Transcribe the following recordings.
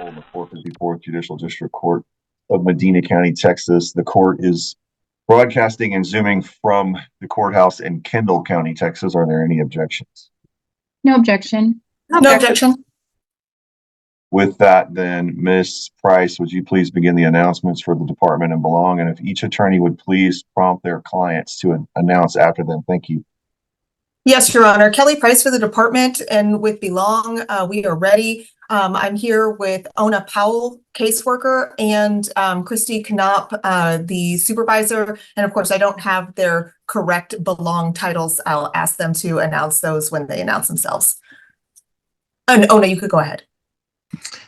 in the 454th Judicial District Court of Medina County, Texas. The court is broadcasting and zooming from the courthouse in Kendall County, Texas. Are there any objections? No objection. No objection. With that, then, Ms. Price, would you please begin the announcements for the department and belong? And if each attorney would please prompt their clients to announce after them. Thank you. Yes, Your Honor. Kelly Price for the department, and with Belong, we are ready. I'm here with Ona Powell, caseworker, and Christy Knopp, the supervisor. And of course, I don't have their correct Belong titles. I'll ask them to announce those when they announce themselves. And Ona, you could go ahead.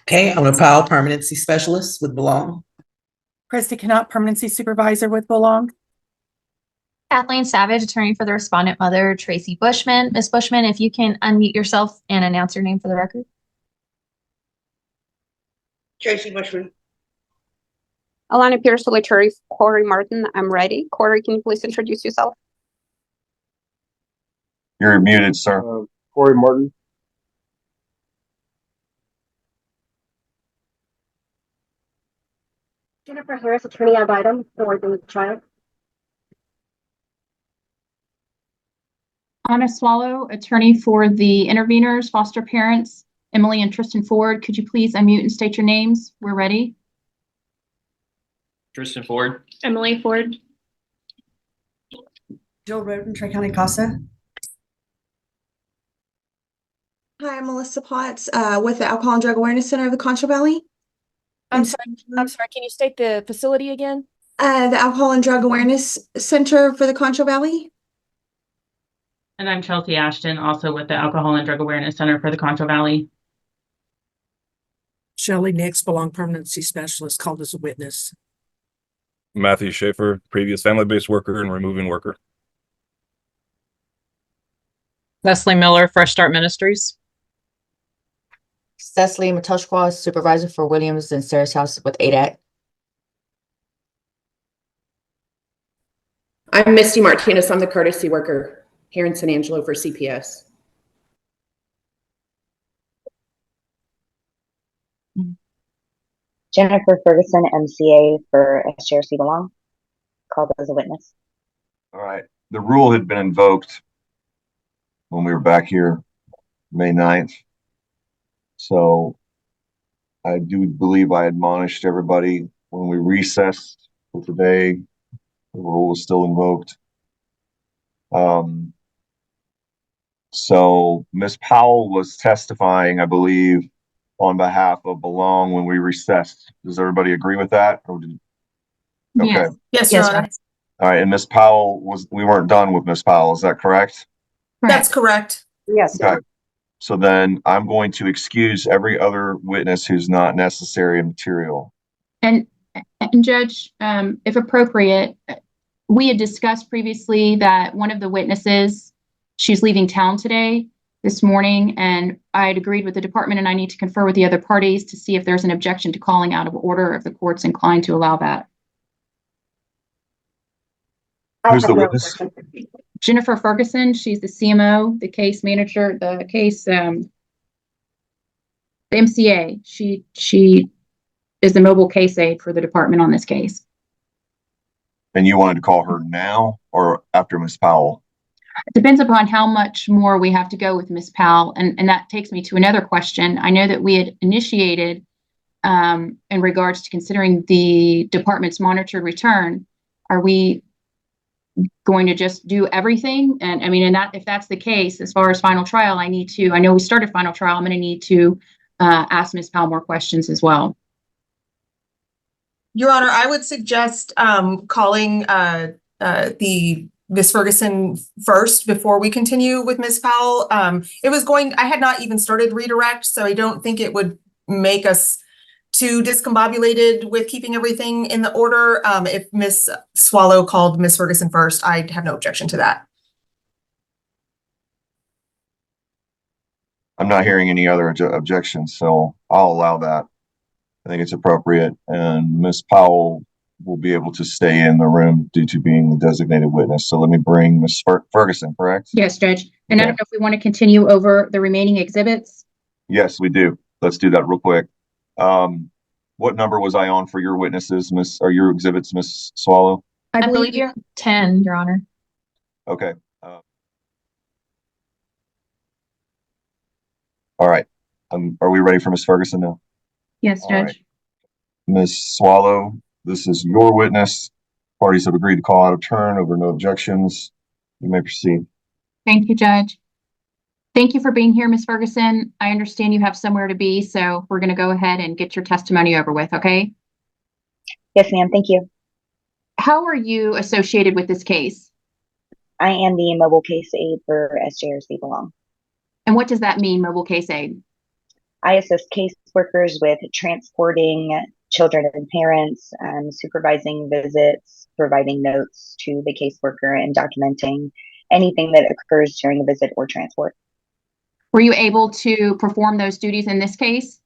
Okay, Ona Powell, Permanency Specialist with Belong. Christy Knopp, Permanency Supervisor with Belong. Kathleen Savage, attorney for the respondent mother, Tracy Bushman. Ms. Bushman, if you can unmute yourself and announce your name for the record. Tracy Bushman. Alana Pierce, attorney, Corey Martin. I'm ready. Corey, can you please introduce yourself? You're muted, sir. Corey Martin. Jennifer Harris, attorney ad litem, working with the child. Anna Swallow, attorney for the interveners, foster parents, Emily and Tristan Ford. Could you please unmute and state your names? We're ready. Tristan Ford. Emily Ford. Jill Roden, Tri-County CASA. Hi, I'm Melissa Potts with the Alcohol and Drug Awareness Center of the Concho Valley. I'm sorry, can you state the facility again? The Alcohol and Drug Awareness Center for the Concho Valley. And I'm Chelsea Ashton, also with the Alcohol and Drug Awareness Center for the Concho Valley. Shelley Nix, Belong Permanency Specialist, called as a witness. Matthew Schaefer, previous family-based worker and removing worker. Leslie Miller, Fresh Start Ministries. Cecily Matoshkwa, supervisor for Williams and Sarah's House with aide. I'm Misty Martinez. I'm the courtesy worker here in San Angelo for CPS. Jennifer Ferguson, MCA for SJRC Belong, called as a witness. All right. The rule had been invoked when we were back here May 9th. So I do believe I admonished everybody when we recessed for today. The rule was still invoked. So Ms. Powell was testifying, I believe, on behalf of Belong when we recessed. Does everybody agree with that? Or did... Okay. Yes. Yes, Your Honor. All right. And Ms. Powell we weren't done with Ms. Powell. Is that correct? That's correct. Yes. Okay. So then I'm going to excuse every other witness who's not necessary and material. And Judge, if appropriate, we had discussed previously that one of the witnesses, she's leaving town today, this morning, and I had agreed with the department, and I need to confer with the other parties to see if there's an objection to calling out of order if the court's inclined to allow that. Who's the witness? Jennifer Ferguson, she's the CMO, the case manager, the case, the MCA. She is the mobile case aide for the department on this case. And you wanted to call her now or after Ms. Powell? It depends upon how much more we have to go with Ms. Powell. And that takes me to another question. I know that we had initiated in regards to considering the department's monitored return. Are we going to just do everything? And I mean, and that if that's the case, as far as final trial, I know we started final trial. I'm going to need to ask Ms. Powell more questions as well. Your Honor, I would suggest calling the Ms. Ferguson first before we continue with Ms. Powell. I had not even started redirect, so I don't think it would make us too discombobulated with keeping everything in the order. If Ms. Swallow called Ms. Ferguson first, I'd have no objection to that. I'm not hearing any other objections, so I'll allow that. I think it's appropriate, and Ms. Powell will be able to stay in the room due to being the designated witness. So let me bring Ms. Ferguson, correct? Yes, Judge. And okay. I don't know if we want to continue over the remaining exhibits. Yes, we do. Let's do that real quick. What number was I on for your witnesses, or your exhibits, Miss Swallow? I believe you're 10, Your Honor. Okay. All right. Are we ready for Miss Ferguson now? Yes, All right. Judge. Ms. Swallow, this is your witness. Parties have agreed to call out of turn over no objections. You may proceed. Thank you, Judge. Thank you for being here, Ms. Ferguson. I understand you have somewhere to be, so we're going to go ahead and get your testimony over with, okay? Yes, ma'am. Thank you. How are you associated with this case? I am the mobile case aide for SJRC Belong. And what does that mean, mobile case aide? I assist caseworkers with transporting children and parents, supervising visits, providing notes to the caseworker, and documenting anything that occurs during a visit or transport. Were you able to perform those duties in this case?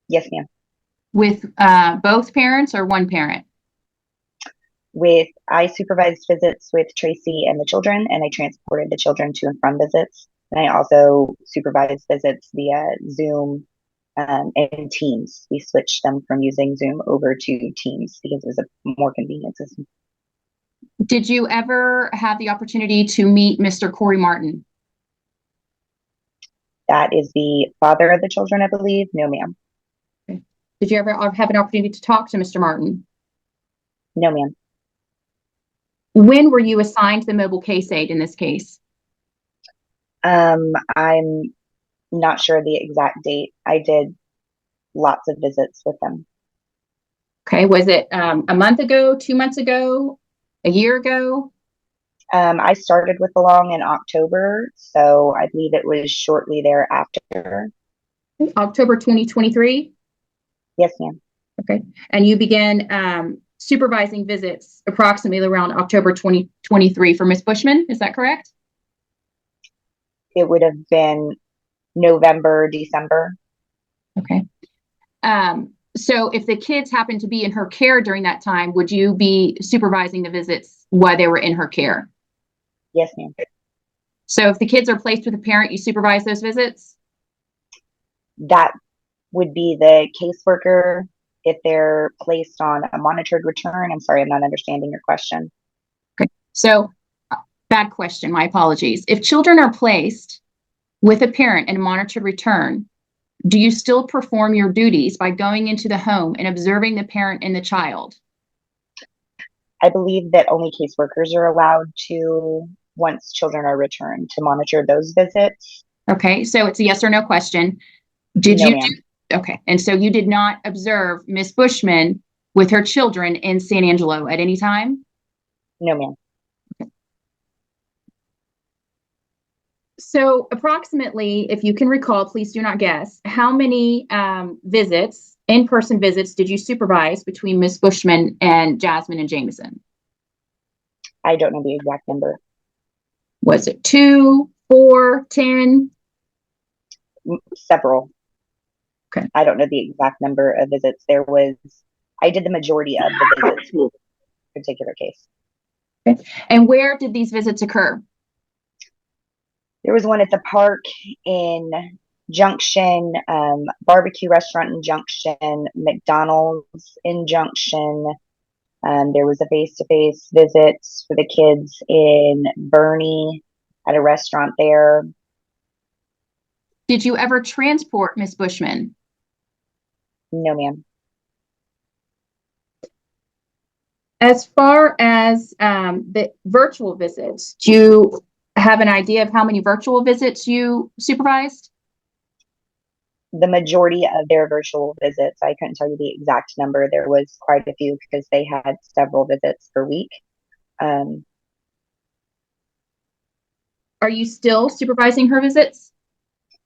Yes, ma'am. With both parents or one parent? I supervised visits with Tracy and the children, and I transported the children to and from visits. And I also supervised visits via Zoom and Teams. We switched them from using Zoom over to Teams because it was a more convenient system. Did you ever have the opportunity to meet Mr. Corey Martin? That is the father of the children, I believe. No, ma'am. Okay. Did you ever have an opportunity to talk to Mr. Martin? No, ma'am. When were you assigned the mobile case aide in this case? I'm not sure the exact date. I did lots of visits with them. Okay. Was it a month ago, 2 months ago, a year ago? I started with Belong in October, so I believe it was shortly thereafter. October 2023? Yes, ma'am. Okay. And you began supervising visits approximately around October 2023 for Ms. Bushman, is that correct? It would have been November, December. Okay. So if the kids happened to be in her care during that time, would you be supervising the visits while they were in her care? Yes, ma'am. So if the kids are placed with a parent, you supervise those visits? That would be the caseworker if they're placed on a monitored return. I'm sorry, I'm not understanding your question. Okay. So bad question, my apologies. If children are placed with a parent in a monitored return, do you still perform your duties by going into the home and observing the parent and the child? I believe that only caseworkers are allowed to, once children are returned, to monitor those visits. Okay, so it's a yes or no question. Did No, you ma'am. Okay, and so you did not observe Miss Bushman with her children in San Angelo at any time? No, ma'am. Okay. So approximately, if you can recall, please do not guess, how many visits, in-person visits, did you supervise between Miss Bushman and Jasmine and Jameson? I don't know the exact number. Was it 2, 4, 10? Several. Okay. I don't know the exact number of visits. I did the majority of the visits in this particular case. Okay. And where did these visits occur? There was one at the park in Junction, barbecue restaurant in Junction, McDonald's in Junction. There was a face-to-face visit for the kids in Bernie at a restaurant there. Did you ever transport Miss Bushman? No, ma'am. As far as the virtual visits, do you have an idea of how many virtual visits you supervised? The majority of their virtual visits, I couldn't tell you the exact number. There was quite a few because they had several visits per week. Are you still supervising her visits?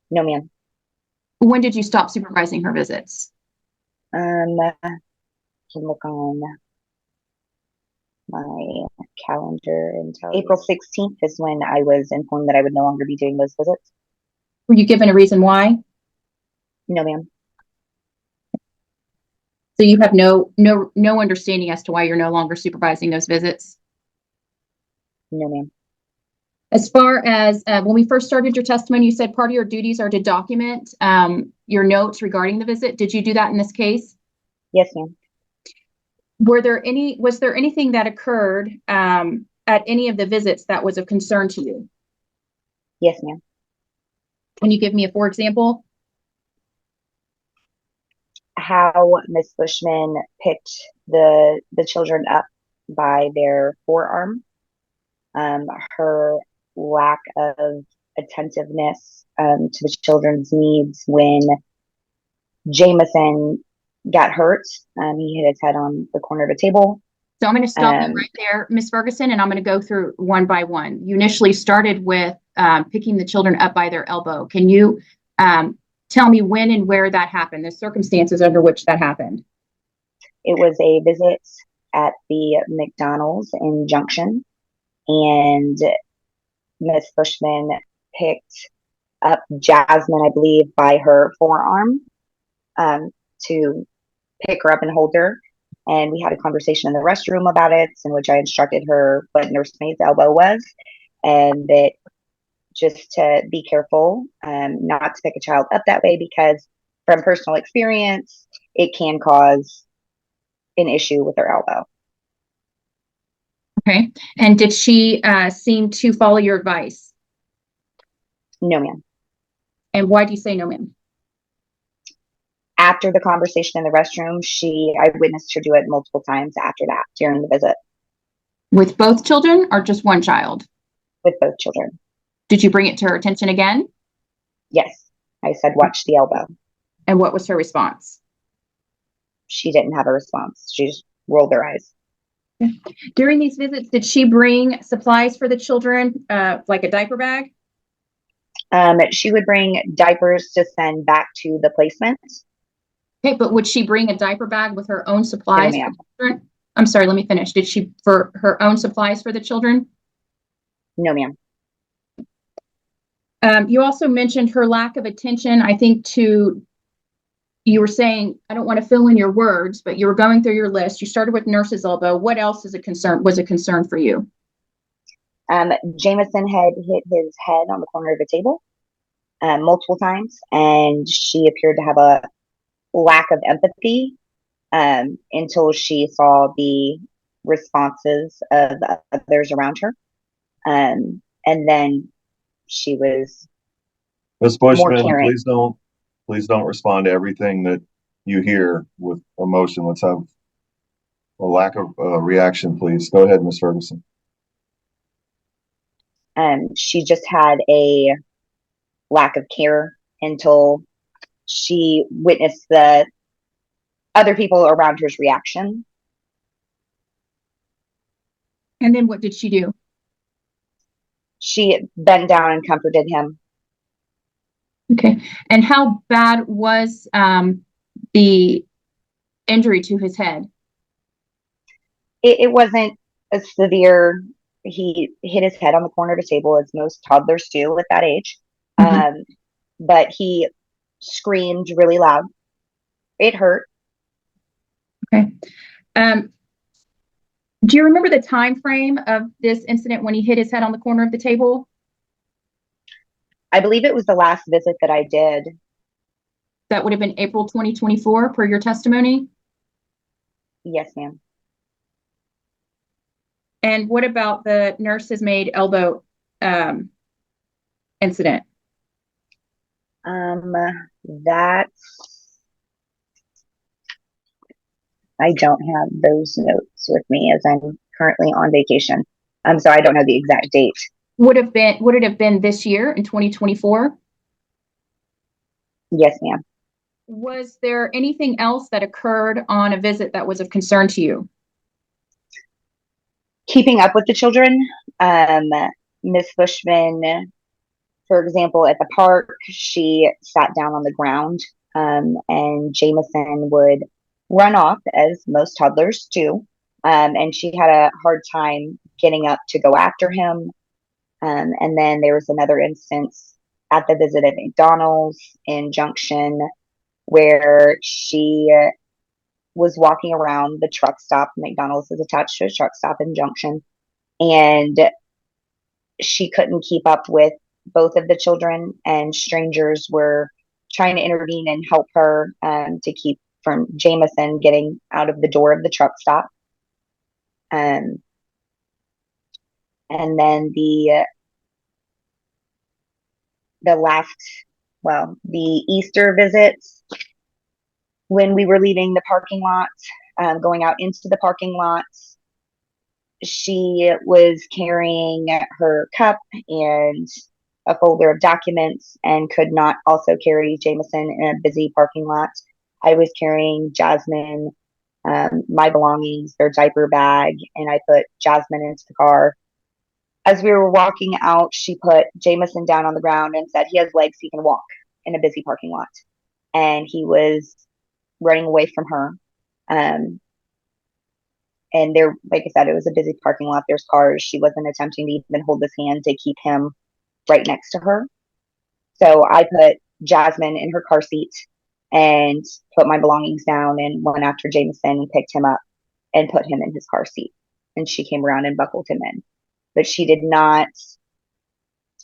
No, ma'am. When did you stop supervising her visits? I can look on my calendar and tell April 16th is when I was informed that I would no longer be doing those visits. Were you given a reason why? No, ma'am. So you have no understanding as to why you're no longer supervising those visits? No, ma'am. As far as when we first started your testimony, you said part of your duties are to document your notes regarding the visit. Did you do that in this case? Yes, ma'am. Was there anything that occurred at any of the visits that was of concern to you? Yes, ma'am. Can you give me a for example? How Miss Bushman picked the children up by their forearm, her lack of attentiveness to the children's needs when Jameson got hurt. He hit his head on the corner of a table. So I'm going to stop you right there, Ms. Ferguson, and I'm going to go through one by one. You initially started with picking the children up by their elbow. Can you tell me when and where that happened, the circumstances under which that happened? It was a visit at the McDonald's in Junction, and Miss Bushman picked up Jasmine, I believe, by her forearm to pick her up and hold her. And we had a conversation in the restroom about it, in which I instructed her what nursemaid's elbow was, and that just to be careful not to pick a child up that way, because from personal experience, it can cause an issue with their elbow. Okay. And did she seem to follow your advice? No, ma'am. And why do you say no, ma'am? After the conversation in the restroom, I witnessed her do it multiple times after that during the visit. With both children or just one child? With both children. Did you bring it to her attention again? Yes. I said, watch the elbow. And what was her response? She didn't have a response. She just rolled her eyes. During these visits, did she bring supplies for the children, like a diaper bag? She would bring diapers to send back to the placement. Okay, but would she bring a diaper bag with her own supplies? No, for ma'am. the children? I'm sorry, let me finish. Did she for her own supplies for the children? No, ma'am. You also mentioned her lack of attention, I think, you were saying, I don't want to fill in your words, but you were going through your list. You started with nurse's elbow. What else was a concern for you? Jameson had hit his head on the corner of the table multiple times, and she appeared to have a lack of empathy until she saw the responses of others around her. And then she was Ms. more Bushman, caring. please don't respond to everything that you hear with emotion. Let's have a lack of reaction, please. Go ahead, Ms. Ferguson. She just had a lack of care until she witnessed the other people around her's reaction. And then what did she do? She bent down and comforted him. Okay. And how bad was the injury to his head? It wasn't as severe. He hit his head on the corner of a table, as most toddlers do at that age. Mm-hmm. But he screamed really loud. It hurt. Okay. Do you remember the time frame of this incident when he hit his head on the corner of the table? I believe it was the last visit that I did. That would have been April 2024 per your testimony? Yes, ma'am. And what about the nurse's maid elbow incident? I don't have those notes with me as I'm currently on vacation. So I don't know the exact date. Would it have been this year in 2024? Yes, ma'am. Was there anything else that occurred on a visit that was of concern to you? Keeping up with the children. Miss Bushman, for example, at the park, she sat down on the ground, and Jameson would run off, as most toddlers do. And she had a hard time getting up to go after him. And then there was another instance at the visit at McDonald's in Junction where she was walking around the truck stop. McDonald's is attached to a truck stop in Junction. And she couldn't keep up with both of the children, and strangers were trying to intervene and help her to keep from Jameson getting out of the door of the truck stop. And then the Easter visits, when we were leaving the parking lot, going out into the parking lots, she was carrying her cup and a folder of documents and could not also carry Jameson in a busy parking lot. I was carrying Jasmine, my belongings, their diaper bag, and I put Jasmine into the car. As we were walking out, she put Jameson down on the ground and said, "He has legs, he can walk," in a busy parking lot. And he was running away from her. And there, like I said, it was a busy parking lot. There's cars. She wasn't attempting to even hold his hand to keep him right next to her. So I put Jasmine in her car seat and put my belongings down and went after Jameson and picked him up and put him in his car seat. And she came around and buckled him in. But she did not,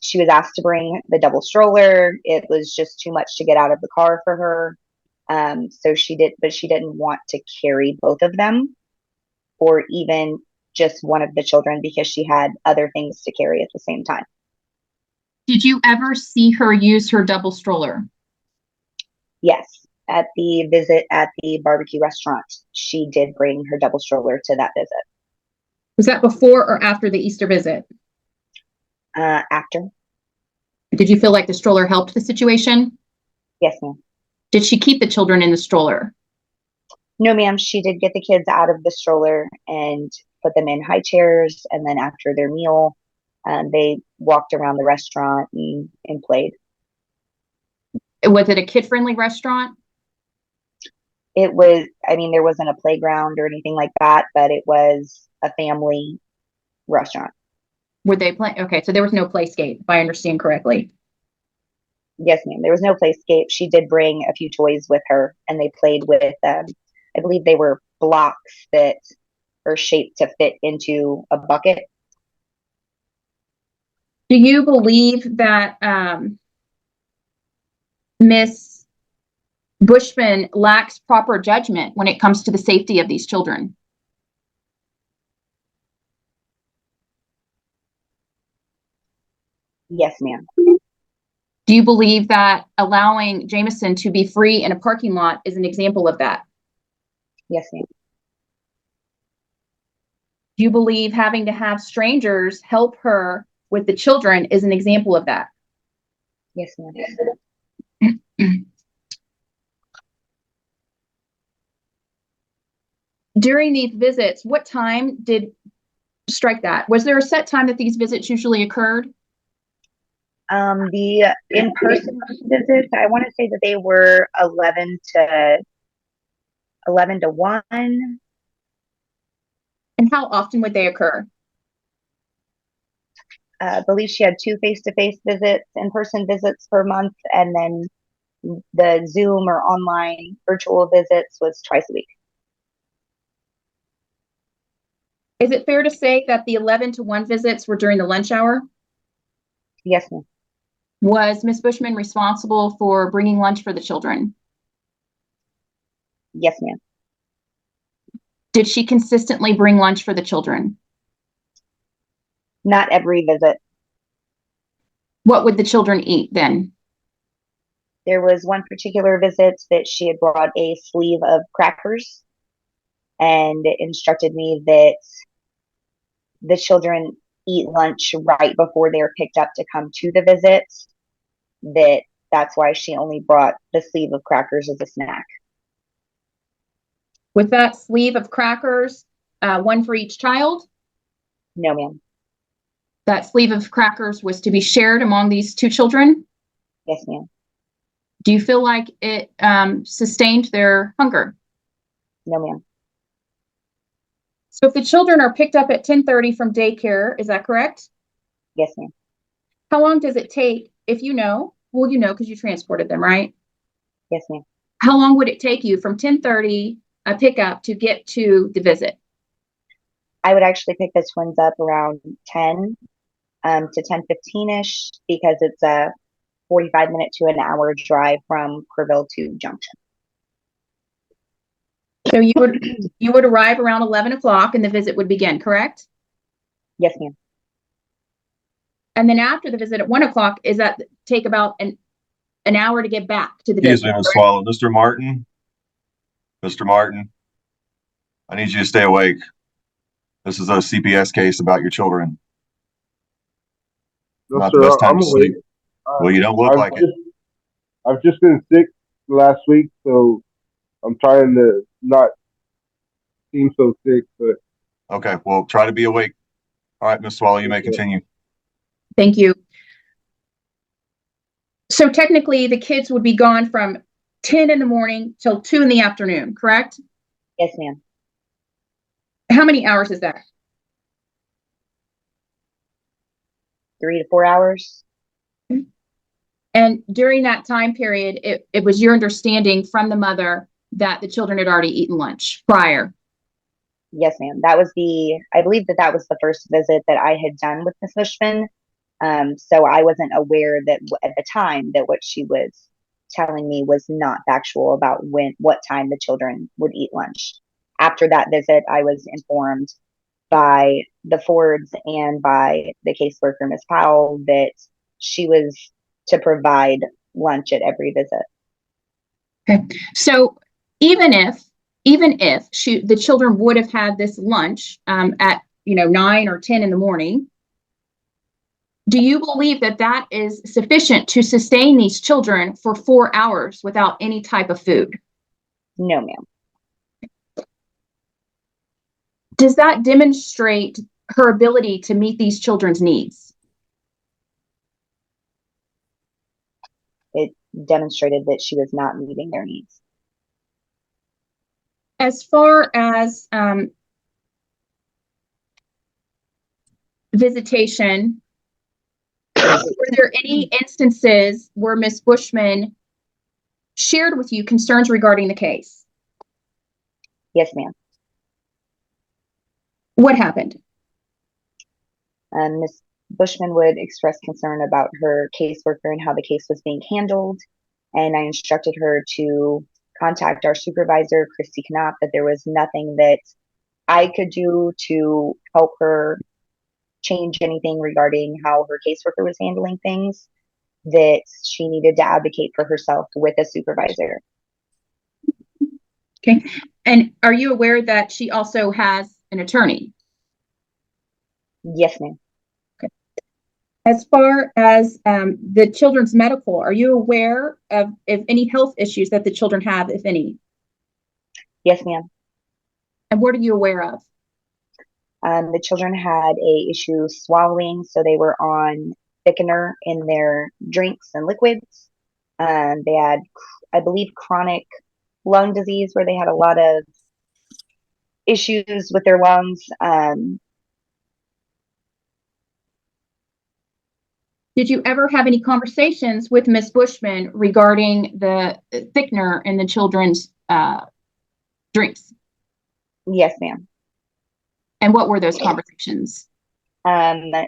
she was asked to bring the double stroller. It was just too much to get out of the car for her. So she didn't want to carry both of them or even just one of the children because she had other things to carry at the same time. Did you ever see her use her double stroller? Yes. At the visit at the barbecue restaurant, she did bring her double stroller to that visit. Was that before or after the Easter visit? After. Did you feel like the stroller helped the situation? Yes, ma'am. Did she keep the children in the stroller? No, ma'am. She did get the kids out of the stroller and put them in high chairs. And then after their meal, they walked around the restaurant and played. Was it a kid-friendly restaurant? It was, I mean, there wasn't a playground or anything like that, but it was a family restaurant. Were they playing? Okay, so there was no playscape, if I understand correctly. Yes, ma'am. There was no playscape. She did bring a few toys with her, and they played with, I believe they were blocks that are shaped to fit into a bucket. Do you believe that Miss Bushman lacks proper judgment when it comes to the safety of these children? Yes, ma'am. Do you believe that allowing Jameson to be free in a parking lot is an example of that? Yes, ma'am. Do you believe having to have strangers help her with the children is an example of that? Yes, ma'am. During these visits, what time did strike that? Was there a set time that these visits usually occurred? The in-person visits, I want to say that they were 11 to 1. And how often would they occur? I believe she had 2 face-to-face visits, in-person visits per month, and then the Zoom or online virtual visits was twice a week. Is it fair to say that the 11 to 1 visits were during the lunch hour? Yes, ma'am. Was Ms. Bushman responsible for bringing lunch for the children? Yes, ma'am. Did she consistently bring lunch for the children? Not every visit. What would the children eat then? There was one particular visit that she had brought a sleeve of crackers and instructed me that the children eat lunch right before they're picked up to come to the visit. That's why she only brought the sleeve of crackers as a snack. With that sleeve of crackers, one for each child? No, ma'am. That sleeve of crackers was to be shared among these 2 children? Yes, ma'am. Do you feel like it sustained their hunger? No, ma'am. So if the children are picked up at 10:30 from daycare, is that correct? Yes, ma'am. How long does it take, if you know, well, you know, because you transported them, right? Yes, ma'am. How long would it take you from 10:30 a pickup to get to the visit? I would actually pick the twins up around 10. to 10:15-ish because it's a 45-minute to an hour drive from Kerrville to Junction. So you would arrive around 11 o'clock and the visit would begin, correct? Yes, ma'am. And then after the visit at 1 o'clock, is that take about an hour to get back to the Excuse visit? me, Ms. Swallow. Mr. Martin? Mr. Martin? I need you to stay awake. This is a CPS case about your children. No, Not sir, the best time I'm to sleep. awake. Well, you don't look like it. I've just been sick last week, so I'm trying to not seem so sick, but Okay, well, try to be awake. All right, Ms. Swallow, you may continue. Thank you. So technically, the kids would be gone from 10 in the morning till 2 in the afternoon, correct? Yes, ma'am. How many hours is that? 3 to 4 hours. And during that time period, it was your understanding from the mother that the children had already eaten lunch prior? Yes, ma'am. That was I believe that was the first visit that I had done with Ms. Bushman. So I wasn't aware that at the time that what she was telling me was not factual about what time the children would eat lunch. After that visit, I was informed by the Fords and by the caseworker, Ms. Powell, that she was to provide lunch at every visit. Okay, so even if the children would have had this lunch at 9 or 10 in the morning, do you believe that that is sufficient to sustain these children for 4 hours without any type of food? No, ma'am. Does that demonstrate her ability to meet these children's needs? It demonstrated that she was not meeting their needs. As far as visitation, were there any instances where Ms. Bushman shared with you concerns regarding the case? Yes, ma'am. What happened? Ms. Bushman would express concern about her caseworker and how the case was being handled. And I instructed her to contact our supervisor, Christy Knopp, that there was nothing that I could do to help her change anything regarding how her caseworker was handling things, that she needed to advocate for herself with a supervisor. Okay. And are you aware that she also has an attorney? Yes, ma'am. Okay. As far as the children's medical, are you aware of any health issues that the children have, if any? Yes, ma'am. And what are you aware of? The children had a issue swallowing, so they were on thickener in their drinks and liquids. They had, I believe, chronic lung disease where they had a lot of issues with their lungs. Did you ever have any conversations with Ms. Bushman regarding the thickener in the children's drinks? Yes, ma'am. And what were those conversations?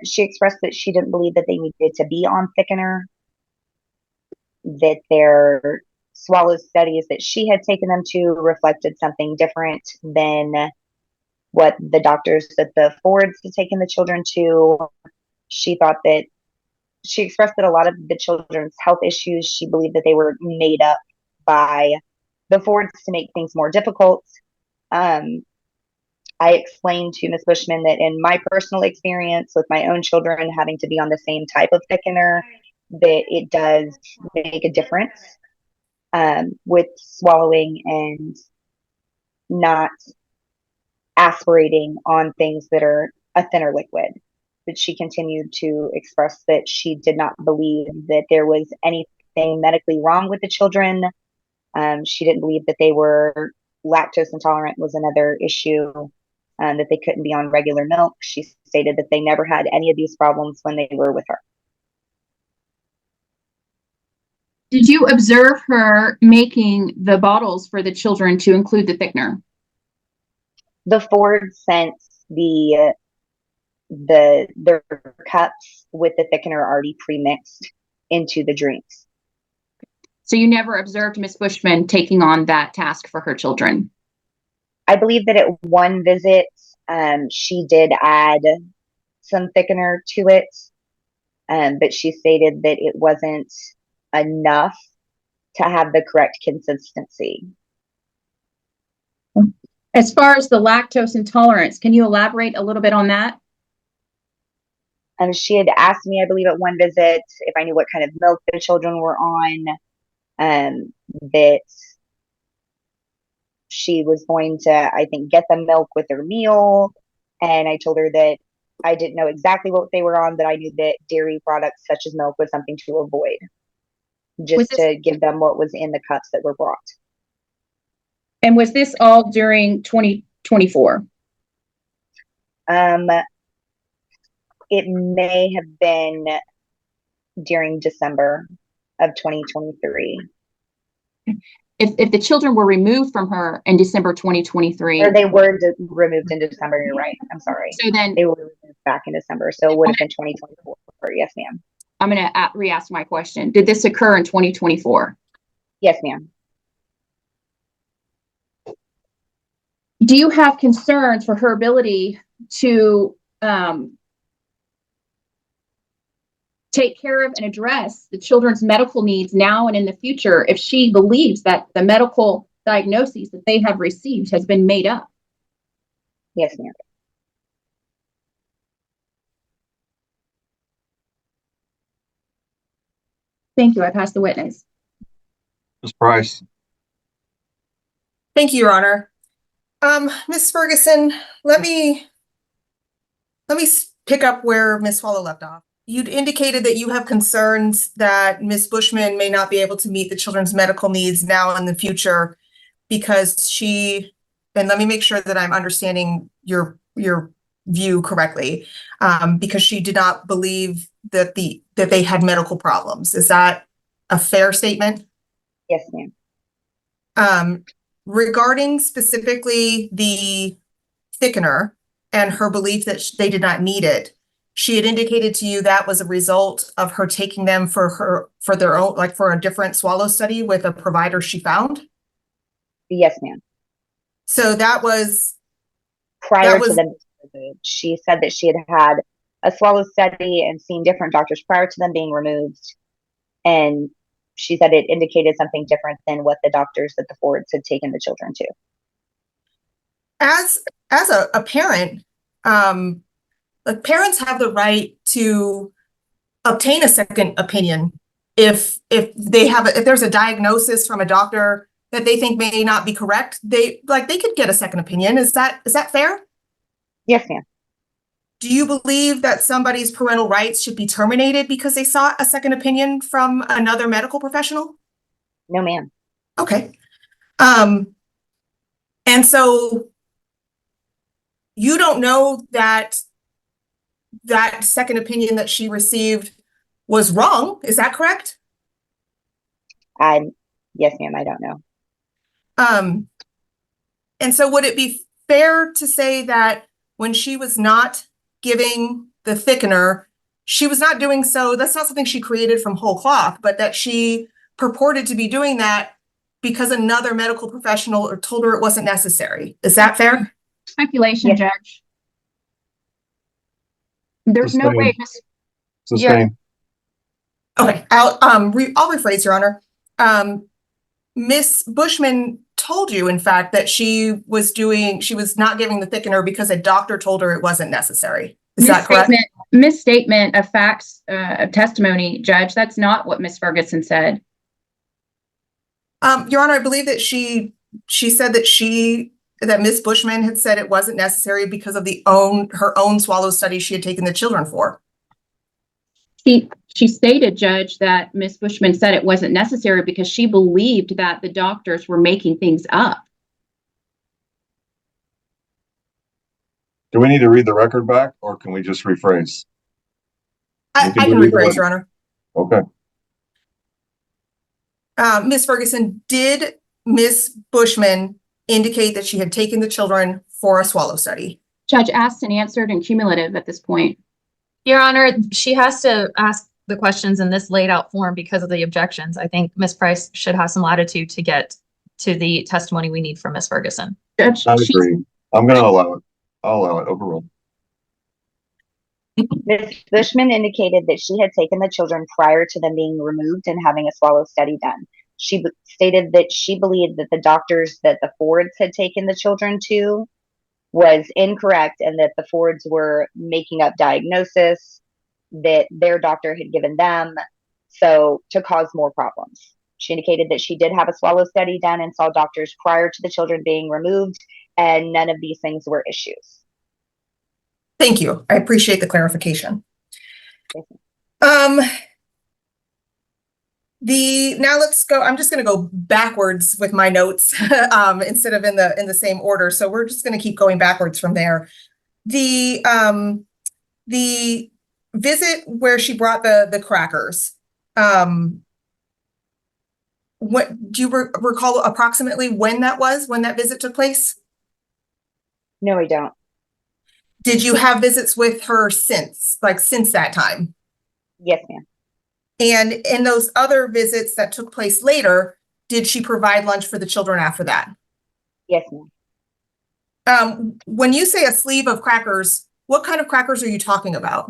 She expressed that she didn't believe that they needed to be on thickener, that their swallow studies that she had taken them to reflected something different than what the doctors that the Fords had taken the children to. She expressed that a lot of the children's health issues, she believed that they were made up by the Fords to make things more difficult. I explained to Ms. Bushman that in my personal experience with my own children having to be on the same type of thickener, that it does make a difference with swallowing and not aspirating on things that are a thinner liquid. But she continued to express that she did not believe that there was anything medically wrong with the children. She didn't believe that they were lactose intolerant was another issue, that they couldn't be on regular milk. She stated that they never had any of these problems when they were with her. Did you observe her making the bottles for the children to include the thickener? The Ford sent the their cups with the thickener already pre-mixed into the drinks. So you never observed Miss Bushman taking on that task for her children? I believe that at one visit, she did add some thickener to it, but she stated that it wasn't enough to have the correct consistency. As far as the lactose intolerance, can you elaborate a little bit on that? She had asked me, I believe, at one visit if I knew what kind of milk the children were on, that she was going to, I think, get the milk with their meal. And I told her that I didn't know exactly what they were on, but I knew that dairy products such as milk was something to avoid, just to give them what was in the cups that were brought. And was this all during 2024? It may have been during December of 2023. If the children were removed from her in December 2023. Or they were removed in December, you're right. I'm sorry. So then they were removed back in December. So it would have been 2024. Yes, ma'am. I'm going to re-ask my question. Did this occur in 2024? Yes, ma'am. Do you have concerns for her ability to take care of and address the children's medical needs now and in the future if she believes that the medical diagnoses that they have received has been made up? Yes, ma'am. Thank you. I pass the witness. Ms. Price. Thank you, Your Honor. Ms. Ferguson, let me pick up where Ms. Swallow left off. You'd indicated that you have concerns that Ms. Bushman may not be able to meet the children's medical needs now and in the future because she, and let me make sure that I'm understanding your view correctly, because she did not believe that they had medical problems. Is that a fair statement? Yes, ma'am. Regarding specifically the thickener and her belief that they did not need it, she had indicated to you that was a result of her taking them for their own, like for a different swallow study with a provider she found? Yes, ma'am. So that was prior to them. She said that she had a swallow study and seen different doctors prior to them being removed. And she said it indicated something different than what the doctors at the Fords had taken the children to. As a parent, like parents have the right to obtain a second opinion if there's a diagnosis from a doctor that they think may not be correct. They could get a second opinion. Is that fair? Yes, ma'am. Do you believe that somebody's parental rights should be terminated because they sought a second opinion from another medical professional? No, ma'am. Okay. And so you don't know that second opinion that she received was wrong. Is that correct? Yes, ma'am. I don't know. And so would it be fair to say that when she was not giving the thickener, she was not doing so, that's not something she created from whole cloth, but that she purported to be doing that because another medical professional told her it wasn't necessary? Is that fair? Speculation, Yes. Judge. There's no way. Sustained. Okay, I'll rephrase, Your Honor. Miss Bushman told you, in fact, that she was not giving the thickener because a doctor told her it wasn't necessary. Is that correct? Misstatement of facts, of testimony, Judge. That's not what Miss Ferguson said. Your Honor, I believe that she said that Miss Bushman had said it wasn't necessary because of her own swallow study she had taken the children for. She stated, Judge, that Miss Bushman said it wasn't necessary because she believed that the doctors were making things up. Do we need to read the record back or can we just rephrase? I can rephrase, Your Honor. Okay. Miss Ferguson, did Miss Bushman indicate that she had taken the children for a swallow study? Judge asked and answered and cumulative at this point. Your Honor, she has to ask the questions in this laid out form because of the objections. I think Ms. Price should have some latitude to get to the testimony we need from Ms. Ferguson. Judge, I agree. I'm going to allow it. I'll allow it. Overruled. Ms. Bushman indicated that she had taken the children prior to them being removed and having a swallow study done. She stated that she believed that the doctors that the Fords had taken the children to was incorrect and that the Fords were making up diagnosis that their doctor had given them, so to cause more problems. She indicated that she did have a swallow study done and saw doctors prior to the children being removed, and none of these things were issues. Thank you. I appreciate the clarification. Now let's go. I'm just going to go backwards with my notes instead of in the same order. So we're just going to keep going backwards from there. The visit where she brought the crackers. What do you recall approximately when that was? When that visit took place? No, I don't. Did you have visits with her since that time? Yes, ma'am. And in those other visits that took place later, did she provide lunch for the children after that? Yes, ma'am. When you say a sleeve of crackers, what kind of crackers are you talking about?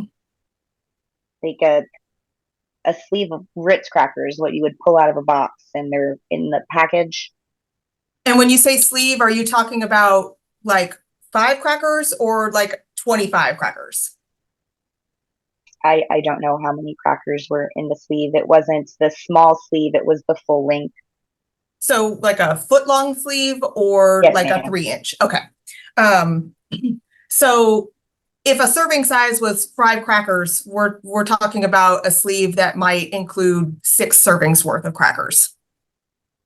Like a sleeve of Ritz crackers, what you would pull out of a box, and they're in the package. And when you say sleeve, are you talking about like 5 crackers or like 25 crackers? I don't know how many crackers were in the sleeve. It wasn't the small sleeve, it was the full length. So like a foot long sleeve or Yes, like ma'am. a 3-inch? Okay. So if a serving size was 5 crackers, we're talking about a sleeve that might include 6 servings worth of crackers.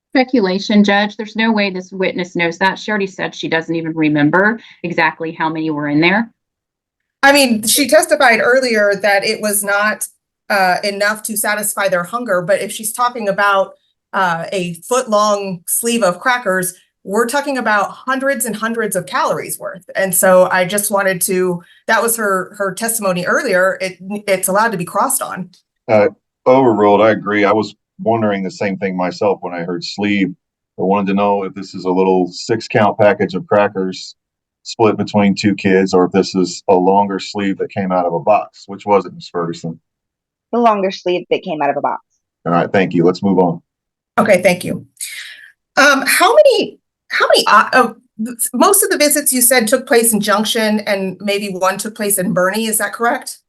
Speculation, Judge. There's no way this witness knows that. She already said she doesn't even remember exactly how many were in there. I mean, she testified earlier that it was not enough to satisfy their hunger, but if she's talking about a foot-long sleeve of crackers, we're talking about hundreds and hundreds of calories worth. And so I just wanted to, that was her testimony earlier. It's allowed to be crossed on. Overruled. I agree. I was wondering the same thing myself when I heard sleeve. I wanted to know if this is a little 6-count package of crackers split between 2 kids, or if this is a longer sleeve that came out of a box. Which was it, Ms. Ferguson? The longer sleeve that came out of a box. All right, thank you. Let's move on. Okay, thank you. How many most of the visits you said took place in Junction and maybe one took place in Bernie, is that correct?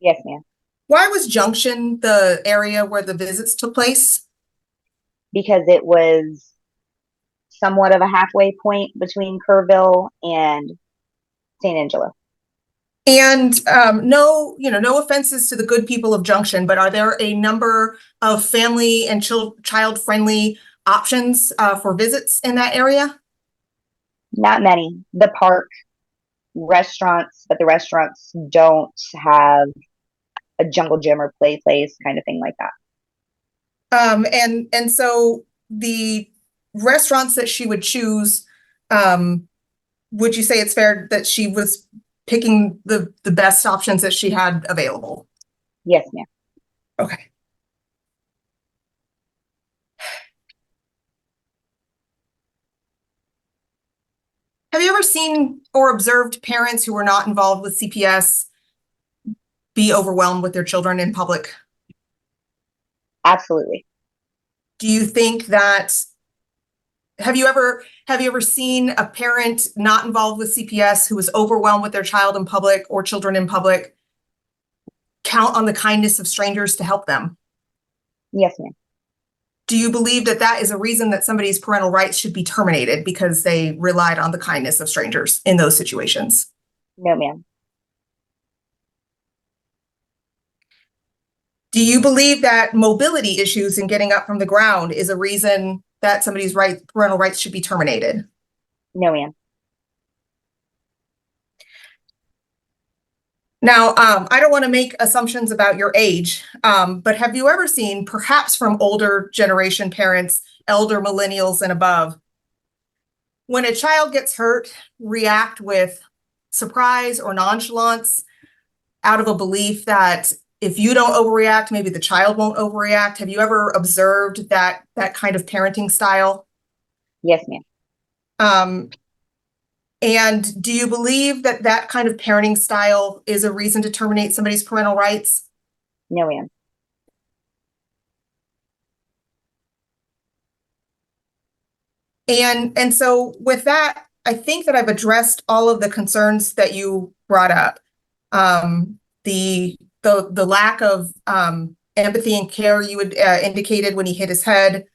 Yes, ma'am. Why was Junction the area where the visits took place? Because it was somewhat of a halfway point between Kerrville and St. Angelo. And no offenses to the good people of Junction, but are there a number of family and child-friendly options for visits in that area? Not many. The park, restaurants, but the restaurants don't have a jungle gym or play place kind of thing like that. And so the restaurants that she would choose, would you say it's fair that she was picking the best options that she had available? Yes, ma'am. Okay. Have you ever seen or observed parents who were not involved with CPS be overwhelmed with their children in public? Absolutely. Do you think that, have you ever seen a parent not involved with CPS who was overwhelmed with their child in public or children in public count on the kindness of strangers to help them? Yes, ma'am. Do you believe that that is a reason that somebody's parental rights should be terminated because they relied on the kindness of strangers in those situations? No, ma'am. Do you believe that mobility issues in getting up from the ground is a reason that somebody's parental rights should be terminated? No, ma'am. Now, I don't want to make assumptions about your age, but have you ever seen, perhaps from older generation parents, elder millennials and above, when a child gets hurt, react with surprise or nonchalance out of a belief that if you don't overreact, maybe the child won't overreact? Have you ever observed that kind of parenting style? Yes, ma'am. And do you believe that that kind of parenting style is a reason to terminate somebody's parental rights? No, ma'am. And so with that, I think that I've addressed all of the concerns that you brought up. The lack of empathy and care you had indicated when he hit his head,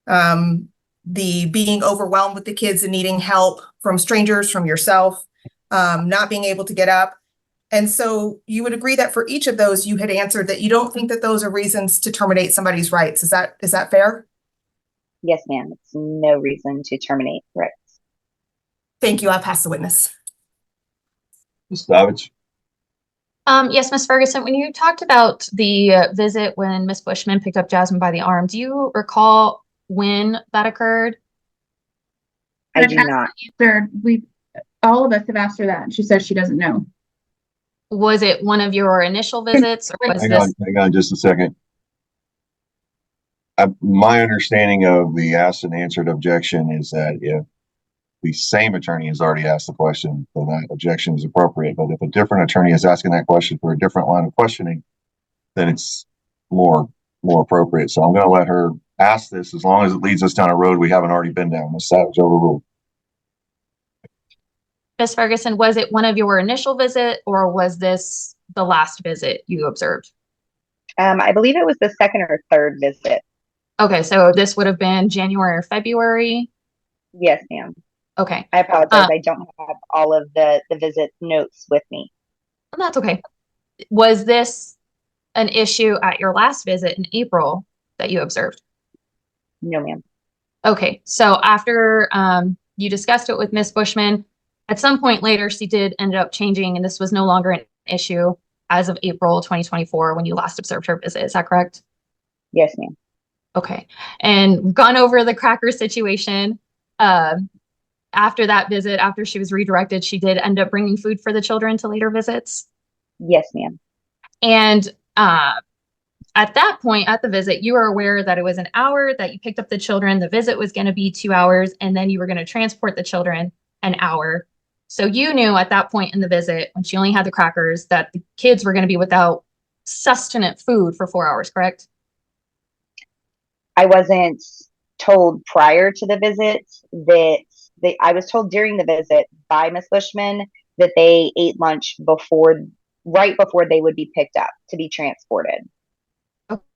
the being overwhelmed with the kids and needing help from strangers, from yourself, not being able to get up. And so you would agree that for each of those, you had answered that you don't think that those are reasons to terminate somebody's rights. Is that fair? Yes, ma'am. It's no reason to terminate rights. Thank you. I'll pass the witness. Ms. Savage? Yes, Ms. Ferguson, when you talked about the visit when Ms. Bushman picked up Jasmine by the arm, do you recall when that occurred? I do not. All of us have asked her that, and she says she doesn't know. Was it one of your initial visits, or was Hang this? on just a second. My understanding of the asked and answered objection is that if the same attorney has already asked the question, then that objection is appropriate. But if a different attorney is asking that question for a different line of questioning, then it's more appropriate. So I'm going to let her ask this as long as it leads us down a road we haven't already been down. Ms. Savage, overruled. Ms. Ferguson, was it one of your initial visit, or was this the last visit you observed? I believe it was the second or third visit. Okay, so this would have been January or February? Yes, ma'am. Okay. I apologize. I don't have all of the visit notes with me. That's okay. Was this an issue at your last visit in April that you observed? No, ma'am. Okay, so after you discussed it with Ms. Bushman, at some point later, she did end up changing, and this was no longer an issue as of April 2024 when you last observed her visit. Is that correct? Yes, ma'am. Okay, and we've gone over the cracker situation. After that visit, after she was redirected, she did end up bringing food for the children to later visits? Yes, ma'am. And at that point, at the visit, you were aware that it was an hour that you picked up the children. The visit was going to be 2 hours, and then you were going to transport the children an hour. So you knew at that point in the visit, when she only had the crackers, that the kids were going to be without sustenance food for 4 hours, correct? I wasn't told prior to the visit that I was told during the visit by Ms. Bushman that they ate lunch right before they would be picked up to be transported.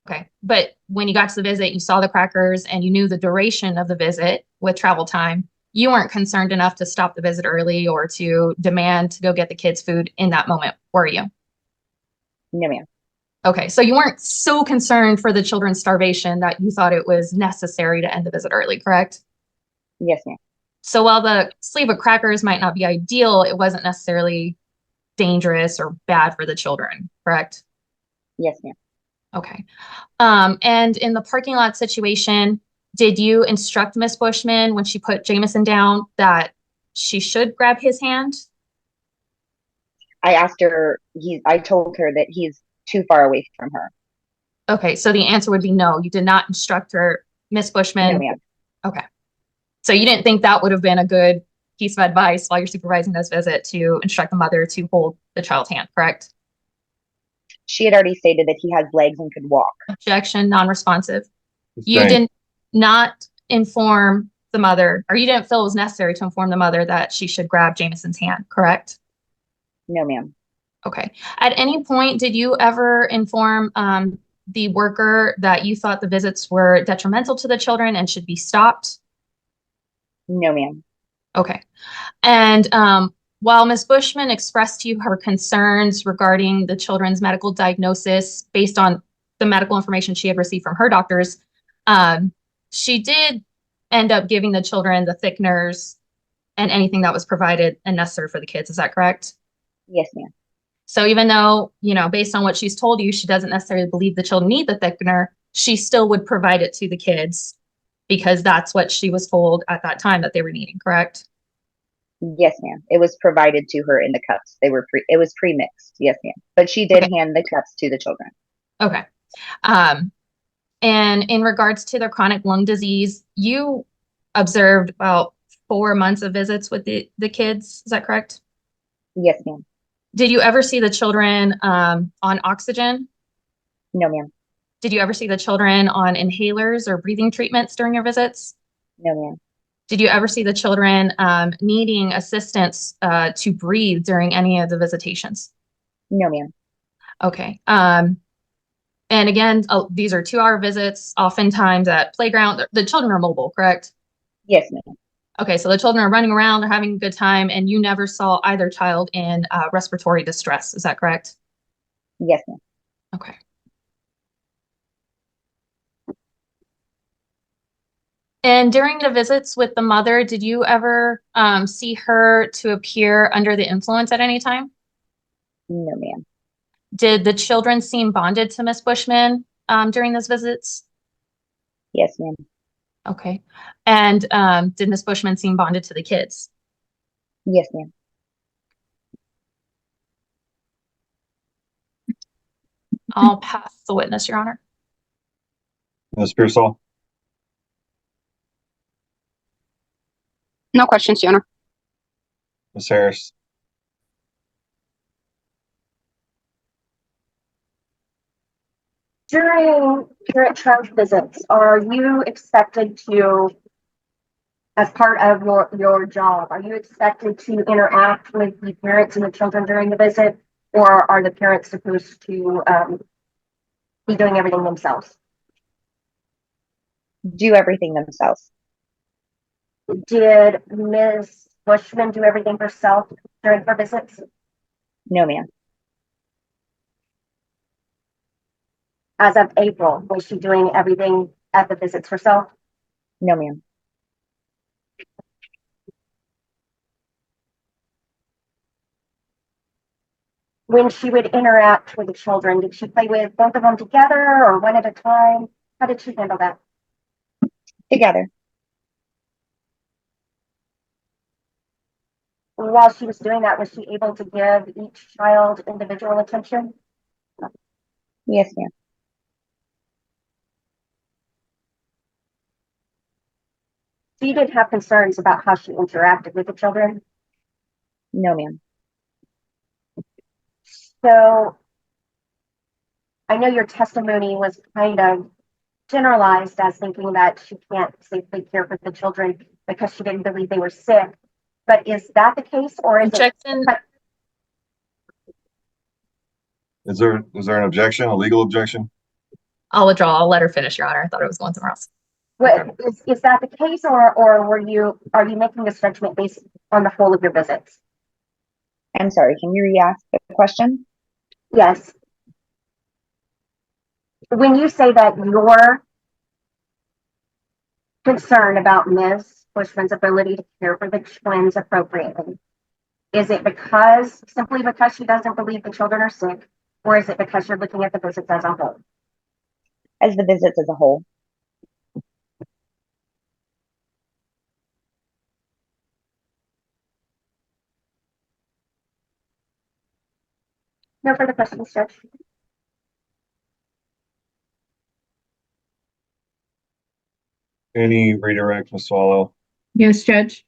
Okay, but when you got to the visit, you saw the crackers and you knew the duration of the visit with travel time. You weren't concerned enough to stop the visit early or to demand to go get the kids food in that moment, were you? No, ma'am. Okay, so you weren't so concerned for the children's starvation that you thought it was necessary to end the visit early, correct? Yes, ma'am. So while the sleeve of crackers might not be ideal, it wasn't necessarily dangerous or bad for the children, correct? Yes, ma'am. Okay. And in the parking lot situation, did you instruct Ms. Bushman when she put Jameson down that she should grab his hand? I asked her, I told her that he's too far away from her. Okay, so the answer would be no. You did not instruct her, Ms. Bushman. No, ma'am. Okay. So you didn't think that would have been a good piece of advice while you're supervising this visit to instruct the mother to hold the child's hand, correct? She had already stated that he has legs and could walk. Objection, non-responsive. You Sustained. did not inform the mother, or you didn't feel it was necessary to inform the mother that she should grab Jameson's hand, correct? No, ma'am. Okay. At any point, did you ever inform the worker that you thought the visits were detrimental to the children and should be stopped? No, ma'am. Okay. And while Ms. Bushman expressed to you her concerns regarding the children's medical diagnosis based on the medical information she had received from her doctors, she did end up giving the children the thickeners and anything that was provided and necessary for the kids. Is that correct? Yes, ma'am. So even though, based on what she's told you, she doesn't necessarily believe the children need the thickener, she still would provide it to the kids because that's what she was told at that time that they were needing, correct? Yes, ma'am. It was provided to her in the cups. It was pre-mixed. Yes, ma'am. But she did hand the cups to the children. Okay. And in regards to their chronic lung disease, you observed about 4 months of visits with the kids. Is that correct? Yes, ma'am. Did you ever see the children on oxygen? No, ma'am. Did you ever see the children on inhalers or breathing treatments during your visits? No, ma'am. Did you ever see the children needing assistance to breathe during any of the visitations? No, ma'am. Okay. And again, these are 2-hour visits, oftentimes at playground. The children are mobile, correct? Yes, ma'am. Okay, so the children are running around, they're having a good time, and you never saw either child in respiratory distress. Is that correct? Yes, ma'am. Okay. And during the visits with the mother, did you ever see her to appear under the influence at any time? No, ma'am. Did the children seem bonded to Miss Bushman during those visits? Yes, ma'am. Okay. And did Miss Bushman seem bonded to the kids? Yes, ma'am. I'll pass the witness, Your Honor. Ms. Pearsall? No questions, Your Honor. Ms. Harris? During parent-child visits, are you expected to, as part of your job, are you expected to interact with the parents and the children during the visit, or are the parents supposed to be doing everything themselves? Do everything themselves. Did Ms. Bushman do everything herself during her visits? No, ma'am. As of April, was she doing everything at the visits herself? No, ma'am. When she would interact with the children, did she play with both of them together or one at a time? How did she handle that? Together. While she was doing that, was she able to give each child individual attention? Yes, ma'am. She did have concerns about how she interacted with the children. No, ma'am. So I know your testimony was kind of generalized as thinking that she can't safely care for the children because she didn't believe they were sick. But is that the case, or is Objection. Is there an objection, a legal objection? I'll withdraw. I'll let her finish, Your Honor. I thought it was going somewhere else. What, is that the case, or are you making this judgment based on the whole of your visits? I'm sorry, can you re-ask the question? Yes. When you say that your concern about Ms. Bushman's ability to care for the twins appropriately, is it simply because she doesn't believe the children are sick, or is it because you're looking at the visits as a whole? As the visits as a whole. No further questions, Judge. Any redirect, Ms. Swallow? Yes, Judge.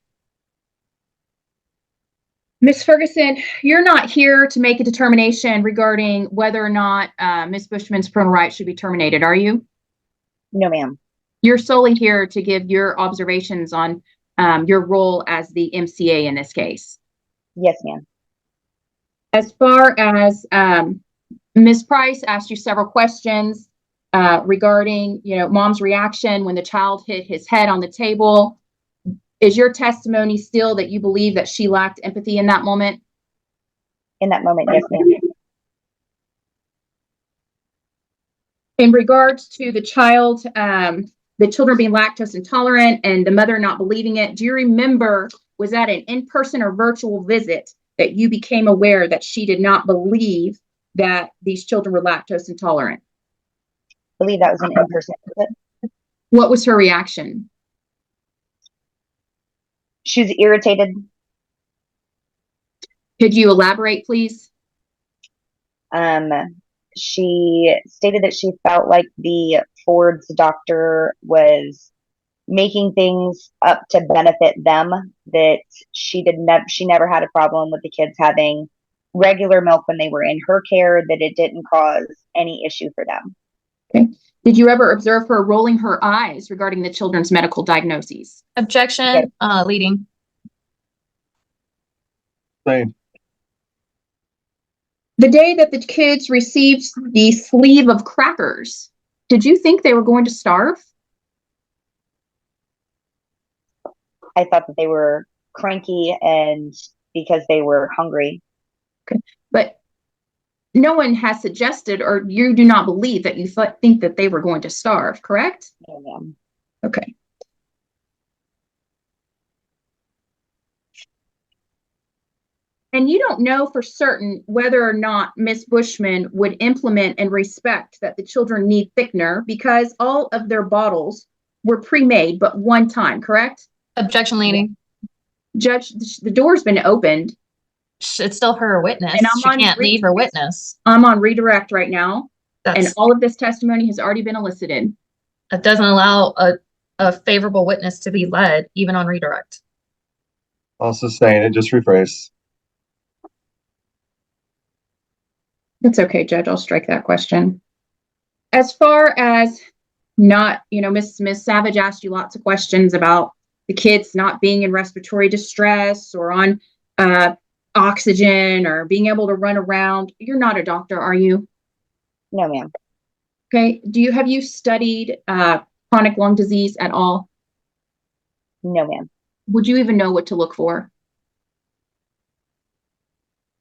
Ms. Ferguson, you're not here to make a determination regarding whether or not Ms. Bushman's parental rights should be terminated, are you? No, ma'am. You're solely here to give your observations on your role as the MCA in this case. Yes, ma'am. As far as Ms. Price asked you several questions regarding, mom's reaction when the child hit his head on the table. Is your testimony still that you believe that she lacked empathy in that moment? In that moment, yes, ma'am. In regards to the child, the children being lactose intolerant and the mother not believing it, do you remember, was that an in-person or virtual visit that you became aware that she did not believe that these children were lactose intolerant? I believe that was an in-person visit. What was her reaction? She was irritated Could you elaborate, please? She stated that she felt like the Ford's doctor was making things up to benefit them, that she never had a problem with the kids having regular milk when they were in her care, that it didn't cause any issue for them. Okay. Did you ever observe her rolling her eyes regarding the children's medical diagnoses? Objection, leading. Same. The day that the kids received the sleeve of crackers, did you think they were going to starve? I thought that they were cranky and because they were hungry. Okay. But no one has suggested, or you do not believe that you think that they were going to starve, correct? No, ma'am. Okay. And you don't know for certain whether or not Ms. Bushman would implement and respect that the children need thickener because all of their bottles were pre-made but one time, correct? Objection, leading. Judge, the door's been opened. It's still her witness. And She can't leave her witness. I'm on redirect right now, and That's, all of this testimony has already been elicited. it doesn't allow a favorable witness to be led, even on redirect. I'll sustain it. Just rephrase. That's okay, Judge. I'll strike that question. As far as not, Miss Savage asked you lots of questions about the kids not being in respiratory distress or on oxygen or being able to run around. You're not a doctor, are you? No, ma'am. Okay. Have you studied chronic lung disease at all? No, ma'am. Would you even know what to look for?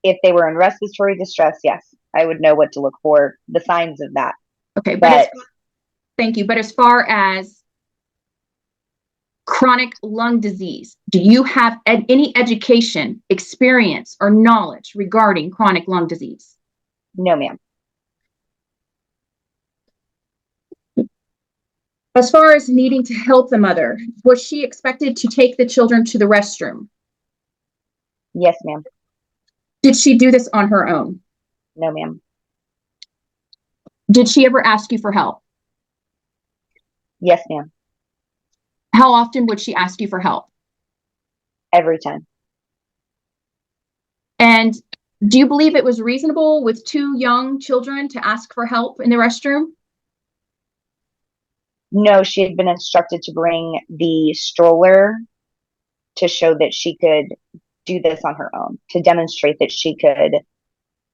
If they were in respiratory distress, yes, I would know what to look for, the signs of that. Okay, thank you. But as far as chronic lung disease, do you have any education, experience, or knowledge regarding chronic lung disease? No, ma'am. As far as needing to help the mother, was she expected to take the children to the restroom? Yes, ma'am. Did she do this on her own? No, ma'am. Did she ever ask you for help? Yes, ma'am. How often would she ask you for help? Every time. And do you believe it was reasonable with 2 young children to ask for help in the restroom? No, she had been instructed to bring the stroller to show that she could do this on her own, to demonstrate that she could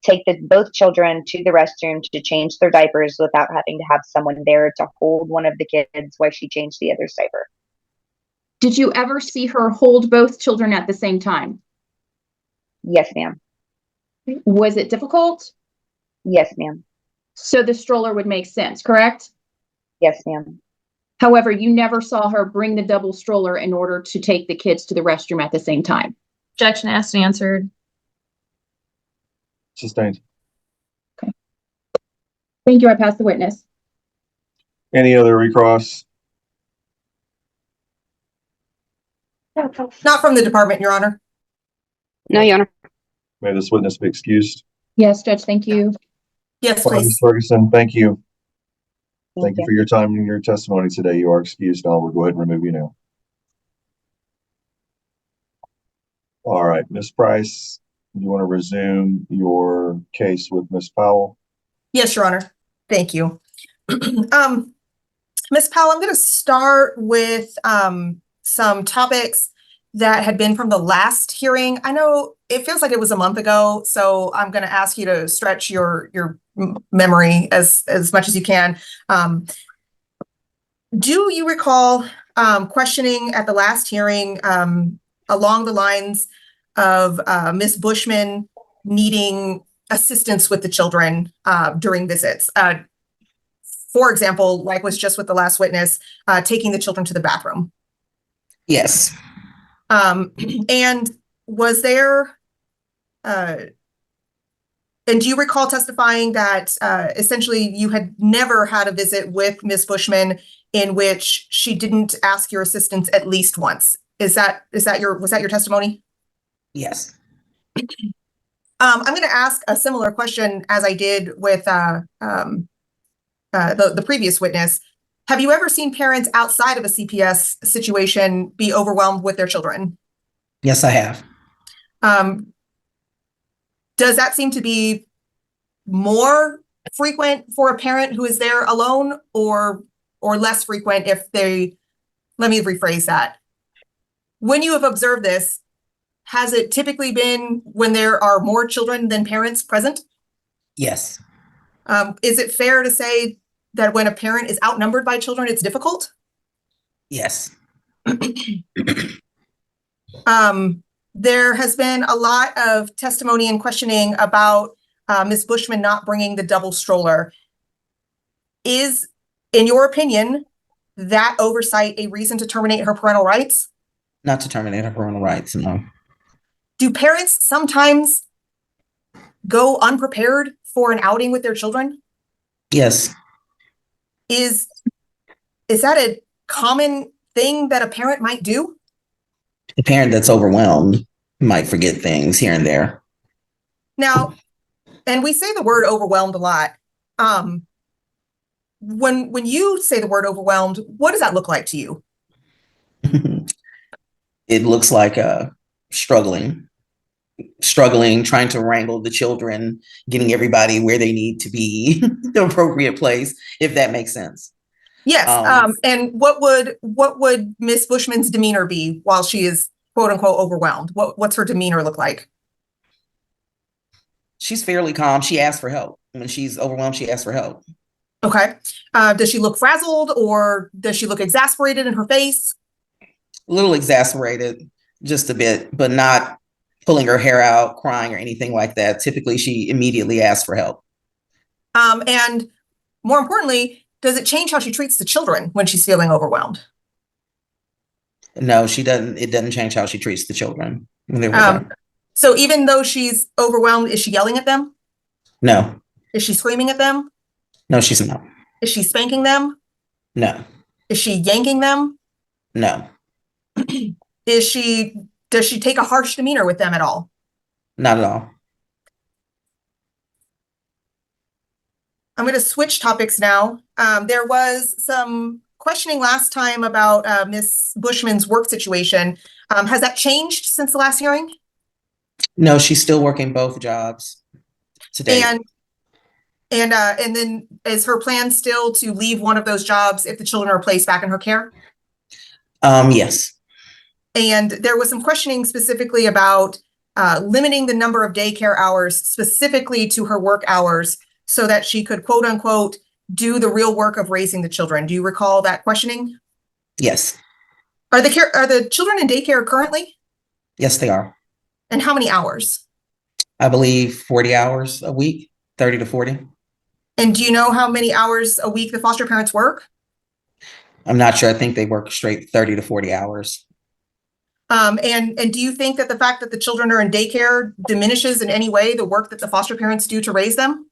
take both children to the restroom to change their diapers without having to have someone there to hold one of the kids while she changed the other's diaper. Did you ever see her hold both children at the same time? Yes, ma'am. Was it difficult? Yes, ma'am. So the stroller would make sense, correct? Yes, ma'am. However, you never saw her bring the double stroller in order to take the kids to the restroom at the same time. Objection asked and answered. Sustained. Okay. Thank you. I pass the witness. Any other recross? Not from the department, Your Honor. No, Your Honor. May this witness be excused. Yes, Judge. Thank you. Yes, Ms. please. Ferguson, thank you. Thank you for your time and your testimony today. You are excused. I will go ahead and remove you now. All right, Ms. Price, you want to resume your case with Ms. Powell? Yes, Your Honor. Thank you. Ms. Powell, I'm going to start with some topics that had been from the last hearing. I know it feels like it was a month ago, so I'm going to ask you to stretch your memory as much as you can. Do you recall questioning at the last hearing along the lines of Ms. Bushman needing assistance with the children during visits? For example, like was just with the last witness, taking the children to the bathroom. Yes. And was there, and do you recall testifying that essentially you had never had a visit with Ms. Bushman in which she didn't ask your assistance at least once? Was that your testimony? Yes. I'm going to ask a similar question as I did with the previous witness. Have you ever seen parents outside of a CPS situation be overwhelmed with their children? Yes, I have. Does that seem to be more frequent for a parent who is there alone, or less frequent if they, let me rephrase that. When you have observed this, has it typically been when there are more children than parents present? Yes. Is it fair to say that when a parent is outnumbered by children, it's difficult? Yes. There has been a lot of testimony and questioning about Ms. Bushman not bringing the double stroller. Is, in your opinion, that oversight a reason to terminate her parental rights? Not to terminate her parental rights, no. Do parents sometimes go unprepared for an outing with their children? Yes. Is that a common thing that a parent might do? A parent that's overwhelmed might forget things here and there. Now, and we say the word overwhelmed a lot. When you say the word overwhelmed, what does that look like to you? It looks like struggling, trying to wrangle the children, getting everybody where they need to be, the appropriate place, if that makes sense. Yes. And what would Miss Bushman's demeanor be while she is quote unquote overwhelmed? What's her demeanor look like? She's fairly calm. She asks for help. When she's overwhelmed, she asks for help. Okay. Does she look frazzled, or does she look exasperated in her face? A little exasperated, just a bit, but not pulling her hair out, crying, or anything like that. Typically, she immediately asks for help. And more importantly, does it change how she treats the children when she's feeling overwhelmed? No, she doesn't. It doesn't change how she treats the children when they're with her. So even though she's overwhelmed, is she yelling at them? No. Is she screaming at them? No, she's not. Is she spanking them? No. Is she yanking them? No. Does she take a harsh demeanor with them at all? Not at all. I'm going to switch topics now. There was some questioning last time about Ms. Bushman's work situation. Has that changed since the last hearing? No, she's still working both jobs today. And then is her plan still to leave one of those jobs if the children are placed back in her care? Yes. And there was some questioning specifically about limiting the number of daycare hours specifically to her work hours so that she could, quote unquote, do the real work of raising the children. Do you recall that questioning? Yes. Are the children in daycare currently? Yes, they are. And how many hours? I believe 40 hours a week, 30 to 40. And do you know how many hours a week the foster parents work? I'm not sure. I think they work straight 30 to 40 hours. And do you think that the fact that the children are in daycare diminishes in any way the work that the foster parents do to raise them?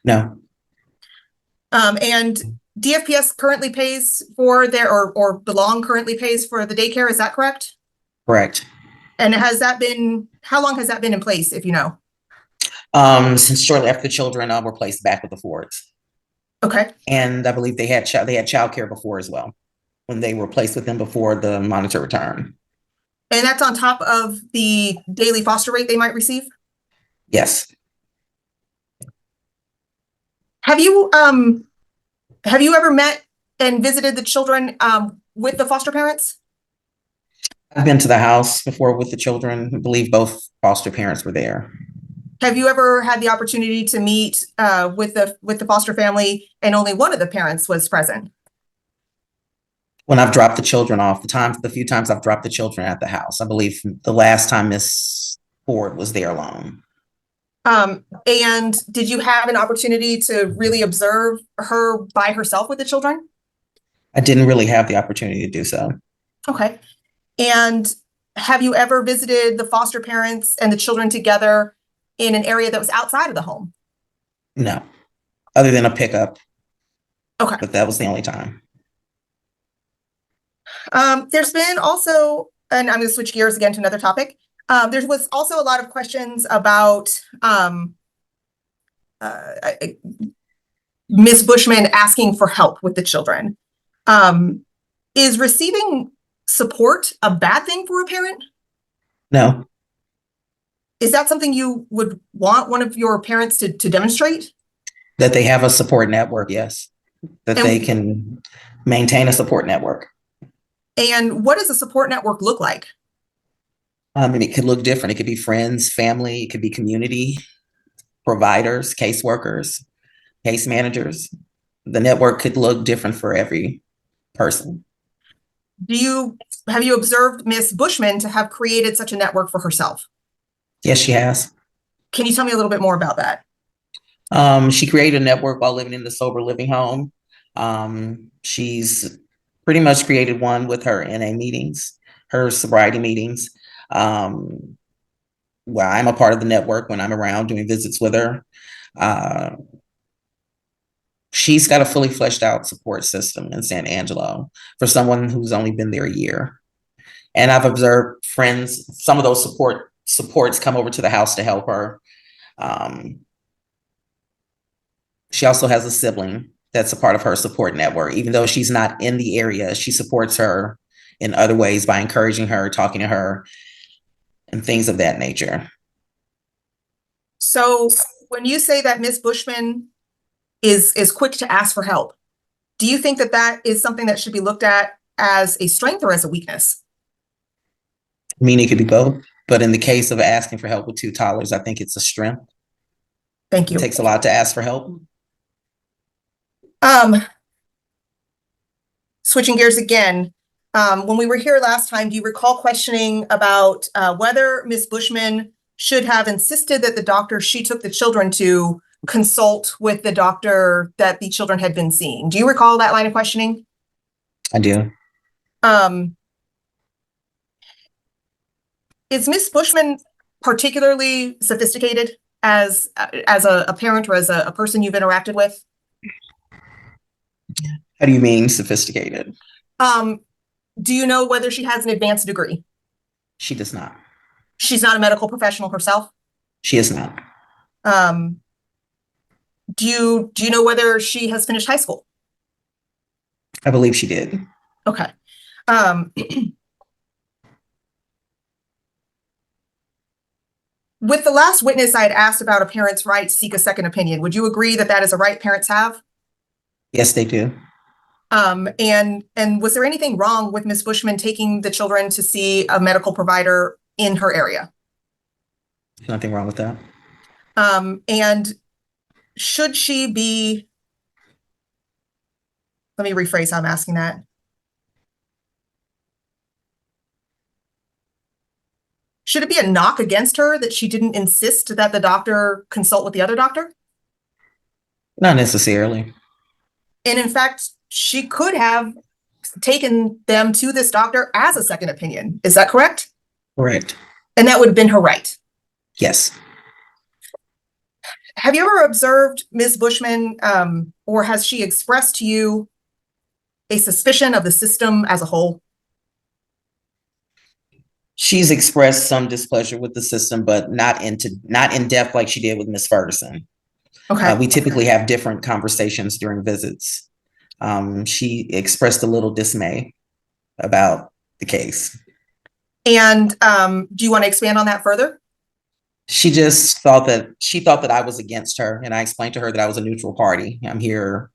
No. And DFPS currently pays for their, or Belong currently pays for the daycare, is that correct? Correct. And how long has that been in place, if you know? Since shortly after the children were placed back with the Fords. Okay. And I believe they had childcare before as well, when they were placed with them before the monitor return. And that's on top of the daily foster rate they might receive? Yes. Have you ever met and visited the children with the foster parents? I've been to the house before with the children. I believe both foster parents were there. Have you ever had the opportunity to meet with the foster family and only one of the parents was present? When I've dropped the children off, the few times I've dropped the children at the house, I believe the last time Miss Ford was there alone. And did you have an opportunity to really observe her by herself with the children? I didn't really have the opportunity to do so. Okay. And have you ever visited the foster parents and the children together in an area that was outside of the home? No, other than a pickup. Okay. But that was the only time. There's been also, and I'm going to switch gears again to another topic. There was also a lot of questions about Ms. Bushman asking for help with the children. Is receiving support a bad thing for a parent? No, Is that something you would want one of your parents to demonstrate? that they have a support network, yes. That And- they can maintain a support network. And what does a support network look like? And it could look different. It could be friends, family, it could be community, providers, caseworkers, case managers. The network could look different for every person. Have you observed Ms. Bushman to have created such a network for herself? Yes, she has. Can you tell me a little bit more about that? She created a network while living in the sober living home. She's pretty much created one with her NA meetings, her sobriety meetings. Well, I'm a part of the network when I'm around doing visits with her. She's got a fully fleshed out support system in San Angelo for someone who's only been there a year. And I've observed friends, some of those supports come over to the house to help her. She also has a sibling that's a part of her support network. Even though she's not in the area, she supports her in other ways by encouraging her, talking to her, and things of that nature. So when you say that Ms. Bushman is quick to ask for help, do you think that that is something that should be looked at as a strength or as a weakness? I mean, it could be both, but in the case of asking for help with two toddlers, I think it's a strength. Thank you. It takes a lot to ask for help. Switching gears again, when we were here last time, do you recall questioning about whether Ms. Bushman should have insisted that the doctor she took the children to consult with the doctor that the children had been seeing? Do you recall that line of questioning? I do. Is Ms. Bushman particularly sophisticated as a parent or as a person you've interacted with? How do you mean sophisticated? Do you know whether she has an advanced degree? She does not. She's not a medical professional herself? She is not. Do you know whether she has finished high school? I believe she did. Okay. With the last witness, I had asked about a parent's right to seek a second opinion. Would you agree that that is a right parents have? Yes, they do. And was there anything wrong with Ms. Bushman taking the children to see a medical provider in her area? There's nothing wrong with that. And should she be, let me rephrase how I'm asking that. Should it be a knock against her that she didn't insist that the doctor consult with the other doctor? Not necessarily. And in fact, she could have taken them to this doctor as a second opinion. Is that correct? Correct. And that would have been her right. Yes. Have you ever observed Ms. Bushman, or has she expressed to you a suspicion of the system as a whole? She's expressed some displeasure with the system, but not in depth like she did with Ms. Ferguson. Okay. We typically have different conversations during visits. She expressed a little dismay about the case. And do you want to expand on that further? She just thought that I was against her, and I explained to her that I was a neutral party. I'm here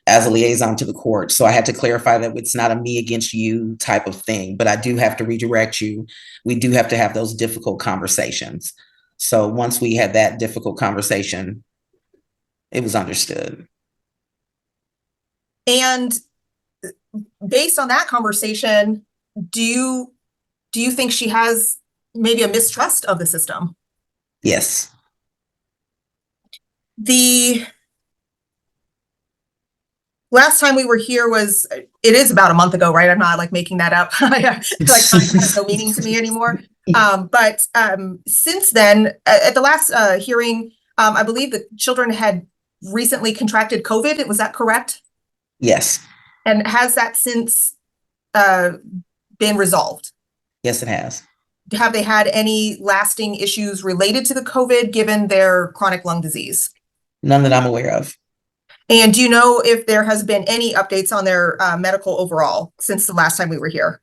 as a liaison to the court. So I had to clarify that it's not a me against you type of thing, but I do have to redirect you. We do have to have those difficult conversations. So once we had that difficult conversation, it was understood. And based on that conversation, do you think she has maybe a mistrust of the system? Yes. The last time we were here it is about a month ago, right? I'm not like making that up. Like time has no meaning to me anymore. But since then, at the last hearing, I believe the children had recently contracted COVID. Was that correct? Yes. And has that since been resolved? Yes, it has. have they had any lasting issues related to the COVID given their chronic lung disease? None that I'm aware of. And do you know if there has been any updates on their medical overall since the last time we were here?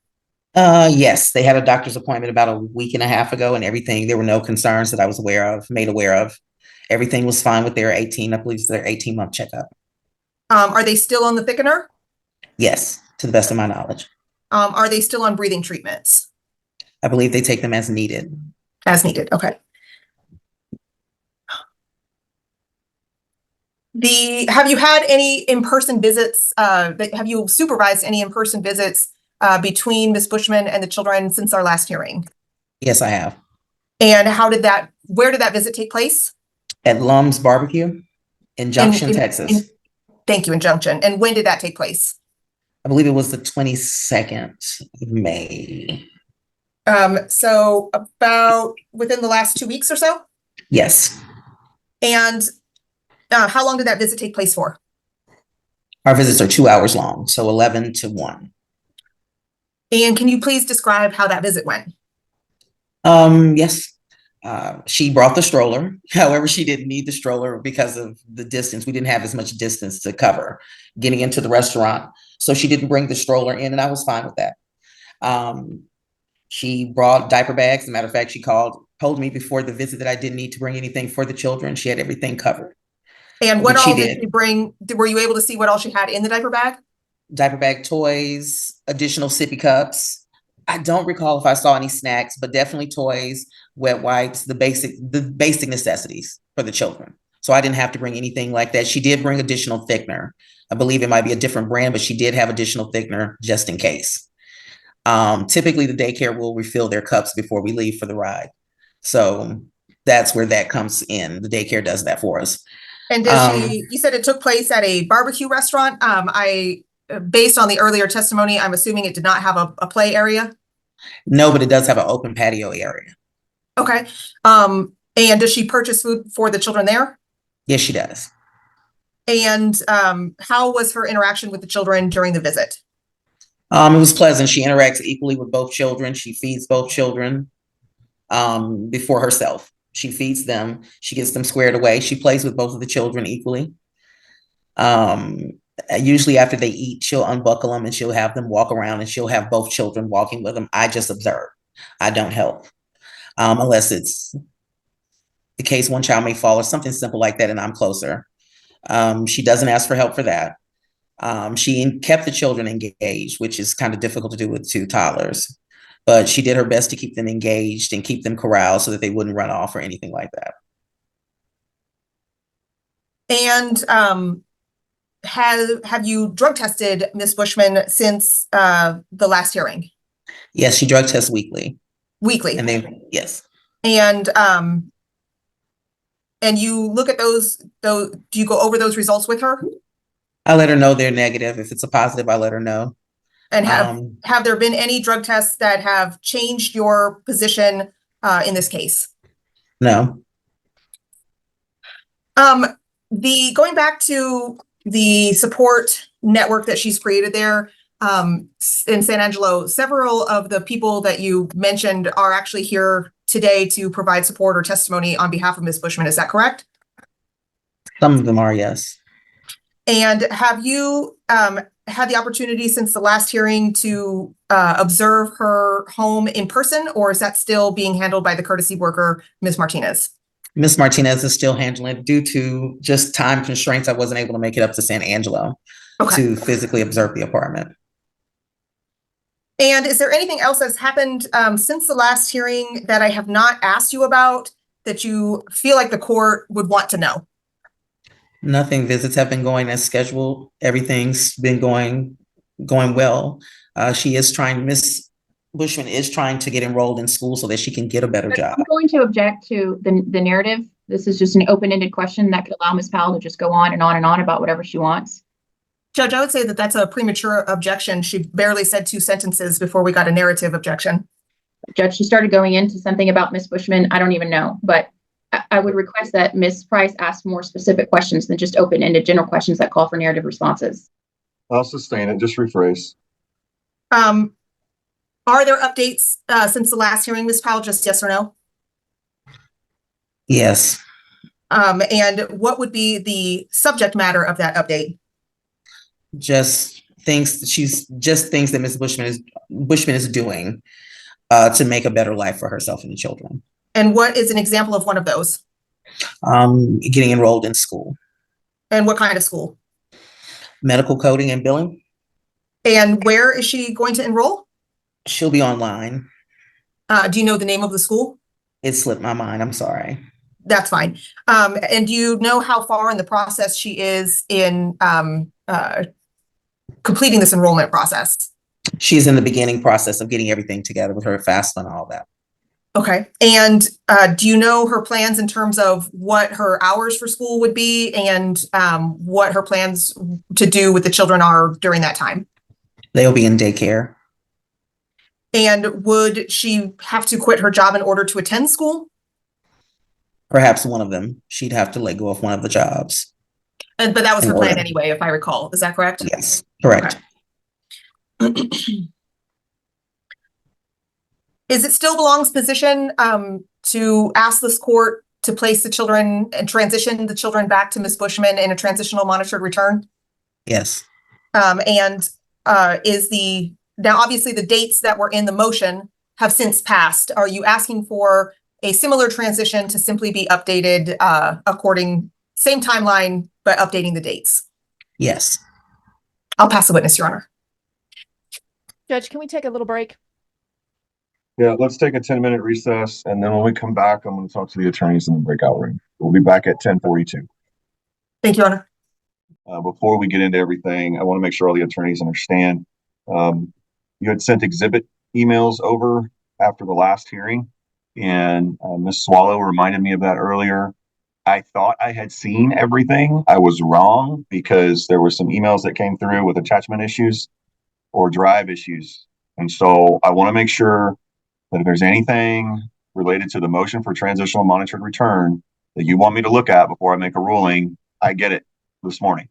Yes, they had a doctor's appointment about a week and a half ago and everything. There were no concerns that I was made aware of. Everything was fine with their 18-month checkup. Are they still on the thickener? Yes, to the best of my knowledge. Are they still on breathing treatments? I believe they take them as needed. As needed, okay. Have you had any in-person visits, have you supervised any in-person visits between Ms. Bushman and the children since our last hearing? Yes, I have. And where did that visit take place? At Lum's Barbecue in Junction, Texas. Thank you, in Junction. And when did that take place? I believe it was the 22nd of May. So about within the last 2 weeks or so? Yes. And how long did that visit take place for? Our visits are 2 hours long, so 11 to 1. And can you please describe how that visit went? Yes. She brought the stroller. However, she didn't need the stroller because of the distance. We didn't have as much distance to cover getting into the restaurant. So she didn't bring the stroller in, and I was fine with that. She brought diaper bags. As a matter of fact, she told me before the visit that I didn't need to bring anything for the children. She had everything covered. And what all did she bring? Were you able to see what all she had in the diaper bag? Diaper bag, toys, additional sippy cups. I don't recall if I saw any snacks, but definitely toys, wet wipes, the basic necessities for the children. So I didn't have to bring anything like that. She did bring additional thickener. I believe it might be a different brand, but she did have additional thickener just in case. Typically the daycare will refill their cups before we leave for the ride. So that's where that comes in. The daycare does that for us. And you said it took place at a barbecue restaurant. Based on the earlier testimony, I'm assuming it did not have a play area? No, but it does have an open patio area. Okay. And does she purchase food for the children there? Yes, she does. And how was her interaction with the children during the visit? It was pleasant. She interacts equally with both children. She feeds both children before herself. She feeds them. She gets them squared away. She plays with both of the children equally. Usually after they eat, she'll unbuckle them and she'll have them walk around and she'll have both children walking with them. I just observe. I don't help. Unless it's the case one child may fall or something simple like that and I'm closer. She doesn't ask for help for that. She kept the children engaged, which is kind of difficult to do with 2 toddlers. But she did her best to keep them engaged and keep them corralled so that they wouldn't run off or anything like that. And have you drug tested Ms. Bushman since the last hearing? Yes, she drug tests weekly. Weekly? And then, yes. And you look at those, do you go over those results with her? I let her know they're negative. If it's a positive, I let her know. And have there been any drug tests that have changed your position in this case? No. Going back to the support network that she's created there in San Angelo, several of the people that you mentioned are actually here today to provide support or testimony on behalf of Ms. Bushman. Is that correct? Some of them are, yes. And have you had the opportunity since the last hearing to observe her home in person, or is that still being handled by the courtesy worker, Ms. Martinez? Ms. Martinez is still handling it due to just time constraints. I wasn't able to make it up to San Angelo to physically observe the apartment. And is there anything else that's happened since the last hearing that I have not asked you about that you feel like the court would want to know? Nothing. Visits have been going as scheduled. Everything's been going well. Ms. Bushman is trying to get enrolled in school so that she can get a better job. I'm going to object to the narrative. This is just an open-ended question that could allow Ms. Powell to just go on and on and on about whatever she wants. Judge, I would say that that's a premature objection. She barely said 2 sentences before we got a narrative objection. Judge, she started going into something about Ms. Bushman. I don't even know, but I would request that Ms. Price ask more specific questions than just open-ended general questions that call for narrative responses. I'll sustain it. Just rephrase. Are there updates since the last hearing, Ms. Powell? Just yes or no? Yes. And what would be the subject matter of that update? Just things that Ms. Bushman is doing to make a better life for herself and the children. And what is an example of one of those? Getting enrolled in school. And what kind of school? Medical coding and billing. And where is she going to enroll? She'll be online. Do you know the name of the school? It slipped my mind. I'm sorry. That's fine. And do you know how far in the process she is in completing this enrollment process? She's in the beginning process of getting everything together with her FAFSA and all that. Okay. And do you know her plans in terms of what her hours for school would be and what her plans to do with the children are during that time? They'll be in daycare. And would she have to quit her job in order to attend school? Perhaps one of them. She'd have to let go of one of the jobs. But that was her plan anyway, if I recall. Is that correct? Yes, correct. Okay. Is it still belongs position to ask this court to place the children and transition the children back to Ms. Bushman in a transitional monitored return? Yes. And now obviously the dates that were in the motion have since passed. Are you asking for a similar transition to simply be updated same timeline, but updating the dates? Yes. I'll pass the witness, Your Honor. Judge, can we take a little break? Yeah, let's take a 10-minute recess, and then when we come back, I'm going to talk to the attorneys in the breakout room. We'll be back at 10:42. Thank you, Your Honor. Before we get into everything, I want to make sure all the attorneys understand. You had sent exhibit emails over after the last hearing, and Ms. Swallow reminded me of that earlier. I thought I had seen everything. I was wrong because there were some emails that came through with attachment issues or drive issues. And so I want to make sure that if there's anything related to the motion for transitional monitored return that you want me to look at before I make a ruling, I get it this morning.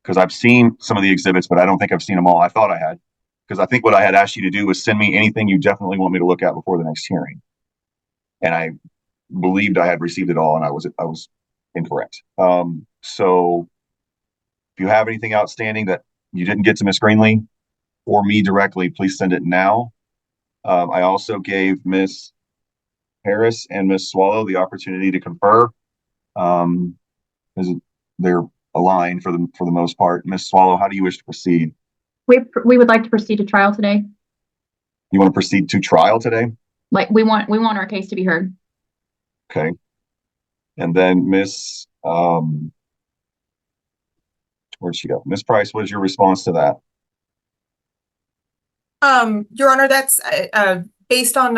Because I've seen some of the exhibits, but I don't think I've seen them all. I thought I had. Because I think what I had asked you to do was send me anything you definitely want me to look at before the next hearing. And I believed I had received it all, and I was incorrect. So if you have anything outstanding that you didn't get to Ms. Greenlee or me directly, please send it now. I also gave Ms. Harris and Ms. Swallow the opportunity to confer. They're aligned for the most part. Ms. Swallow, how do you wish to proceed? We would like to proceed to trial today. You want to proceed to trial today? Like we want our case to be heard. Okay. And then Ms. Where'd she go? Ms. Price, what is your response to that? Your Honor, that's based on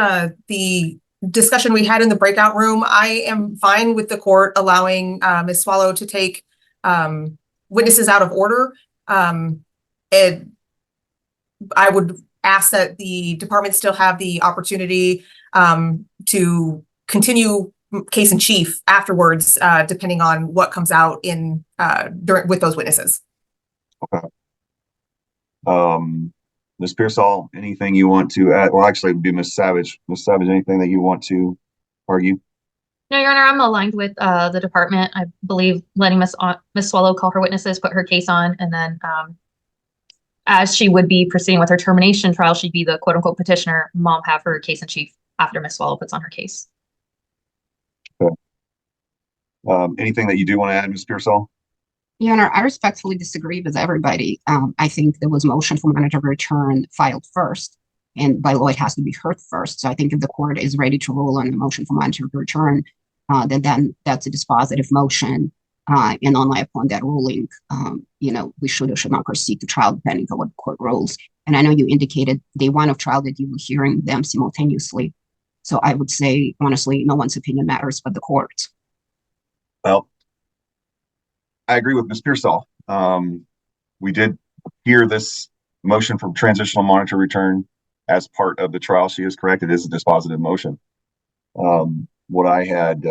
the discussion we had in the breakout room. I am fine with the court allowing Ms. Swallow to take witnesses out of order. I would ask that the department still have the opportunity to continue case in chief afterwards, depending on what comes out with those witnesses. Okay. Ms. Pearsall, anything you want to add? Well, actually, it would be Ms. Savage. Ms. Savage, anything that you want to argue? No, Your Honor, I'm aligned with the department. I believe letting Ms. Swallow call her witnesses, put her case on, and then as she would be proceeding with her termination trial, she'd be the quote unquote petitioner. Mom have her case in chief after Ms. Swallow puts on her case. Okay. Anything that you do want to add, Ms. Pearsall? Your Honor, I respectfully disagree with everybody. I think there was motion for monetary return filed first, and by law it has to be heard first. So I think if the court is ready to rule on the motion for monetary return, then that's a dispositive motion. And only upon that ruling, we should or should not proceed to trial depending on what the court rules. And I know you indicated day one of trial that you were hearing them simultaneously. So I would say, honestly, no one's opinion matters but the court's. Well, I agree with Ms. Pearsall. We did hear this motion for transitional monetary return as part of the trial. She is correct. It is a dispositive motion. What I had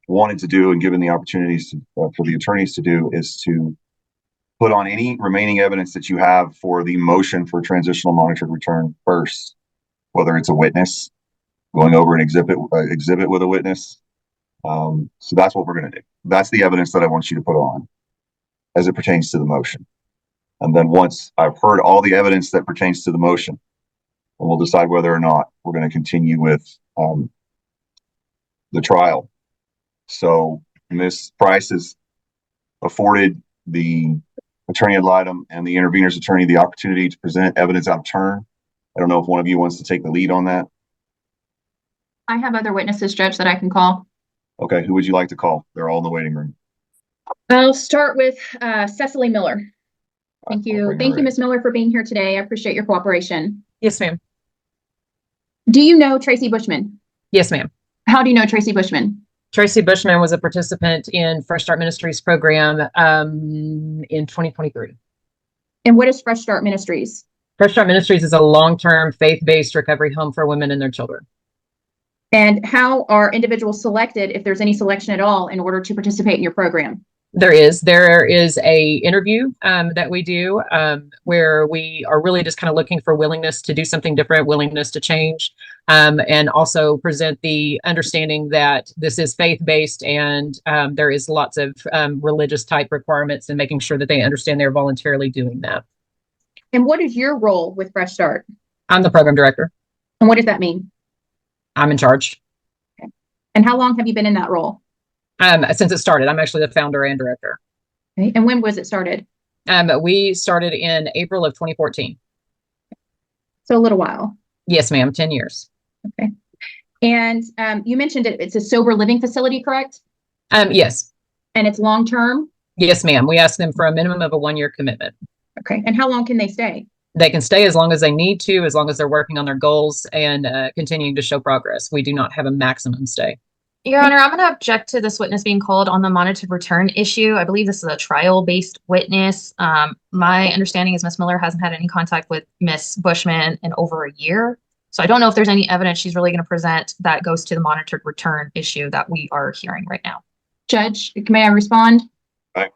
wanted to do and given the opportunities for the attorneys to do is to put on any remaining evidence that you have for the motion for transitional monitored return first, whether it's a witness, going over an exhibit with a witness. So that's what we're going to do. That's the evidence that I want you to put on as it pertains to the motion. And then once I've heard all the evidence that pertains to the motion, we'll decide whether or not we're going to continue with the trial. So Ms. Price has afforded the attorney ad litem and the intervener's attorney the opportunity to present evidence out of turn. I don't know if one of you wants to take the lead on that. I have other witnesses, Judge, that I can call. Okay, who would you like to call? They're all in the waiting room. I'll start with Cecily Miller. Thank you. Thank you, Ms. Miller, for being here today. I appreciate your cooperation. Yes, ma'am. Do you know Tracy Bushman? Yes, ma'am. How do you know Tracy Bushman? Tracy Bushman was a participant in Fresh Start Ministries program in 2023. And what is Fresh Start Ministries? Fresh Start Ministries is a long-term faith-based recovery home for women and their children. And how are individuals selected, if there's any selection at all, in order to participate in your program? There is a interview that we do where we are really just kind of looking for willingness to do something different, willingness to change, and also present the understanding that this is faith-based and there is lots of religious type requirements and making sure that they understand they're voluntarily doing that. And what is your role with Fresh Start? I'm the program director. And what does that mean? I'm in charge. Okay. And how long have you been in that role? Since it started. I'm actually the founder and director. Okay. And when was it started? We started in April of 2014. So a little while. Yes, ma'am. 10 years. Okay. And you mentioned it's a sober living facility, correct? Yes. And it's long-term? Yes, ma'am. We ask them for a minimum of a 1-year commitment. Okay. And how long can they stay? They can stay as long as they need to, as long as they're working on their goals and continuing to show progress. We do not have a maximum stay. Your Honor, I'm going to object to this witness being called on the monitored return issue. I believe this is a trial-based witness. My understanding is Ms. Miller hasn't had any contact with Ms. Bushman in over a year. So I don't know if there's any evidence she's really going to present that goes to the monitored return issue that we are hearing right now. Judge, may I respond? Right.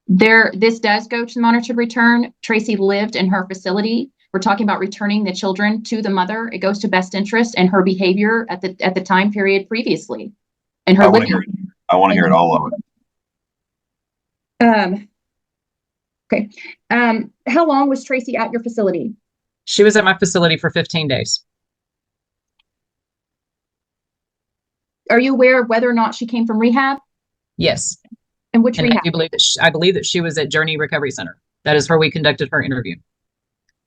This does go to the monitored return. Tracy lived in her facility. We're talking about returning the children to the mother. It goes to best interest and her behavior at the time period previously. And her I want to hear it all of it. Okay. How long was Tracy at your facility? She was at my facility for 15 days. Are you aware of whether or not she came from rehab? Yes. And which rehab? I believe that she was at Journey Recovery Center. That is where we conducted her interview.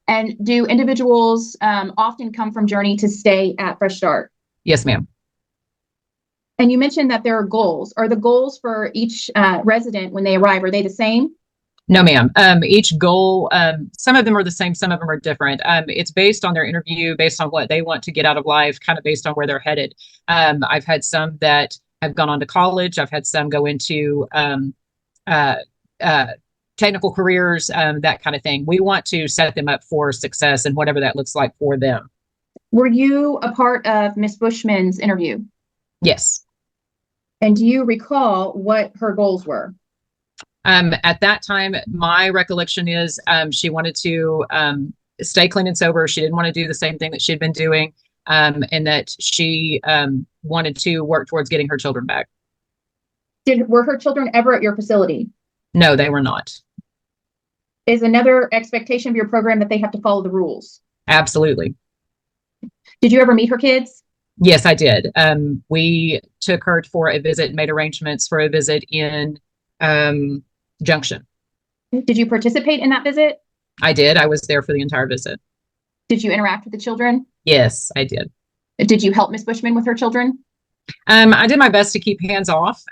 And do individuals often come from Journey to stay at Fresh Start? Yes, ma'am. And you mentioned that there are goals. Are the goals for each resident when they arrive, are they the same? No, ma'am. Each goal, some of them are the same, some of them are different. It's based on their interview, based on what they want to get out of life, kind of based on where they're headed. I've had some that have gone on to college. I've had some go into technical careers, that kind of thing. We want to set them up for success and whatever that looks like for them. Were you a part of Ms. Bushman's interview? Yes. And do you recall what her goals were? At that time, my recollection is she wanted to stay clean and sober. She didn't want to do the same thing that she'd been doing, and that she wanted to work towards getting her children back. Were her children ever at your facility? No, they were not. Is another expectation of your program that they have to follow the rules? Absolutely. Did you ever meet her kids? Yes, I did. We took her for a visit, made arrangements for a visit in Junction. Did you participate in that visit? I did. I was there for the entire visit. Did you interact with the children? Yes, I did. Did you help Ms. Bushman with her children? I did my best to keep hands off,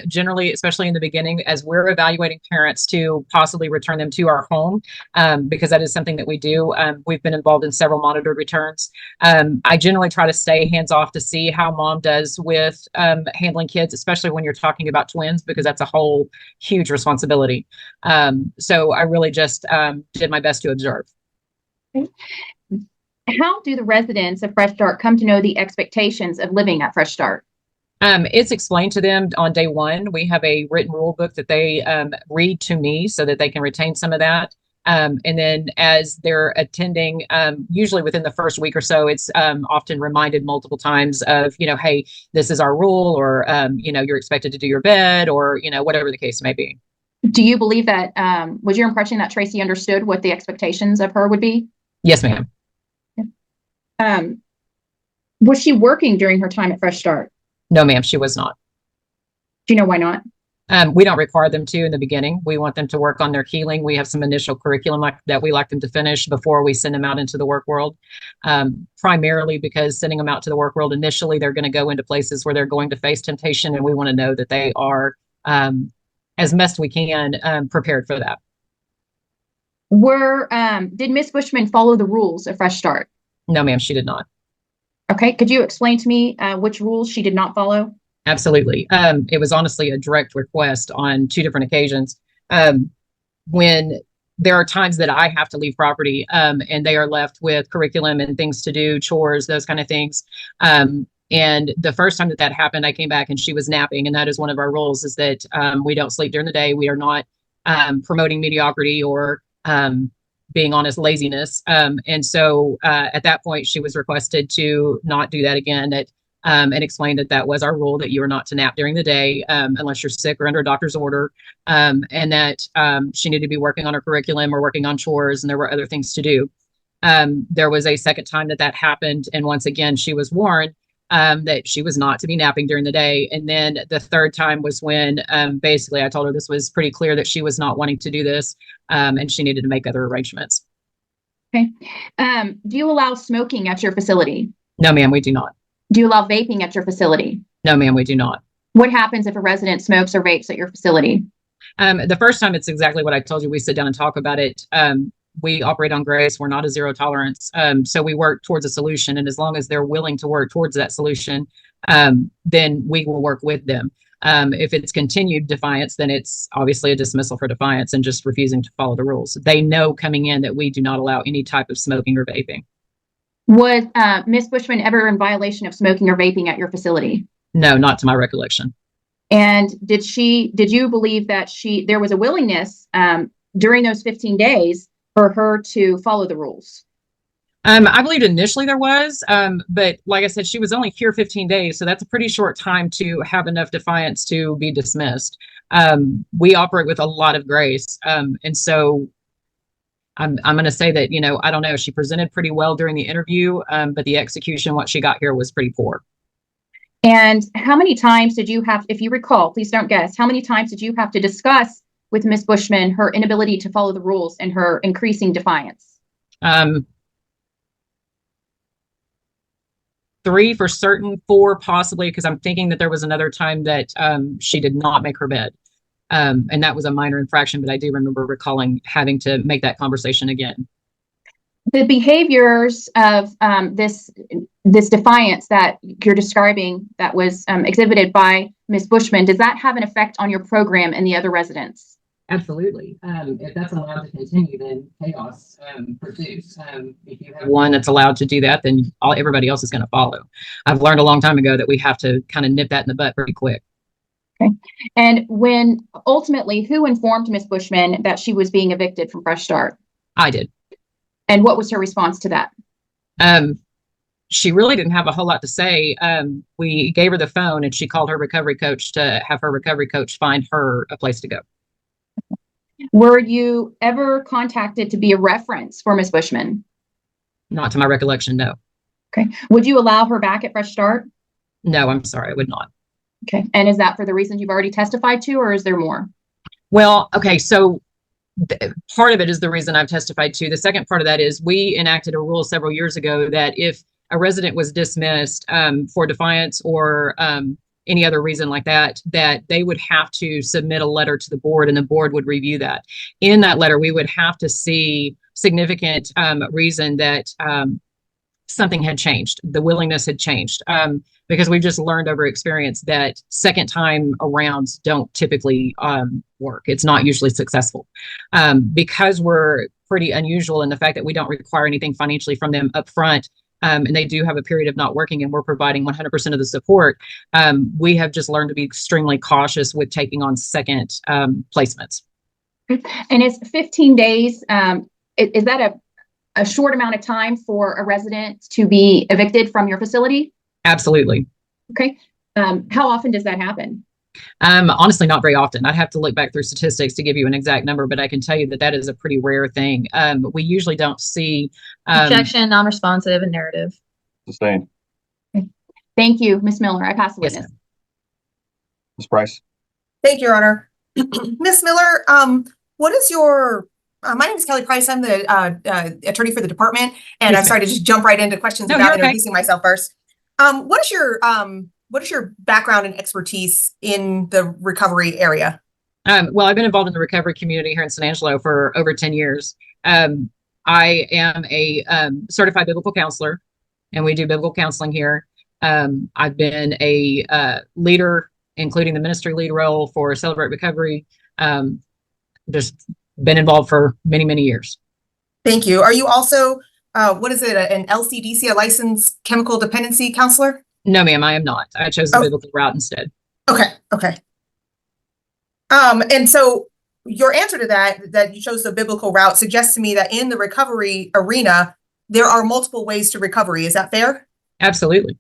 generally, especially in the beginning, as we're evaluating parents to possibly return them to our home, because that is something that we do. We've been involved in several monitored returns. I generally try to stay hands off to see how mom does with handling kids, especially when you're talking about twins, because that's a whole huge responsibility. So I really just did my best to observe. Okay. How do the residents of Fresh Start come to know the expectations of living at Fresh Start? It's explained to them on day one. We have a written rule book that they read to me so that they can retain some of that. And then as they're attending, usually within the first week or so, it's often reminded multiple times of, hey, this is our rule, or, you're expected to do your bed, or, whatever the case may be. Do you believe that, was your impression that Tracy understood what the expectations of her would be? Yes, ma'am. Was she working during her time at Fresh Start? No, ma'am, she was not. Do you know why not? We don't require them to in the beginning. We want them to work on their healing. We have some initial curriculum that we like them to finish before we send them out into the work world. Primarily because sending them out to the work world initially, they're going to go into places where they're going to face temptation, and we want to know that they are, as best we can, prepared for that. Did Miss Bushman follow the rules of Fresh Start? No, ma'am, she did not. Okay, could you explain to me which rules she did not follow? Absolutely. It was honestly a direct request on 2 different occasions. When there are times that I have to leave property, and they are left with curriculum and things to do, chores, those kind of things. And the first time that happened, I came back and she was napping. And that is one of our rules, is that we don't sleep during the day. We are not promoting mediocrity or being honest, laziness. And so at that point, she was requested to not do that again. And explained that was our rule, that you are not to nap during the day unless you're sick or under a doctor's order, and that she needed to be working on her curriculum or working on chores, and there were other things to do. There was a second time that happened, and once again, she was warned that she was not to be napping during the day. And then the third time was when basically I told her this was pretty clear that she was not wanting to do this, and she needed to make other arrangements. Okay. Do you allow smoking at your facility? No, ma'am, we do not. Do you allow vaping at your facility? No, ma'am, we do not. What happens if a resident smokes or vapes at your facility? The first time, it's exactly what I told you. We sit down and talk about it. We operate on grace. We're not a zero tolerance. So we work towards a solution. And as long as they're willing to work towards that solution, then we will work with them. If it's continued defiance, then it's obviously a dismissal for defiance and just refusing to follow the rules. They know coming in that we do not allow any type of smoking or vaping. Was Ms. Bushman ever in violation of smoking or vaping at your facility? No, not to my recollection. And did you believe that there was a willingness during those 15 days for her to follow the rules? I believe initially there was, but like I said, she was only here 15 days. So that's a pretty short time to have enough defiance to be dismissed. We operate with a lot of grace. And so I'm going to say that, I don't know, she presented pretty well during the interview, but the execution, what she got here, was pretty poor. And how many times did you have, if you recall, please don't guess, how many times did you have to discuss with Ms. Bushman her inability to follow the rules and her increasing defiance? 3 for certain, 4 possibly, because I'm thinking that there was another time that she did not make her bed. And that was a minor infraction, but I do remember recalling having to make that conversation again. The behaviors of this defiance that you're describing that was exhibited by Ms. Bushman, does that have an effect on your program and the other residents? Absolutely. If that's allowed to continue, then chaos pursues. If you have one that's allowed to do that, then everybody else is going to follow. I've learned a long time ago that we have to kind of nip that in the butt pretty quick. Okay. And when ultimately, who informed Ms. Bushman that she was being evicted from Fresh Start? I did. And what was her response to that? She really didn't have a whole lot to say. We gave her the phone and she called her recovery coach to have her recovery coach find her a place to go. Were you ever contacted to be a reference for Ms. Bushman? Not to my recollection, no. Okay. Would you allow her back at Fresh Start? No, I'm sorry, I would not. Okay. And is that for the reasons you've already testified to, or is there more? Well, okay, so part of it is the reason I've testified to. The second part of that is we enacted a rule several years ago that if a resident was dismissed for defiance or any other reason like that, that they would have to submit a letter to the board and the board would review that. In that letter, we would have to see significant reason that something had changed, the willingness had changed, because we've just learned over experience that second time arounds don't typically work. It's not usually successful because we're pretty unusual in the fact that we don't require anything financially from them up front. and they do have a period of not working and we're providing 100% of the support, we have just learned to be extremely cautious with taking on second placements. And is 15 days, is that a short amount of time for a resident to be evicted from your facility? Absolutely. Okay. How often does that happen? Honestly, not very often. I'd have to look back through statistics to give you an exact number, but I can tell you that that is a pretty rare thing. We usually don't see Objection, non-responsive, and narrative. Sustained. Thank you, Ms. Miller. I pass the Yes, witness. Ms. Price. Thank you, Your Honor. Ms. Miller, what is your, my name is Kelly Price. I'm the attorney for the department, and Yes, I'm sorry to just jump right into questions No, without you're okay. introducing myself first. What is your background and expertise in the recovery area? Well, I've been involved in the recovery community here in San Angelo for over 10 years. I am a certified biblical counselor, and we do biblical counseling here. I've been a leader, including the ministry lead role for Celebrate Recovery. Just been involved for many, many years. Thank you. Are you also, what is it, an LCDC, a licensed chemical dependency counselor? No, ma'am, I am not. I chose the biblical route instead. Okay, okay. And so your answer to that you chose the biblical route, suggests to me that in the recovery arena, there are multiple ways to recovery. Is that fair? Absolutely.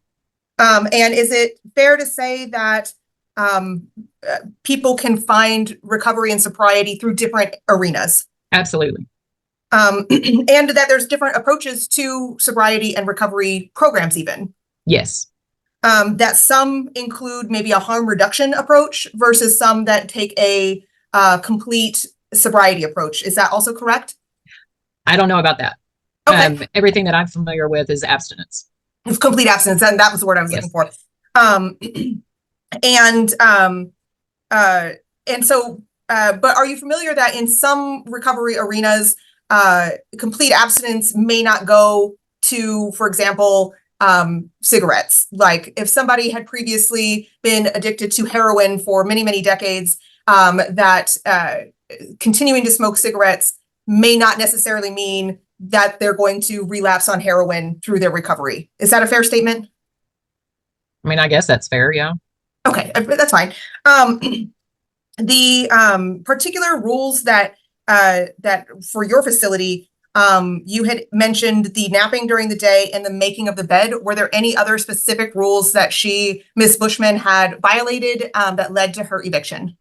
And is it fair to say that people can find recovery and sobriety through different arenas? Absolutely. And that there's different approaches to sobriety and recovery programs even? Yes. That some include maybe a harm reduction approach versus some that take a complete sobriety approach. Is that also correct? I don't know about that. Okay. Everything that I'm familiar with is abstinence. It's complete abstinence, and that was the word I was looking for. But are you familiar that in some recovery arenas, complete abstinence may not go to, for example, cigarettes? Like if somebody had previously been addicted to heroin for many, many decades, that continuing to smoke cigarettes may not necessarily mean that they're going to relapse on heroin through their recovery. Is that a fair statement? I mean, I guess that's fair. Yeah. Okay, that's fine. The particular rules that for your facility, you had mentioned the napping during the day and the making of the bed. Were there any other specific rules that Ms. Bushman had violated that led to her eviction?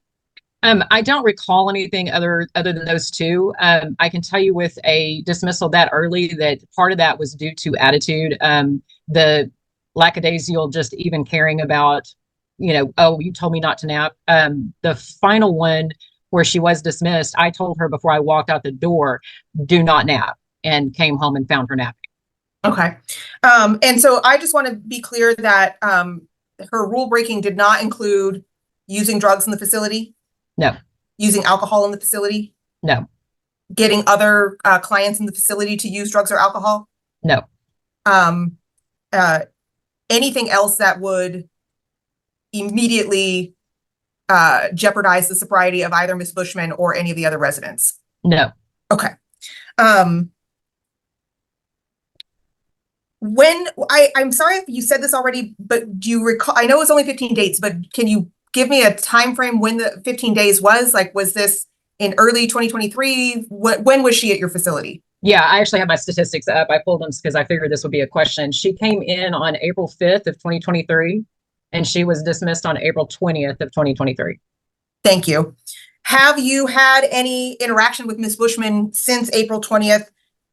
I don't recall anything other than those two. I can tell you with a dismissal that early that part of that was due to attitude. The lackadaisical, just even caring about, oh, you told me not to nap. The final one where she was dismissed, I told her before I walked out the door, do not nap, and came home and found her napping. Okay. And so I just want to be clear that her rule breaking did not include using drugs in the facility? No. Using alcohol in the facility? No. Getting other clients in the facility to use drugs or alcohol? No. Anything else that would immediately jeopardize the sobriety of either Ms. Bushman or any of the other residents? No. Okay. I'm sorry if you said this already, but do you recall, I know it's only 15 days, but can you give me a time frame when the 15 days was? Like, was this in early 2023? When was she at your facility? Yeah, I actually have my statistics up. I pulled them because I figured this would be a question. She came in on April 5th of 2023, and she was dismissed on April 20th of 2023. Thank you. Have you had any interaction with Ms. Bushman since April 20th,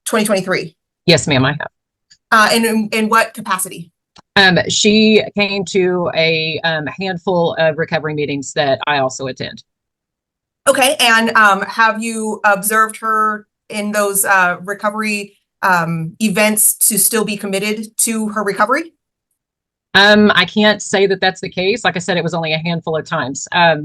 2023? Yes, ma'am, I have. And in what capacity? She came to a handful of recovery meetings that I also attend. Okay, and have you observed her in those recovery events to still be committed to her recovery? I can't say that that's the case. Like I said, it was only a handful of times. I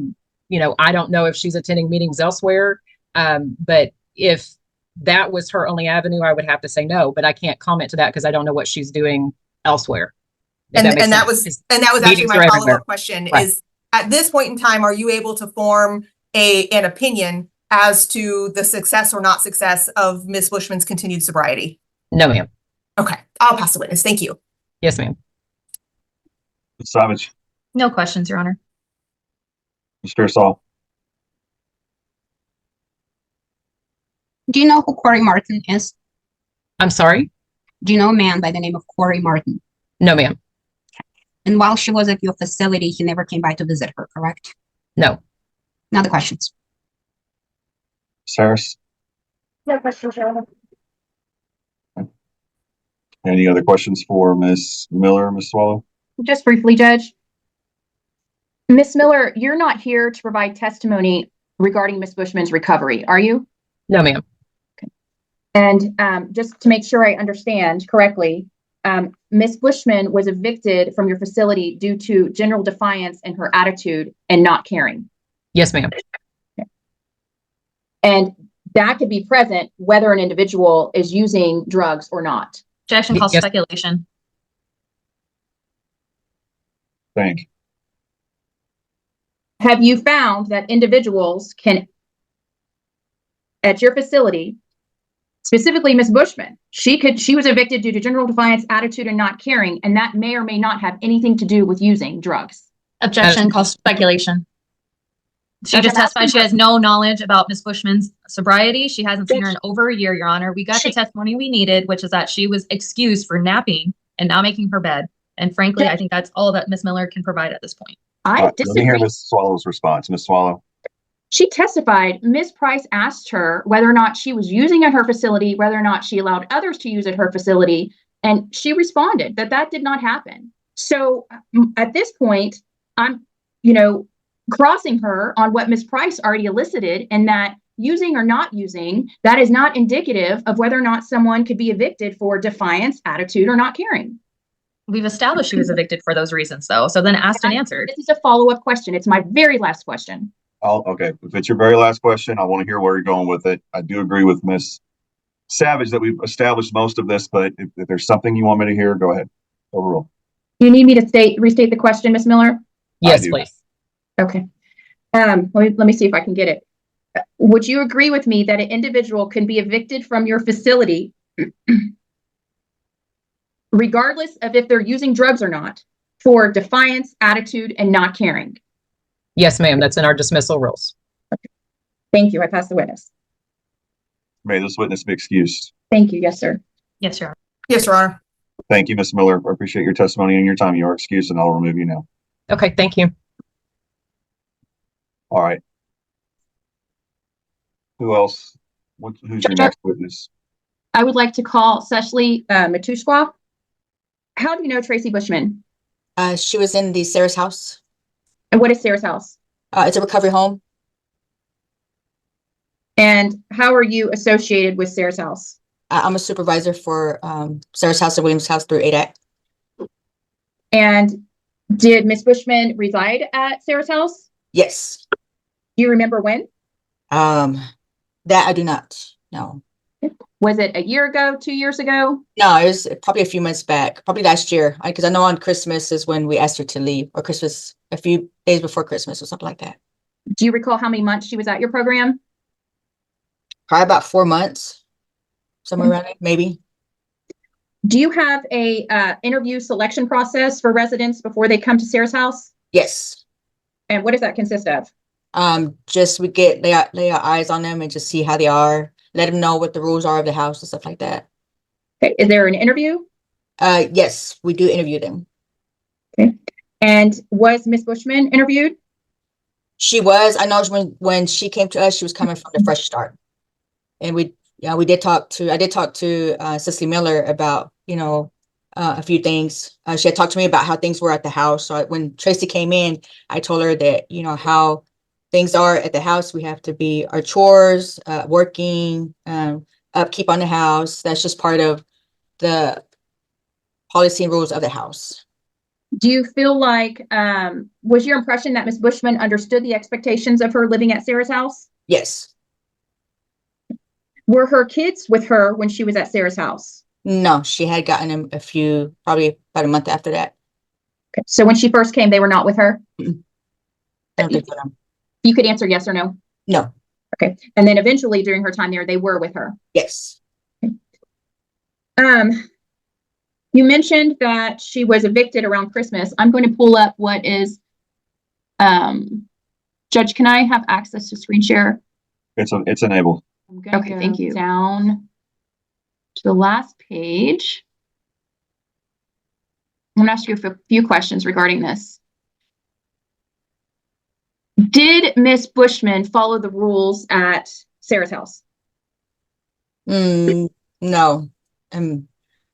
don't know if she's attending meetings elsewhere, but if that was her only avenue, I would have to say no, but I can't comment to that because I don't know what she's doing elsewhere. And that was actually my follow-up question. Right. Is at this point in time, are you able to form an opinion as to the success or not success of Ms. Bushman's continued sobriety? No, ma'am. Okay, I'll pass the witness. Thank you. Yes, ma'am. Ms. Savage, No questions, Your Honor. Mr. Saul, Do you know who Corey Martin is? I'm sorry? Do you know a man by the name of Corey Martin? No, ma'am. And while she was at your facility, he never came by to visit her, correct? No. Now the questions. Saris, No questions, Your Honor. any other questions for Ms. Miller, Ms. Swallow? Just briefly, Judge. Ms. Miller, you're not here to provide testimony regarding Ms. Bushman's recovery, are you? No, ma'am. And just to make sure I understand correctly, Ms. Bushman was evicted from your facility due to general defiance in her attitude and not caring. Yes, ma'am. And that could be present whether an individual is using drugs or not. Objection calls Yes. speculation. Thank you. Have you found that individuals can, at your facility, specifically Ms. Bushman, she was evicted due to general defiance, attitude, and not caring, and that may or may not have anything to do with using drugs? Objection calls speculation. She just testified she has no knowledge about Ms. Bushman's sobriety. She hasn't seen her in over a year, Your Honor. We got the testimony we needed, which is that she was excused for napping and not making her bed. And frankly, I think that's all that Ms. Miller can provide at this point. Let me hear Ms. Swallow's response. Ms. Swallow. She testified, Ms. Price asked her whether or not she was using at her facility, whether or not she allowed others to use at her facility, and she responded that that did not happen. So at this point, I'm, crossing her on what Ms. Price already elicited, and that using or not using, that is not indicative of whether or not someone could be evicted for defiance, attitude, or not caring. We've established she was evicted for those reasons, though. So then asked and answered. This is a follow-up question. It's my very last question. Okay. If it's your very last question, I want to hear where you're going with it. I do agree with Ms. Savage that we've established most of this, but if there's something you want me to hear, go ahead. Overrule. You need me to restate the question, Ms. Miller? Yes, please. Okay. Let me see if I can get it. Would you agree with me that an individual can be evicted from your facility regardless of if they're using drugs or not for defiance, attitude, and not caring? Yes, ma'am. That's in our dismissal rules. Okay. Thank you. I pass the witness. May this witness be excused. Thank you. Yes, sir. Yes, Your Honor. Yes, Your Honor. Thank you, Ms. Miller. I appreciate your testimony and your time. You are excused, and I'll remove you now. Okay, thank you. All right. Who else? Who's your next witness? I would like to call Cecily Matushwa. How do you know Tracy Bushman? She was in the Sarah's house. And what is Sarah's house? It's a recovery home. And how are you associated with Sarah's house? I'm a supervisor for Sarah's house and Williams' house through aide. And did Miss Bushman reside at Sarah's house? Yes. Do you remember when? That I do not. No. Was it a year ago, 2 years ago? No, it was probably a few months back, probably last year. Because I know on Christmas is when we asked her to leave, or Christmas, a few days before Christmas or something like that. Do you recall how many months she was at your program? Probably about 4 months, somewhere around there, maybe. Do you have a interview selection process for residents before they come to Sarah's house? Yes. And what does that consist of? Just we lay our eyes on them and just see how they are, let them know what the rules are of the house and stuff like that. Okay. Is there an interview? Yes, we do interview them. Okay. And was Miss Bushman interviewed? She was. I know when she came to us, she was coming from the Fresh Start. And I did talk to Cecily Miller about, a few things. She had talked to me about how things were at the house. So when Tracy came in, I told her that, how things are at the house. We have to be our chores, working, upkeep on the house. That's just part of the policy and rules of the house. Do you feel like, was your impression that Miss Bushman understood the expectations of her living at Sarah's house? Yes. Were her kids with her when she was at Sarah's house? No, she had gotten them probably about a month after that. Okay. So when she first came, they were not with her? I don't think so. You could answer yes or no? No. Okay. And then eventually during her time there, they were with her? Yes. Okay. You mentioned that she was evicted around Christmas. I'm going to pull up what is, Judge, can I have access to screen share? It's enabled. Okay, thank you. Down to the last page. I'm gonna ask you a few questions regarding this. Did Miss Bushman follow the rules at Sarah's house? No.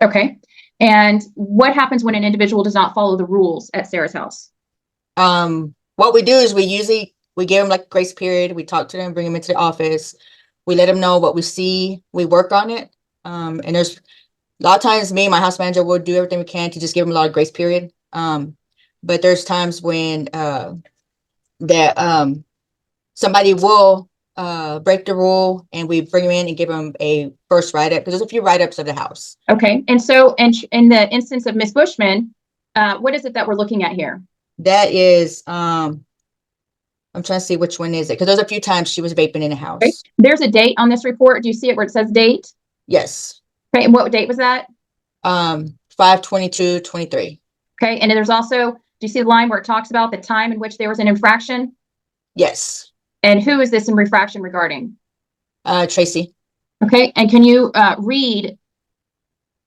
Okay. And what happens when an individual does not follow the rules at Sarah's house? What we do is we give them like a grace period. We talk to them, bring them into the office. We let them know what we see. We work on it. And there's a lot of times me and my house manager will do everything we can to just give them a lot of grace period. But there's times when somebody will break the rule, and we bring them in and give them a first write-up, because there's a few write-ups of the house. Okay. And so in the instance of Miss Bushman, what is it that we're looking at here? That is, I'm trying to see which one is it, because there's a few times she was vaping in the house. Okay. There's a date on this report. Do you see it where it says date? Yes. Okay. And what date was that? 5/22/23. Okay. And then there's also, do you see the line where it talks about the time in which there was an infraction? Yes. And who is this infraction regarding? Tracy. Okay. And can you read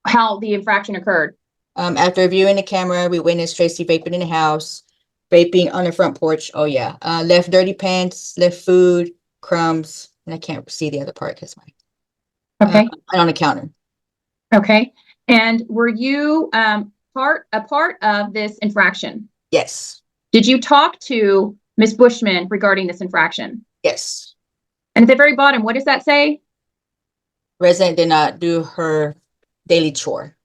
how the infraction occurred? After viewing the camera, we witnessed Tracy vaping in the house, vaping on the front porch. Oh yeah. Left dirty pants, left food, crumbs, and I can't see the other part because my okay. On the counter. Okay. And were you a part of this infraction? Yes. Did you talk to Ms. Bushman regarding this infraction? Yes. And at the very bottom, what does that say? Resident did not do her daily chore.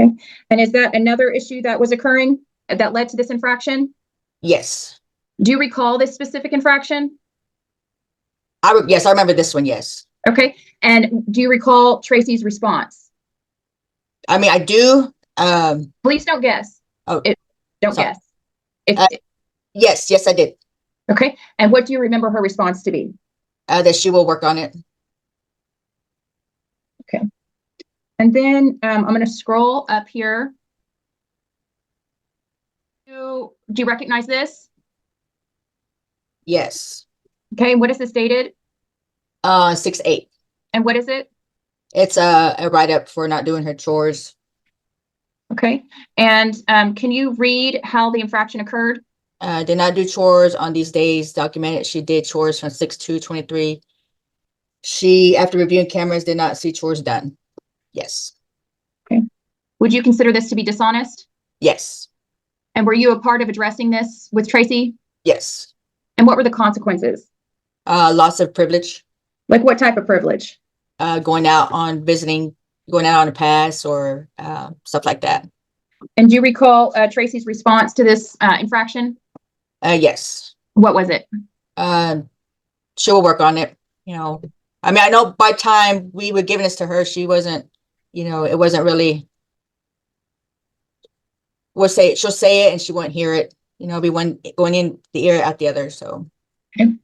Okay. And is that another issue that was occurring that led to this infraction? Yes. Do you recall this specific infraction? Yes, I remember this one. Yes. Okay. And do you recall Tracy's response? I mean, I do. Please don't guess. Oh, don't sorry. guess. Yes, I did. Okay. And what do you remember her response to be? That she will work on it. Okay. And then I'm going to scroll up here. Do you recognize this? Yes. Okay. What is this dated? 6/8. And what is it? It's a write-up for not doing her chores. Okay. And can you read how the infraction occurred? Did not do chores on these days. Documented she did chores from 6/2/23. She, after reviewing cameras, did not see chores done. Yes. Okay. Would you consider this to be dishonest? Yes. And were you a part of addressing this with Tracy? Yes. And what were the consequences? Loss of privilege. Like what type of privilege? Going out on visiting, going out on a pass or stuff like that. And do you recall Tracy's response to this infraction? Yes. What was it? She will work on it. You know, I mean, I know by the time we were giving this to her, she wasn't, you know, it wasn't really, she'll say it and she won't hear it. You know, be one going in the ear out the other. So. Okay.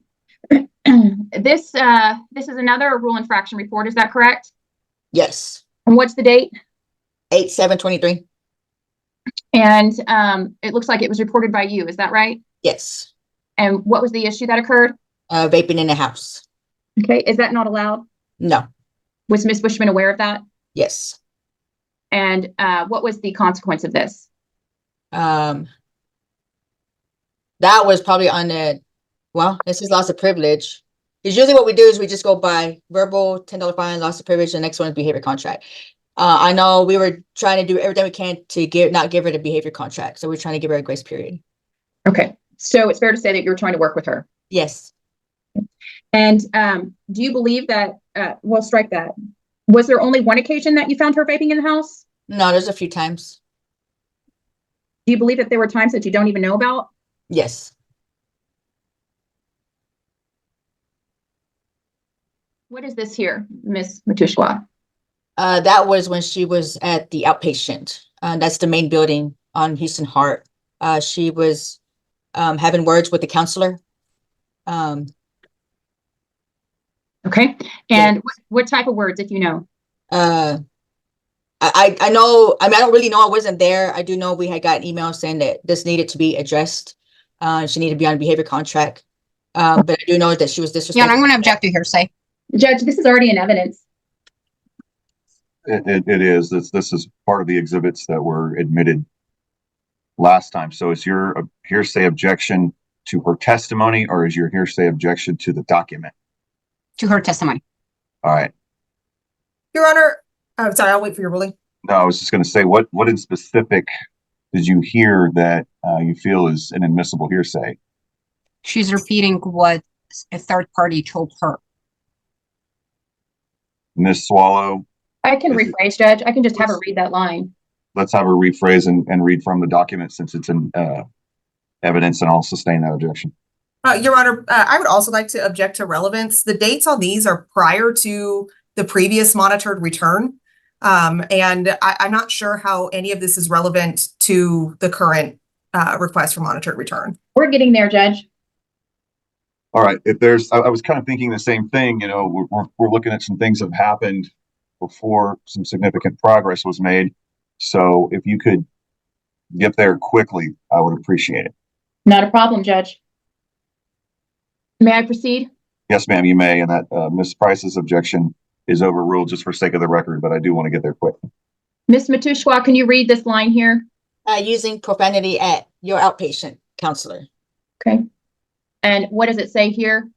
This is another rule infraction report. Is that correct? Yes. And what's the date? 8/7/23. And it looks like it was reported by you. Is that right? Yes. And what was the issue that occurred? Vaping in the house. Okay. Is that not allowed? No. Was Ms. Bushman aware of that? Yes. And what was the consequence of this? That was probably on the, well, this is loss of privilege. Because usually what we do is we just go by verbal $10 fine, loss of privilege. The next one is behavior contract. I know we were trying to do everything we can to not give her the behavior contract. So we're trying to give her a grace period. Okay. So it's fair to say that you're trying to work with her. Yes. And do you believe that, well, strike that. Was there only one occasion that you found her vaping in the house? No, there's a few times. Do you believe that there were times that you don't even know about? Yes. What is this here, Ms. Matushwa? That was when she was at the outpatient. That's the main building on Houston Hart. She was having words with the counselor. Okay. And what type of words, if you know? I I know, I mean, I don't really know, I wasn't there. I do know we had got an email saying that this needed to be addressed. She needed to be on a behavior contract. But I do know that she was Yeah, disrespectful. I'm going to object to hearsay. Judge, this is already in evidence. It is. This is part of the exhibits that were admitted last time. So is your hearsay objection to her testimony, or is your hearsay objection to the document? To her testimony. All right. Your Honor, I'm sorry, I'll wait for your ruling. No, I was just going to say, what in specific did you hear that you feel is an admissible hearsay? She's repeating what a third party told her. Ms. Swallow, I can rephrase, Judge. I can just have her read that line. let's have her rephrase and read from the document since it's in evidence, and I'll sustain that objection. Your Honor, I would also like to object to relevance. The dates on these are prior to the previous monitored return. And I'm not sure how any of this is relevant to the current request for monitored return. We're getting there, Judge. All right. If there's, I was kind of thinking the same thing. You know, we're looking at some things that have happened before some significant progress was made. So if you could get there quickly, I would appreciate it. Not a problem, Judge. May I proceed? Yes, ma'am, you may. And that Ms. Price's objection is overruled just for sake of the record, but I do want to get there quick. Ms. Matushwa, can you read this line here? Using profanity at your outpatient counselor. Okay. And what does it say here?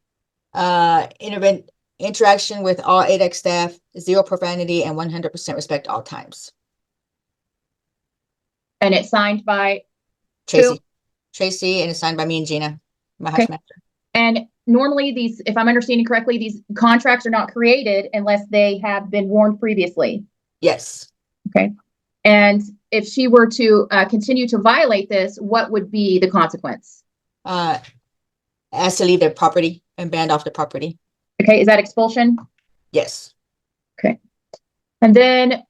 Interaction with all ADEC staff, 0 profanity, and 100% respect all times. And it's signed by Tracy. who? Tracy, and it's signed by me and Gina, my house manager. And normally these, if I'm understanding correctly, these contracts are not created unless they have been warned previously. Yes. Okay. And if she were to continue to violate this, what would be the consequence? Asked to leave their property and banned off the property. Okay. Is that expulsion? Yes. Okay. And then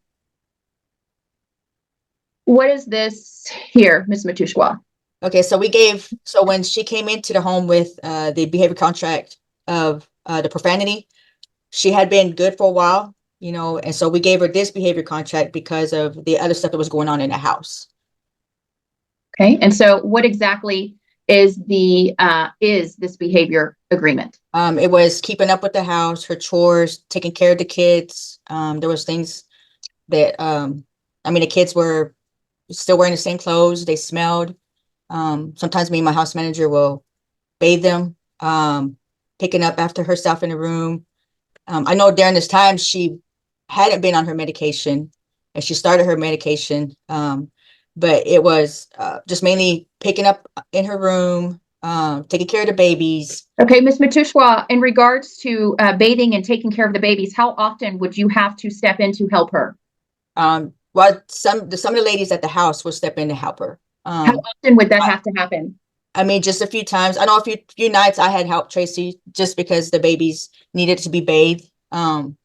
what is this here, Ms. Matushwa? Okay, so when she came into the home with the behavior contract of the profanity, she had been good for a while, you know, and so we gave her this behavior contract because of the other stuff that was going on in the house. Okay, and so what exactly is this behavior agreement? It was keeping up with the house, her chores, taking care of the kids. There was things that the kids were still wearing the same clothes, they smelled. Sometimes me and my house manager will bathe them, picking up after herself in the room. I know during this time she hadn't been on her medication and she started her medication, but it was just mainly picking up in her room, taking care of the babies. Okay, Ms. Matushwa, in regards to bathing and taking care of the babies, how often would you have to step in to help her? Well, some of the ladies at the house will step in to help her. How often would that have to happen? I mean, just a few times. I know a few nights I had helped Tracy just because the babies needed to be bathed. And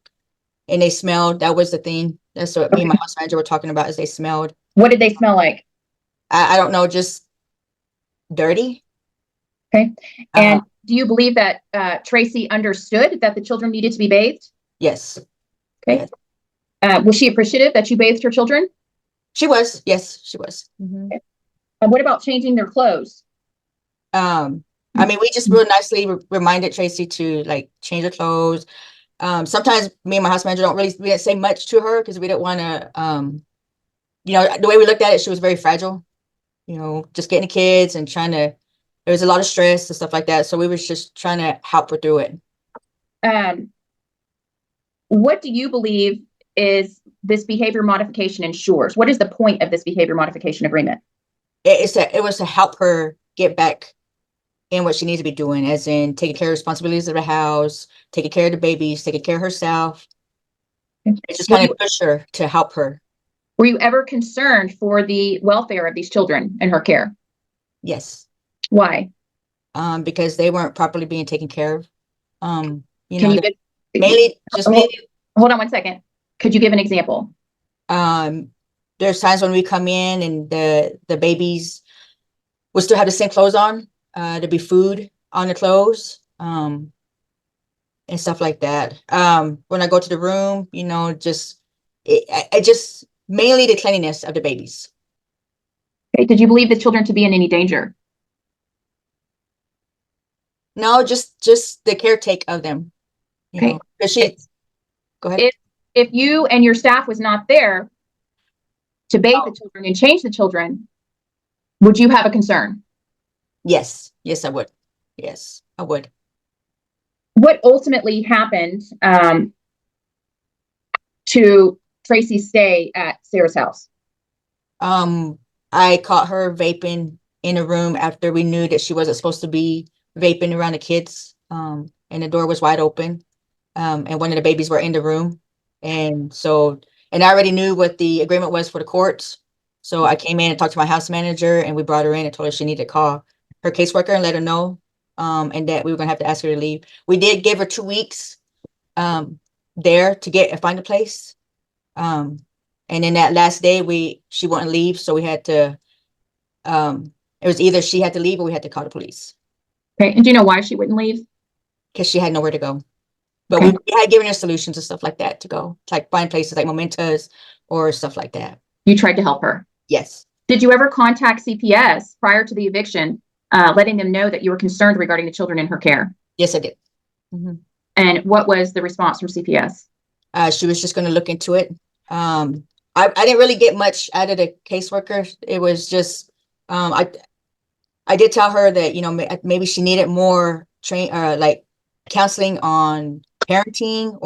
they smelled. That was the thing. That's what me and my house manager were talking about, is they smelled. What did they smell like? I don't know, just dirty. Okay. And do you believe that Tracy understood that the children needed to be bathed? Yes. Okay. Yes. Was she appreciative that you bathed her children? She was. Yes, she was. Mm-hmm. Okay. What about changing their clothes? We just real nicely reminded Tracy to like change her clothes. Sometimes me and my house manager we didn't say much to her because we didn't want to, the way we looked at it, she was very fragile, just getting the kids and there was a lot of stress and stuff like that. So we was just trying to help her through it. What do you believe is this behavior modification ensures? What is the point of this behavior modification agreement? It was to help her get back in what she needs to be doing, as in taking care of responsibilities of the house, taking care of the babies, taking care of herself. It just kind of pushed her to help her. Were you ever concerned for the welfare of these children and her care? Yes. Why? Because they weren't properly being taken care of. Hold on one second. Could you give an example? There's times when we come in and the babies will still have the same clothes on. There'll be food on the clothes, and stuff like that. When I go to the room, mainly the cleanliness of the babies. Okay. Did you believe the children to be in any danger? No, just the caretake of them. You Okay. know, 'cause she, go ahead. If you and your staff was not there to bathe the children and change the children, would you have a concern? Yes. Yes, I would. Yes, I would. What ultimately happened to Tracy stay at Sarah's house? I caught her vaping in a room after we knew that she wasn't supposed to be vaping around the kids. And the door was wide open. And one of the babies were in the room. And I already knew what the agreement was for the courts. So I came in and talked to my house manager, and we brought her in and told her she needed to call her caseworker and let her know, and that we were gonna have to ask her to leave. We did give her 2 weeks there to find a place. And then that last day she wouldn't leave, so we had to it was either she had to leave or we had to call the police. Okay. And do you know why she wouldn't leave? Because she had nowhere to go. But Okay. we had given her solutions and stuff like that to go, like find places like Mementos or stuff like that. You tried to help her. Yes. Did you ever contact CPS prior to the eviction, letting them know that you were concerned regarding the children in her care? Yes, I did. And what was the response from CPS? She was just going to look into it. I didn't really get much out of the caseworker. It was just, I did tell her that, you know, maybe she needed more like counseling on parenting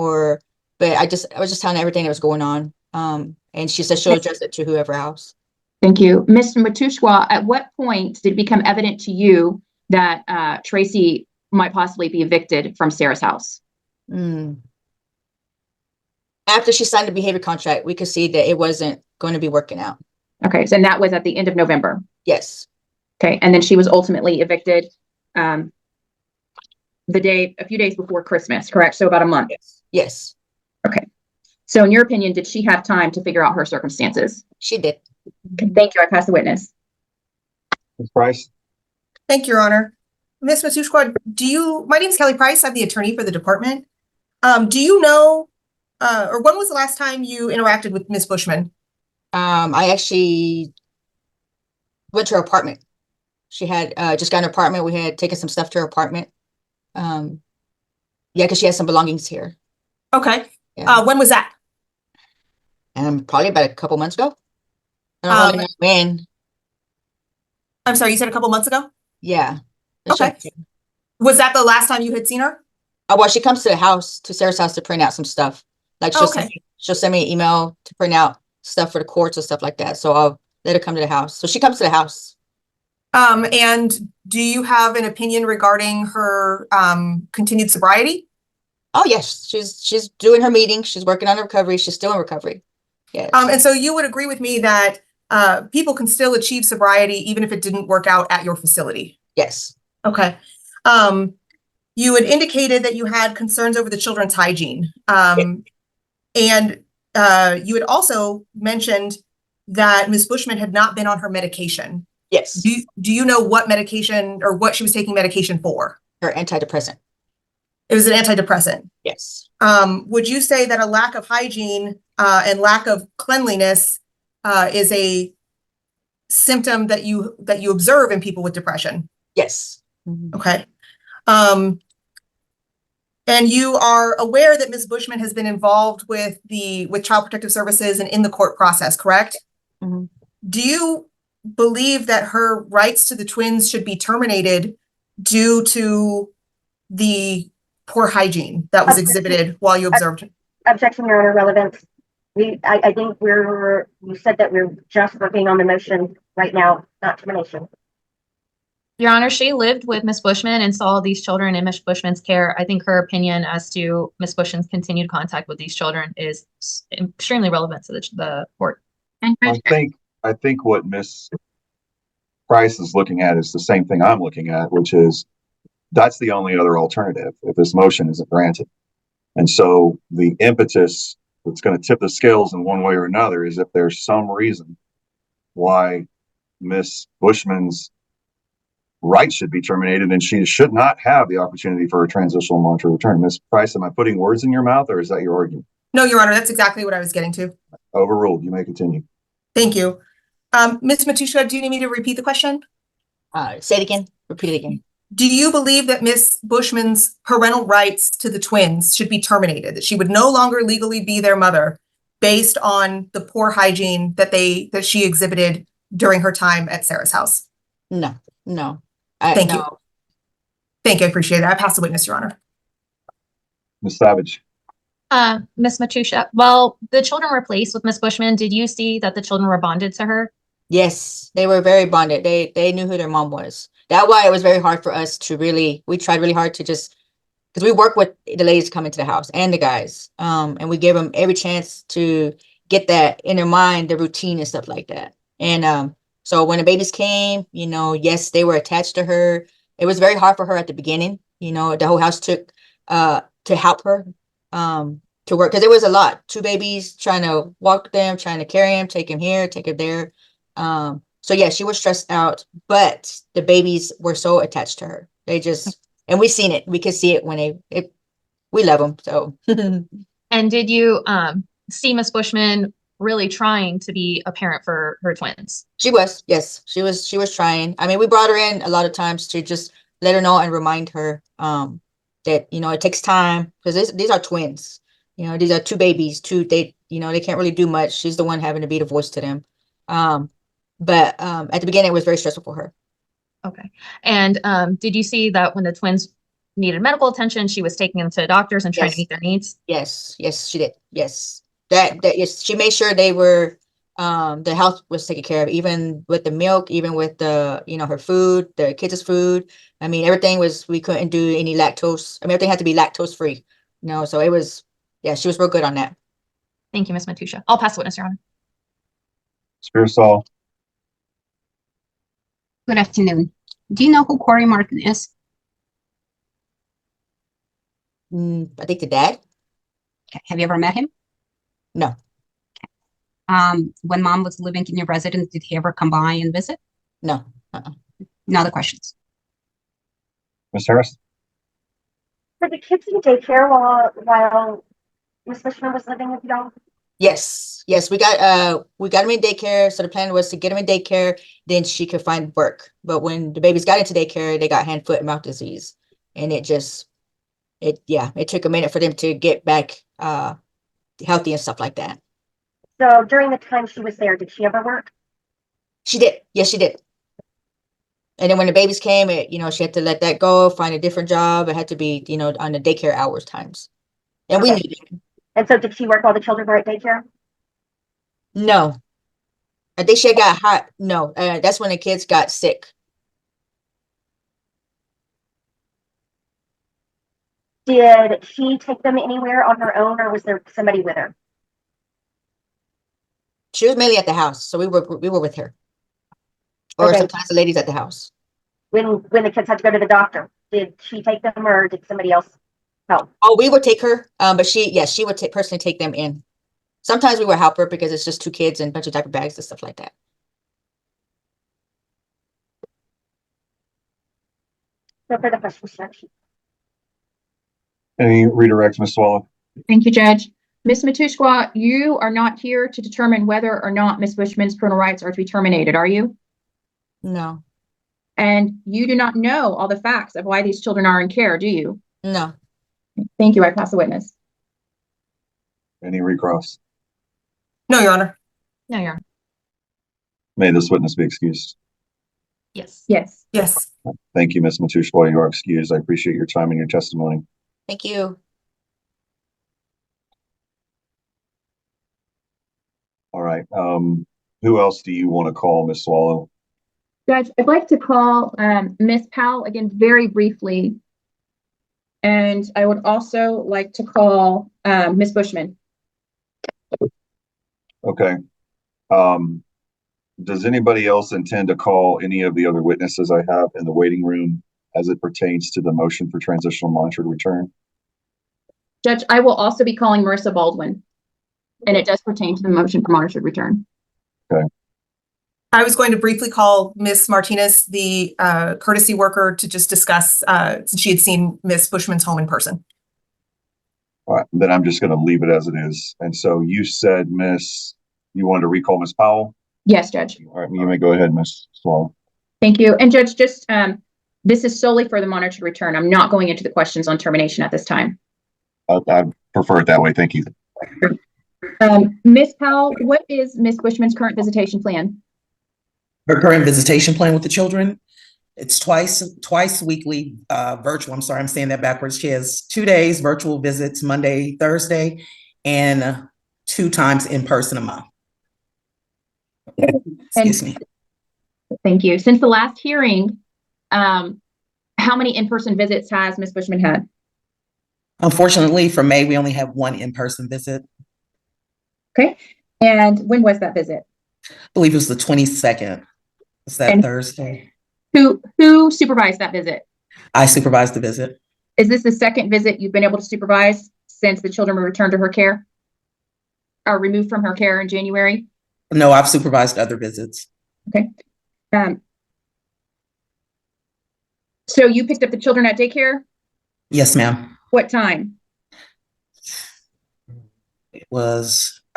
but I was just telling her everything that was going on. And she said she'll address it to whoever else. Thank you. Ms. Matushwa, at what point did it become evident to you that Tracy might possibly be evicted from Sarah's house? After she signed the behavior contract, we could see that it wasn't going to be working out. Okay, so that was at the end of November. Yes. Okay, and then she was ultimately evicted a few days before Christmas, correct? So about a month. Yes. Okay. So in your opinion, did she have time to figure out her circumstances? She did. Okay, thank you. I pass the witness. Ms. Price? Thank you, Your Honor. Ms. Matushwa, my name is Kelly Price. I'm the attorney for the department. Do you know, or when was the last time you interacted with Ms. Bushman? I actually went to her apartment. She had just got an apartment. We had taken some stuff to her apartment. Yeah, because she has some belongings here. Okay. Yeah. When was that? Probably about a couple months ago. I don't really know when. I'm sorry, you said a couple months ago? Yeah. Okay. Was that the last time you had seen her? Well, she comes to the house, to Sarah's house, to print out some stuff. Like she'll send me an email to print out stuff for the courts and stuff like that. So I'll let her come to the house. So she comes to the house. And do you have an opinion regarding her continued sobriety? Oh yes, she's doing her meetings. She's working on her recovery. She's still in recovery. Yes. And so you would agree with me that people can still achieve sobriety even if it didn't work out at your facility? Yes. Okay. You had indicated that you had concerns over the children's hygiene. And you had also mentioned that Ms. Bushman had not been on her medication. Yes. Do you know what medication or what she was taking medication for? Her antidepressant. It was an antidepressant. Yes. Would you say that a lack of hygiene and lack of cleanliness is a symptom that you observe in people with depression? Yes. Okay. And you are aware that Ms. Bushman has been involved with Child Protective Services and in the court process, correct? Do you believe that her rights to the twins should be terminated due to the poor hygiene that was exhibited while you observed? Objection, Your Honor, relevant. I think you said that we're just working on the motion right now, not termination. Your Honor, she lived with Ms. Bushman and saw these children in Ms. Bushman's care. I think her opinion as to Ms. Bushman's continued contact with these children is extremely relevant to the court. I think what Ms. Price is looking at is the same thing I'm looking at, which is that's the only other alternative if this motion isn't granted. And so the impetus that's going to tip the scales in one way or another is if there's some reason why Ms. Bushman's rights should be terminated and she should not have the opportunity for a transitional monitor return. Ms. Price, am I putting words in your mouth or is that your argument? No, Your Honor, that's exactly what I was getting to. Overruled. You may continue. Thank you. Ms. Matushka, do you need me to repeat the question? Say it again. Repeat it again. Do you believe that Ms. Bushman's parental rights to the twins should be terminated, that she would no longer legally be their mother based on the poor hygiene that she exhibited during her time at Sarah's house? No. Thank you. Thank you. I appreciate it. I pass the witness, Your Honor. Ms. Savage. Ms. Matusha, well, the children were placed with Ms. Bushman. Did you see that the children were bonded to her? Yes, they were very bonded. They knew who their mom was. That's why it was very hard for us to we tried really hard to just, because we work with the ladies coming to the house and the guys. And we gave them every chance to get that in their mind, the routine and stuff like that. And so when the babies came, yes, they were attached to her. It was very hard for her at the beginning. The whole house took to help her to work, because it was a lot. 2 babies, trying to walk them, trying to carry them, take them here, take them there. So yeah, she was stressed out, but the babies were so attached to her. They just, and we seen it. We could see it when we love them. So. And did you see Ms. Bushman really trying to be a parent for her twins? She was, yes, she was trying. I mean, we brought her in a lot of times to just let her know and remind her that, it takes time, because these are twins. These are 2 babies, they can't really do much. She's the one having to be the voice to them. But at the beginning, it was very stressful for her. Okay. And did you see that when the twins needed medical attention, she was taking them to doctors and trying to meet their needs? Yes, she did. Yes. Yes, she made sure they were, the health was taken care of, even with the milk, even with the, her food, the kids' food. I mean, everything we couldn't do any lactose. I mean, everything had to be lactose free, so it was, yeah, she was real good on that. Thank you, Ms. Matusha. I'll pass the witness, Your Honor. Spearsall. Good afternoon. Do you know who Corey Martin is? I think the dad. Okay. Have you ever met him? No. Okay. When mom was living in your residence, did he ever come by and visit? No. No other questions. Ms. Harris. For the kids in daycare while Ms. Bushman was living with y'all? Yes, we got them in daycare. So the plan was to get them in daycare, then she could find work. But when the babies got into daycare, they got hand, foot, and mouth disease, and it took a minute for them to get back healthy and stuff like that. So during the time she was there, did she ever work? She did. Yes, she did. And then when the babies came, she had to let that go, find a different job. It had to be, on the daycare hours times. And we needed it. And so did she work while the children were at daycare? No. I think she got hot. No, that's when the kids got sick. Did she take them anywhere on her own, or was there somebody with her? She was mainly at the house, so we were with her. Or sometimes the ladies at the house. When the kids had to go to the doctor, did she take them, or did somebody else help? Oh, we would take her, but she would personally take them in. Sometimes we would help her because it's just 2 kids and a bunch of diaper bags and stuff like that. No further questions, Judge. Any redirects, Ms. Swallow? Thank you, Judge. Ms. Matushka, you are not here to determine whether or not Ms. Bushman's parental rights are to be terminated, are you? No. And you do not know all the facts of why these children are in care, do you? No. Thank you. I pass the witness. Any recross? No, Your Honor. No, Your Honor. May this witness be excused. Yes. Yes. Yes. Thank you, Ms. Matushka. You are excused. I appreciate your time and your testimony. Thank you. All right. Who else do you want to call, Ms. Swallow? Judge, I'd like to call Ms. Powell again very briefly. And I would also like to call Ms. Bushman. Okay. Does anybody else intend to call any of the other witnesses I have in the waiting room as it pertains to the motion for transitional monitored return? Judge, I will also be calling Marissa Baldwin, and it does pertain to the motion for monitored return. Okay. I was going to briefly call Ms. Martinez, the courtesy worker, to just discuss since she had seen Ms. Bushman's home in person. All right, then I'm just going to leave it as it is. And so you said Ms. You wanted to recall Ms. Powell? Yes, Judge. All right, you may go ahead, Ms. Swallow. Thank you. And Judge, just this is solely for the monitor return. I'm not going into the questions on termination at this time. I prefer it that way. Thank you. Ms. Powell, what is Ms. Bushman's current visitation plan? Her current visitation plan with the children, it's twice weekly, virtual. I'm sorry, I'm saying that backwards. She has 2 days virtual visits, Monday, Thursday, and 2 times in person a month. Excuse me. Thank you. Since the last hearing, how many in-person visits has Ms. Bushman had? Unfortunately, for May, we only have 1 in-person visit. Okay. And when was that visit? I believe it was the 22nd. It's that Thursday. Who supervised that visit? I supervised the visit. Is this the second visit you've been able to supervise since the children were returned to her care? Or removed from her care in January? No, I've supervised other visits. Okay. So you picked up the children at daycare? Yes, ma'am. What time?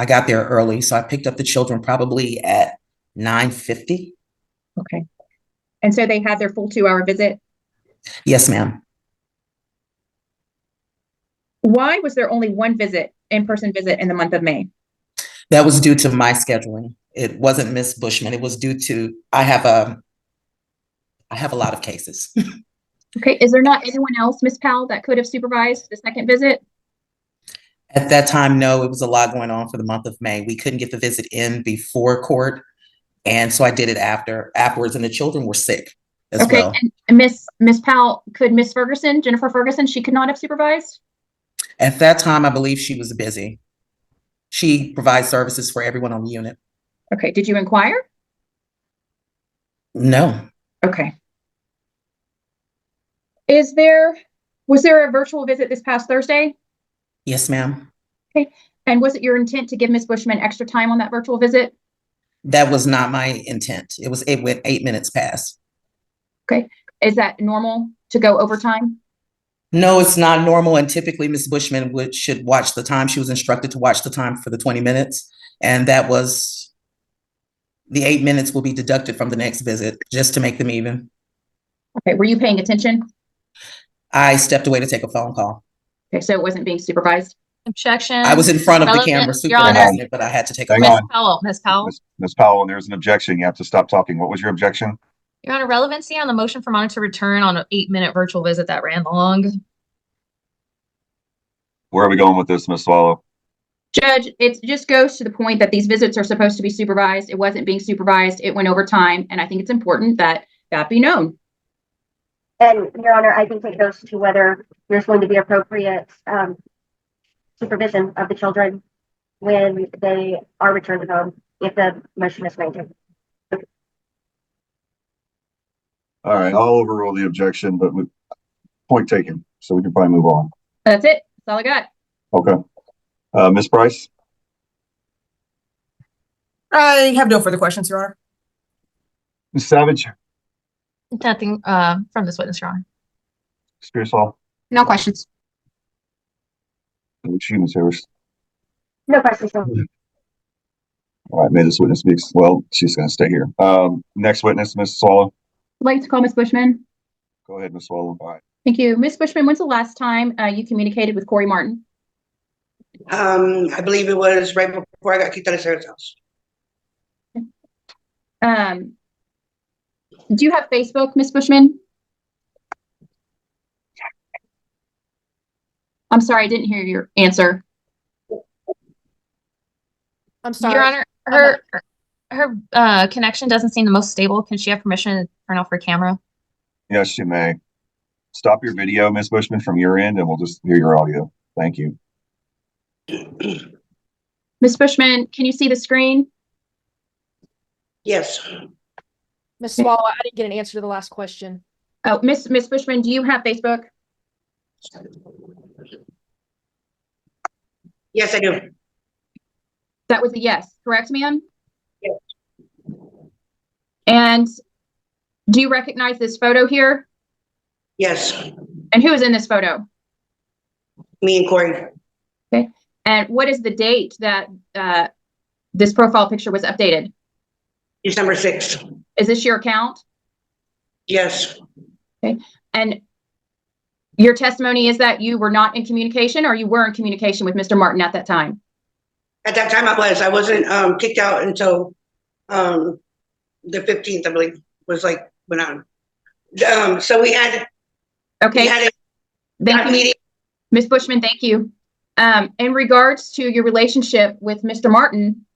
I got there early, so I picked up the children probably at 9:50. Okay. And so they had their full 2-hour visit? Yes, ma'am. Why was there only 1 in-person visit in the month of May? That was due to my scheduling. It wasn't Miss Bushman. It was due to, I have a lot of cases. Okay. Is there not anyone else, Ms. Powell, that could have supervised the second visit? At that time, no, it was a lot going on for the month of May. We couldn't get the visit in before court. And so I did it afterwards, and the children were sick as well. And Miss Powell, could Miss Ferguson, Jennifer Ferguson, she could not have supervised? At that time, I believe she was busy. She provides services for everyone on the unit. Okay. Did you inquire? No. Okay. Was there a virtual visit this past Thursday? Yes, ma'am. Okay. And was it your intent to give Ms. Bushman extra time on that virtual visit? That was not my intent. It went 8 minutes past. Okay. Is that normal to go overtime? No, it's not normal. And typically Ms. Bushman should watch the time. She was instructed to watch the time for the 20 minutes. And that was, the 8 minutes will be deducted from the next visit just to make them even. Okay. Were you paying attention? I stepped away to take a phone call. Okay. So it wasn't being supervised? Objection. I was in front of the camera supervising it, but I had to take a phone call. Ms. Powell. Ms. Powell, and there's an objection. You have to stop talking. What was your objection? Your Honor, relevancy on the motion for monitor return on an 8-minute virtual visit that ran long. Where are we going with this, Ms. Swallow? Judge, it just goes to the point that these visits are supposed to be supervised. It wasn't being supervised. It went over time. And I think it's important that that be known. And Your Honor, I think it goes to whether there's going to be appropriate supervision of the children when they are returned home, if the motion is granted. All right, I'll overrule the objection, but with point taken, so we can probably move on. That's it. That's all I got. Okay. Ms. Price? I have no further questions, Your Honor. Ms. Savage? Nothing from this witness, Your Honor. Spears Hall? No questions. Ms. Harris? No questions. All right, may this witness speak. Well, she's going to stay here. Next witness, Ms. Swallow. I'd like to call Ms. Bushman. Go ahead, Ms. Swallow. All right. Thank you. Ms. Bushman, when's the last time you communicated with Corey Martin? I believe it was right before I got kicked out of Sarah's house. Do you have Facebook, Ms. Bushman? I'm sorry, I didn't hear your answer. I'm sorry. Your Honor, her connection doesn't seem the most stable. Can she have permission to turn off her camera? Yes, you may. Stop your video, Ms. Bushman, from your end, and we'll just hear your audio. Thank you. Ms. Bushman, can you see the screen? Yes. Ms. Swallow, I didn't get an answer to the last question. Oh, Ms. Bushman, do you have Facebook? Yes, I do. That was a yes, correct, ma'am? Yes. And do you recognize this photo here? Yes. And who is in this photo? Me and Corey. Okay. And what is the date that this profile picture was updated? December 6th. Is this your account? Yes. Okay. And your testimony is that you were not in communication, or you were in communication with Mr. Martin at that time? At that time I wasn't kicked out until the 15th, I believe, was like when so we had okay. Thank you, Ms. Bushman. Thank you. In regards to your relationship with Mr. Martin,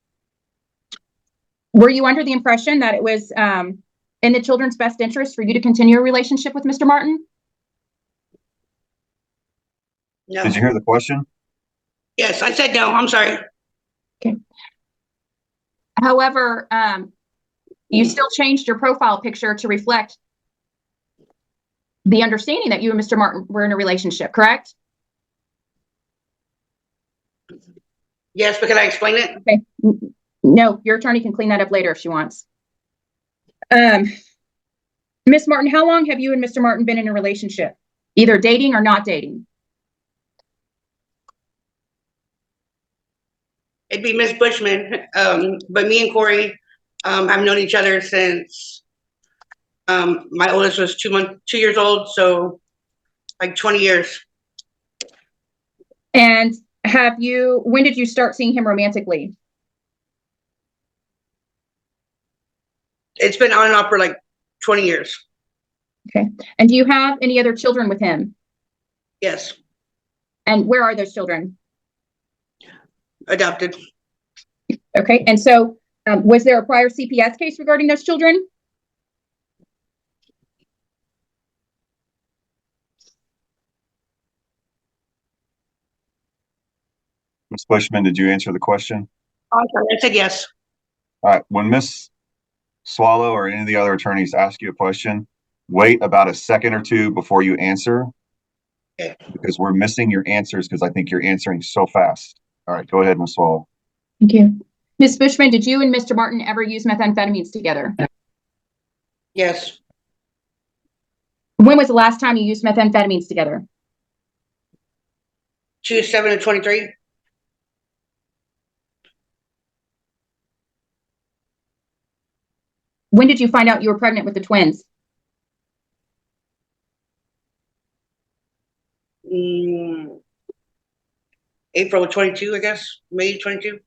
were you under the impression that it was in the children's best interest for you to continue a relationship with Mr. Martin? No. Did you hear the question? Yes, I said no. I'm sorry. Okay. However, you still changed your profile picture to reflect the understanding that you and Mr. Martin were in a relationship, correct? Yes, but can I explain it? Okay. No, your attorney can clean that up later if she wants. Ms. Martin, how long have you and Mr. Martin been in a relationship? Either dating or not dating? It'd be Miss Bushman, but me and Corey have known each other since my oldest was 2 years old, so like 20 years. And when did you start seeing him romantically? It's been on and off for like 20 years. Okay. And do you have any other children with him? Yes. And where are those children? Adopted. Okay. And so was there a prior CPS case regarding those children? Ms. Bushman, did you answer the question? I said yes. All right. When Ms. Swallow or any of the other attorneys ask you a question, wait about a second or two before you answer. Okay. Because we're missing your answers because I think you're answering so fast. All right, go ahead, Ms. Swallow. Thank you. Ms. Bushman, did you and Mr. Martin ever use methamphetamines together? Yes. When was the last time you used methamphetamines together? 2/7/23. When did you find out you were pregnant with the twins? April of 22, I guess. May 22.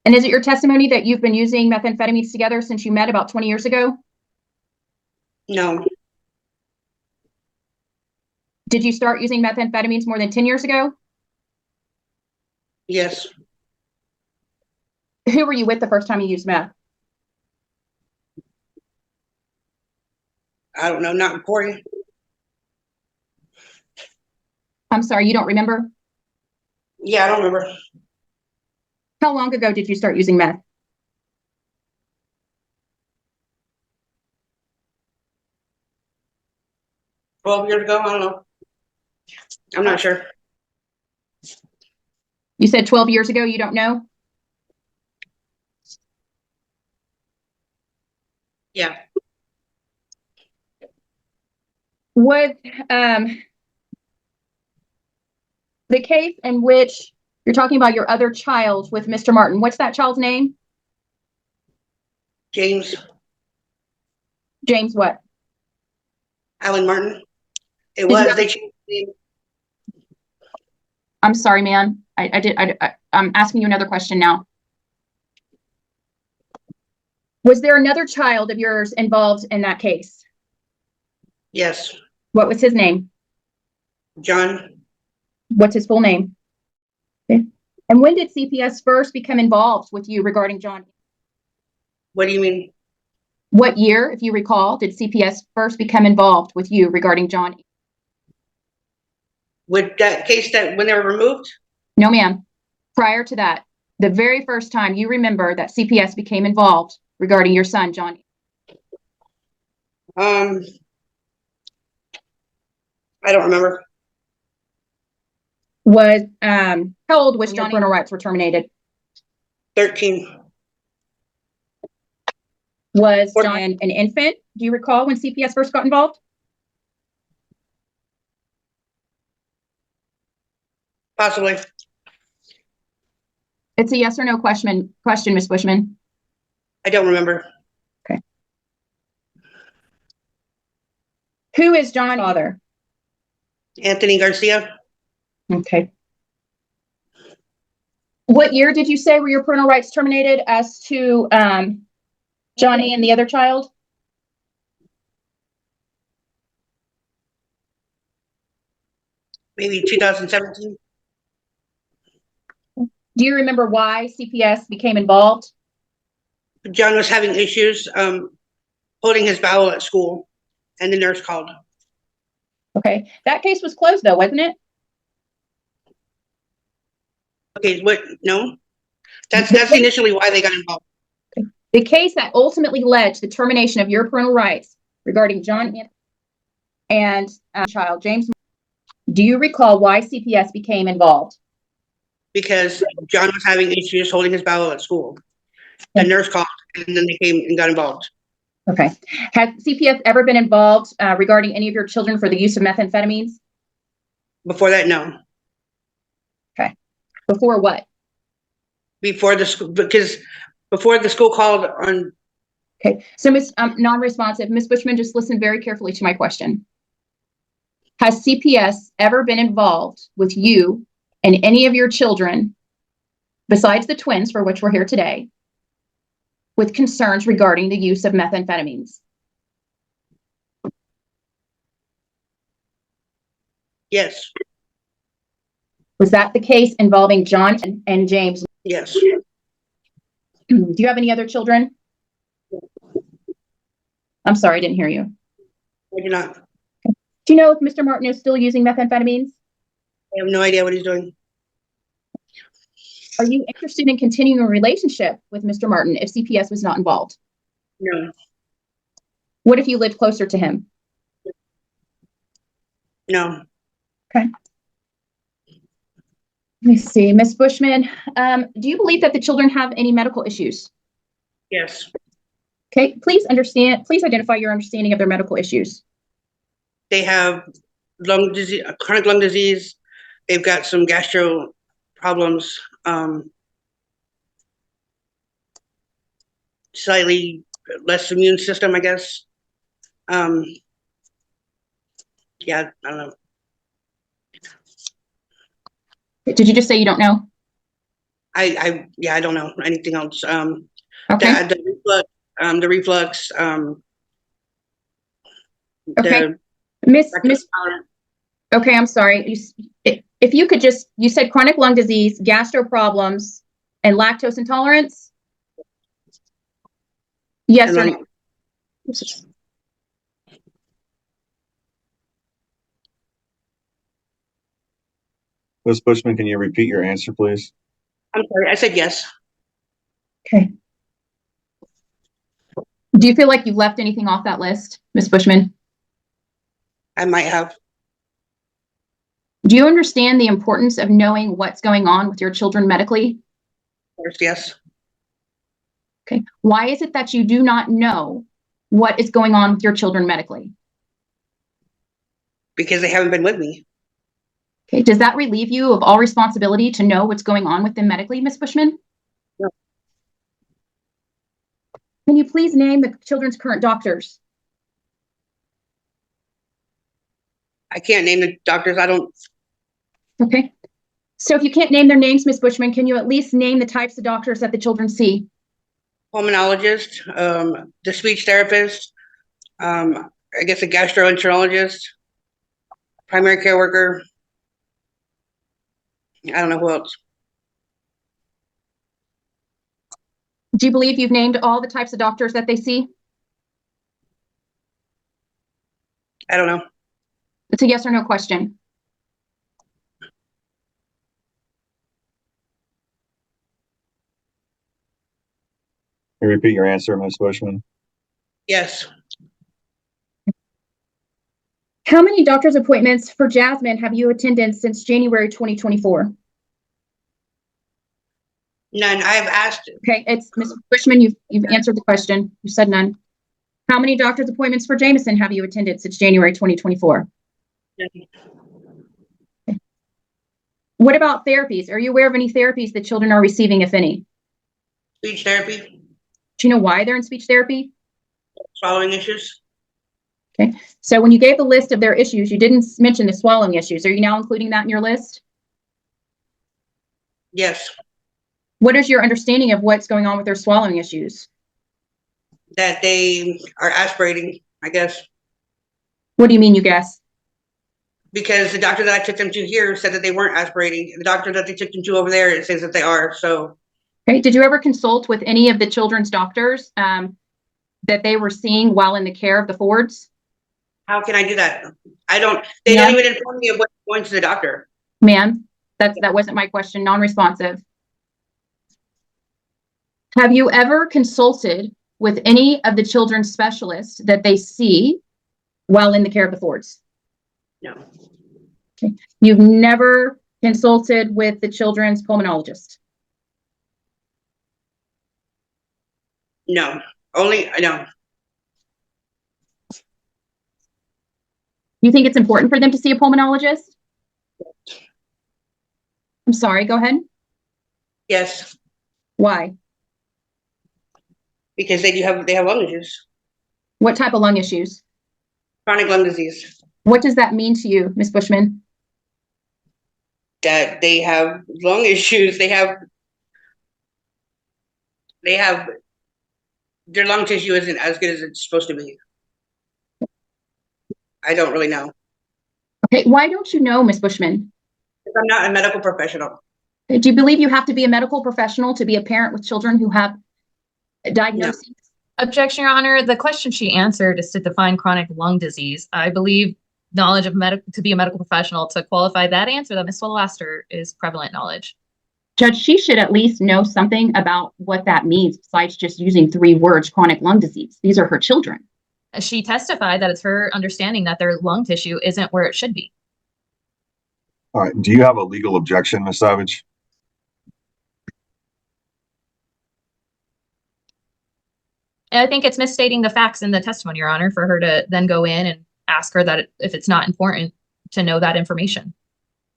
And is it your testimony that you've been using methamphetamines together since you met about 20 years ago? No. Did you start using methamphetamines more than 10 years ago? Yes. Who were you with the first time you used meth? I don't know, not Corey. I'm sorry, you don't remember? Yeah, I don't remember. How long ago did you start using meth? $12 years ago, I don't know. I'm not sure. You said 12 years ago, you don't know? Yeah. Was the case in which you're talking about your other child with Mr. Martin, what's that child's name? James. James what? Alan Martin. It was, they changed the name. I'm sorry, ma'am. I'm asking you another question now. Was there another child of yours involved in that case? Yes. What was his name? John. What's his full name? Okay. And when did CPS first become involved with you regarding John? What do you mean? What year, if you recall, did CPS first become involved with you regarding John? With that case that when they were removed? No, ma'am. Prior to that, the very first time you remember that CPS became involved regarding your son, John? I don't remember. Was how old was Johnny? Parental rights were terminated. 13. Was John an infant? Do you recall when CPS first got involved? Possibly. It's a yes or no question, Ms. Bushman. I don't remember. Okay. Who is John's father? Anthony Garcia. Okay. What year did you say were your parental rights terminated as to Johnny and the other child? Maybe 2017. Do you remember why CPS became involved? John was having issues holding his bowel at school, and the nurse called. Okay, that case was closed though, wasn't it? Okay, what? No, that's initially why they got involved. The case that ultimately led to the termination of your parental rights regarding John and child James. Do you recall why CPS became involved? Because John was having issues holding his bowel at school. The nurse called, and then they came and got involved. Okay. Has CPS ever been involved regarding any of your children for the use of methamphetamines? Before that, no. Okay. Before what? Before the school, because before the school called on. Okay. So Ms. Non-responsive, Ms. Bushman, just listen very carefully to my question. Has CPS ever been involved with you and any of your children, besides the twins for which we're here today, with concerns regarding the use of methamphetamines? Yes. Was that the case involving John and James? Yes. Do you have any other children? I'm sorry, I didn't hear you. I do not. Do you know if Mr. Martin is still using methamphetamines? I have no idea what he's doing. Are you interested in continuing a relationship with Mr. Martin if CPS was not involved? No. What if you lived closer to him? No. Okay. Let me see, Ms. Bushman, do you believe that the children have any medical issues? Yes. Okay, please identify your understanding of their medical issues. They have lung disease, chronic lung disease. They've got some gastro problems. Slightly less immune system, I guess. Yeah, I don't know. Did you just say you don't know? I don't know anything else. Okay. The reflux. Okay. Okay, I'm sorry. If you could just, you said chronic lung disease, gastro problems, and lactose intolerance? Yes or no? Ms. Bushman, can you repeat your answer, please? I'm sorry, I said yes. Okay. Do you feel like you've left anything off that list, Ms. Bushman? I might have. Do you understand the importance of knowing what's going on with your children medically? Of course, yes. Okay. Why is it that you do not know what is going on with your children medically? Because they haven't been with me. Okay. Does that relieve you of all responsibility to know what's going on with them medically, Ms. Bushman? No. Can you please name the children's current doctors? I can't name the doctors. I don't. Okay. So if you can't name their names, Ms. Bushman, can you at least name the types of doctors that the children see? Pulmonologist, the speech therapist, I guess a gastroenterologist, primary care worker. I don't know who else. Do you believe you've named all the types of doctors that they see? I don't know. It's a yes or no question. Can you repeat your answer, Ms. Bushman? Yes. How many doctor's appointments for Jasmine have you attended since January 2024? None. I've asked. Okay, it's Ms. Bushman, you've answered the question. You said none. How many doctor's appointments for Jameson have you attended since January 2024? None. Okay. What about therapies? Are you aware of any therapies that children are receiving, if any? Speech therapy, Do you know why they're in speech therapy? swallowing issues. Okay, so when you gave the list of their issues, you didn't mention the swallowing issues. Are you now including that in your list? Yes, What is your understanding of what's going on with their swallowing issues? that they are aspirating, I guess, What do you mean, you guess? because the doctor that I took them to here said that they weren't aspirating. The doctor that they took them to over there, it says that they are. So, Okay, did you ever consult with any of the children's doctors that they were seeing while in the care of the Fords? how can I do that? I don't. They don't even inform me of what's going to the doctor. Ma'am, that wasn't my question. Non-responsive. Have you ever consulted with any of the children's specialists that they see while in the care of the Fords? No. Okay. You've never consulted with the children's pulmonologist? No. Only no. You think it's important for them to see a pulmonologist? I'm sorry, go ahead. Yes, Why? because they have lung issues, What type of lung issues? chronic lung disease. What does that mean to you, Ms. Bushman? That they have lung issues. They have their lung tissue isn't as good as it's supposed to be. I don't really know. Okay, why don't you know, Ms. Bushman? I'm not a medical professional. Do you believe you have to be a medical professional to be a parent with children who have diagnoses? No. Objection, Your Honor. The question she answered is to define chronic lung disease. I believe knowledge of to be a medical professional to qualify that answer that Ms. Swallow asked her is prevalent knowledge. Judge, she should at least know something about what that means besides just using 3 words, chronic lung disease. These are her children. She testified that it's her understanding that their lung tissue isn't where it should be. All right. Do you have a legal objection, Ms. Savage? And I think it's misstating the facts in the testimony, Your Honor, for her to then go in and ask her that if it's not important to know that information.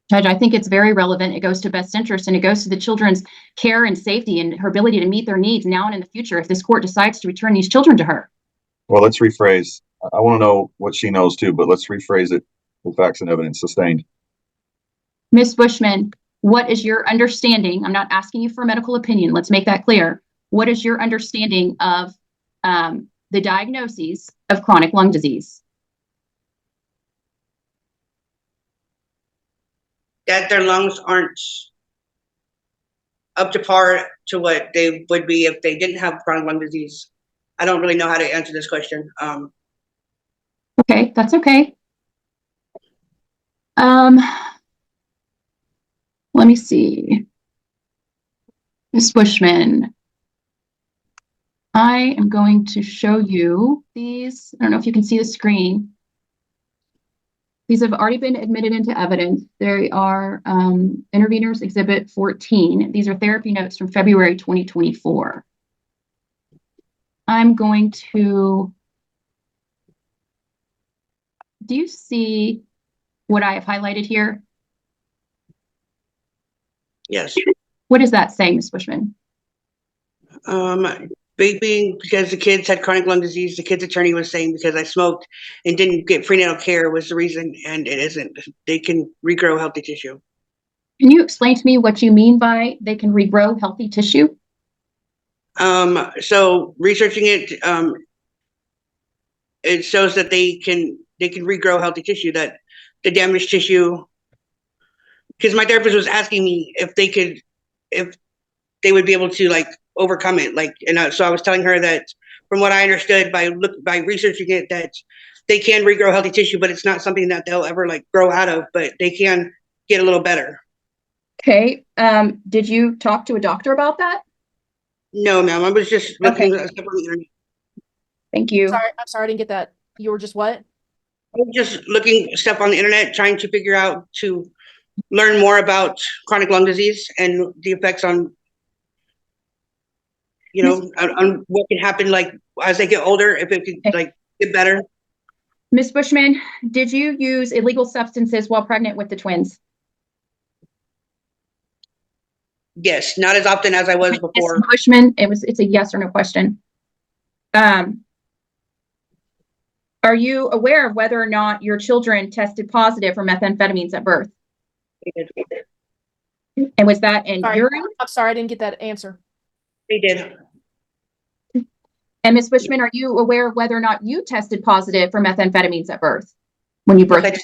Judge, I think it's very relevant. It goes to best interest and it goes to the children's care and safety and her ability to meet their needs now and in the future if this court decides to return these children to her. Well, let's rephrase. I want to know what she knows too, but let's rephrase it with facts and evidence. Sustained. Ms. Bushman, what is your understanding? I'm not asking you for a medical opinion. Let's make that clear. What is your understanding of the diagnoses of chronic lung disease? That their lungs aren't up to par to what they would be if they didn't have chronic lung disease. I don't really know how to answer this question. Okay, that's okay. Let me see. Ms. Bushman, I am going to show you these. I don't know if you can see the screen. These have already been admitted into evidence. They are Interveners Exhibit 14. These are therapy notes from February 2024. I'm going to, do you see what I have highlighted here? Yes. What does that say, Ms. Bushman? Vaping because the kids had chronic lung disease. The kid's attorney was saying because I smoked and didn't get prenatal care was the reason, and it isn't. They can regrow healthy tissue. Can you explain to me what you mean by they can regrow healthy tissue? So researching it, it shows that they can regrow healthy tissue, that the damaged tissue, because my therapist was asking me if they would be able to like overcome it. So I was telling her that from what I understood by researching it, that they can regrow healthy tissue, but it's not something that they'll ever like grow out of, but they can get a little better. Okay. Did you talk to a doctor about that? No, ma'am. I was just looking stuff on the internet. Thank you. I'm sorry, I didn't get that. You were just what? I was just looking stuff on the internet, trying to figure out to learn more about chronic lung disease and the effects on, on what can happen like as they get older, if it could like get better. Ms. Bushman, did you use illegal substances while pregnant with the twins? Yes, not as often as I was before. Ms. Bushman, it's a yes or no question. Are you aware of whether or not your children tested positive for methamphetamines at birth? And was that in urine? I'm sorry, I didn't get that answer. They did. And Ms. Bushman, are you aware of whether or not you tested positive for methamphetamines at birth when you birthed?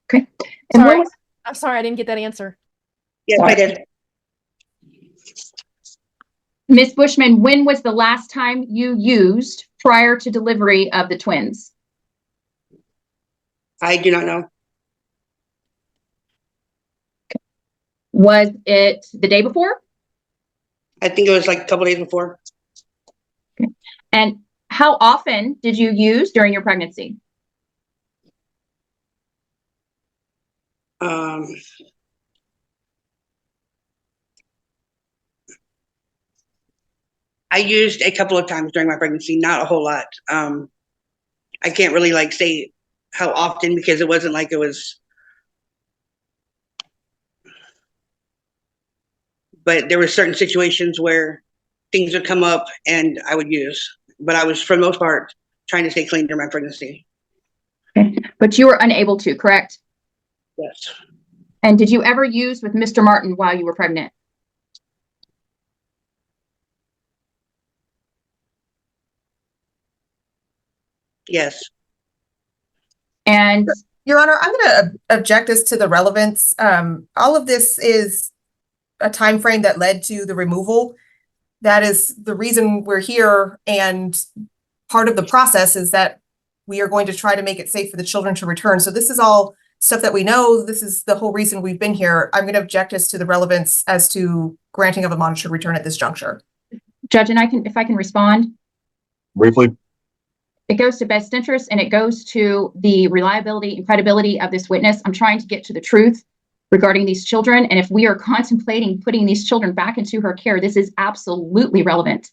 Okay. And Sorry, I'm sorry, I didn't get that answer. Yes, I did. Ms. Bushman, when was the last time you used prior to delivery of the twins? I do not know. Was it the day before? I think it was like a couple days before. Okay. And how often did you use during your pregnancy? I used a couple of times during my pregnancy, not a whole lot. I can't really like say how often because it wasn't like it was, but there were certain situations where things would come up and I would use, but I was for the most part trying to stay clean during my pregnancy. Okay. But you were unable to, correct? Yes. And did you ever use with Mr. Martin while you were pregnant? Yes. And Your Honor, I'm going to object as to the relevance. All of this is a time frame that led to the removal. That is the reason we're here, and part of the process is that we are going to try to make it safe for the children to return. So this is all stuff that we know. This is the whole reason we've been here. I'm going to object as to the relevance as to granting of a monitored return at this juncture. Judge, and if I can respond. Briefly. It goes to best interest and it goes to the reliability and credibility of this witness. I'm trying to get to the truth regarding these children. And if we are contemplating putting these children back into her care, this is absolutely relevant.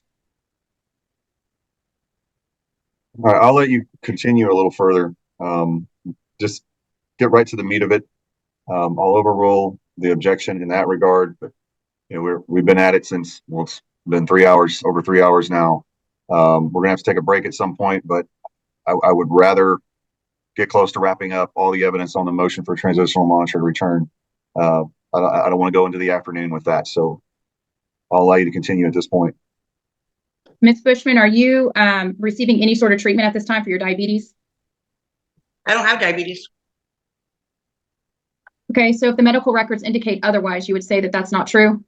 All right, I'll let you continue a little further. Just get right to the meat of it. I'll overrule the objection in that regard. But you know, we've been at it since, well, it's been 3 hours, over 3 hours now. We're gonna have to take a break at some point, but I would rather get close to wrapping up all the evidence on the motion for transitional monitored return. I don't want to go into the afternoon with that, so I'll allow you to continue at this point. Ms. Bushman, are you receiving any sort of treatment at this time for your diabetes? I don't have diabetes. Okay, so if the medical records indicate otherwise, you would say that that's not true?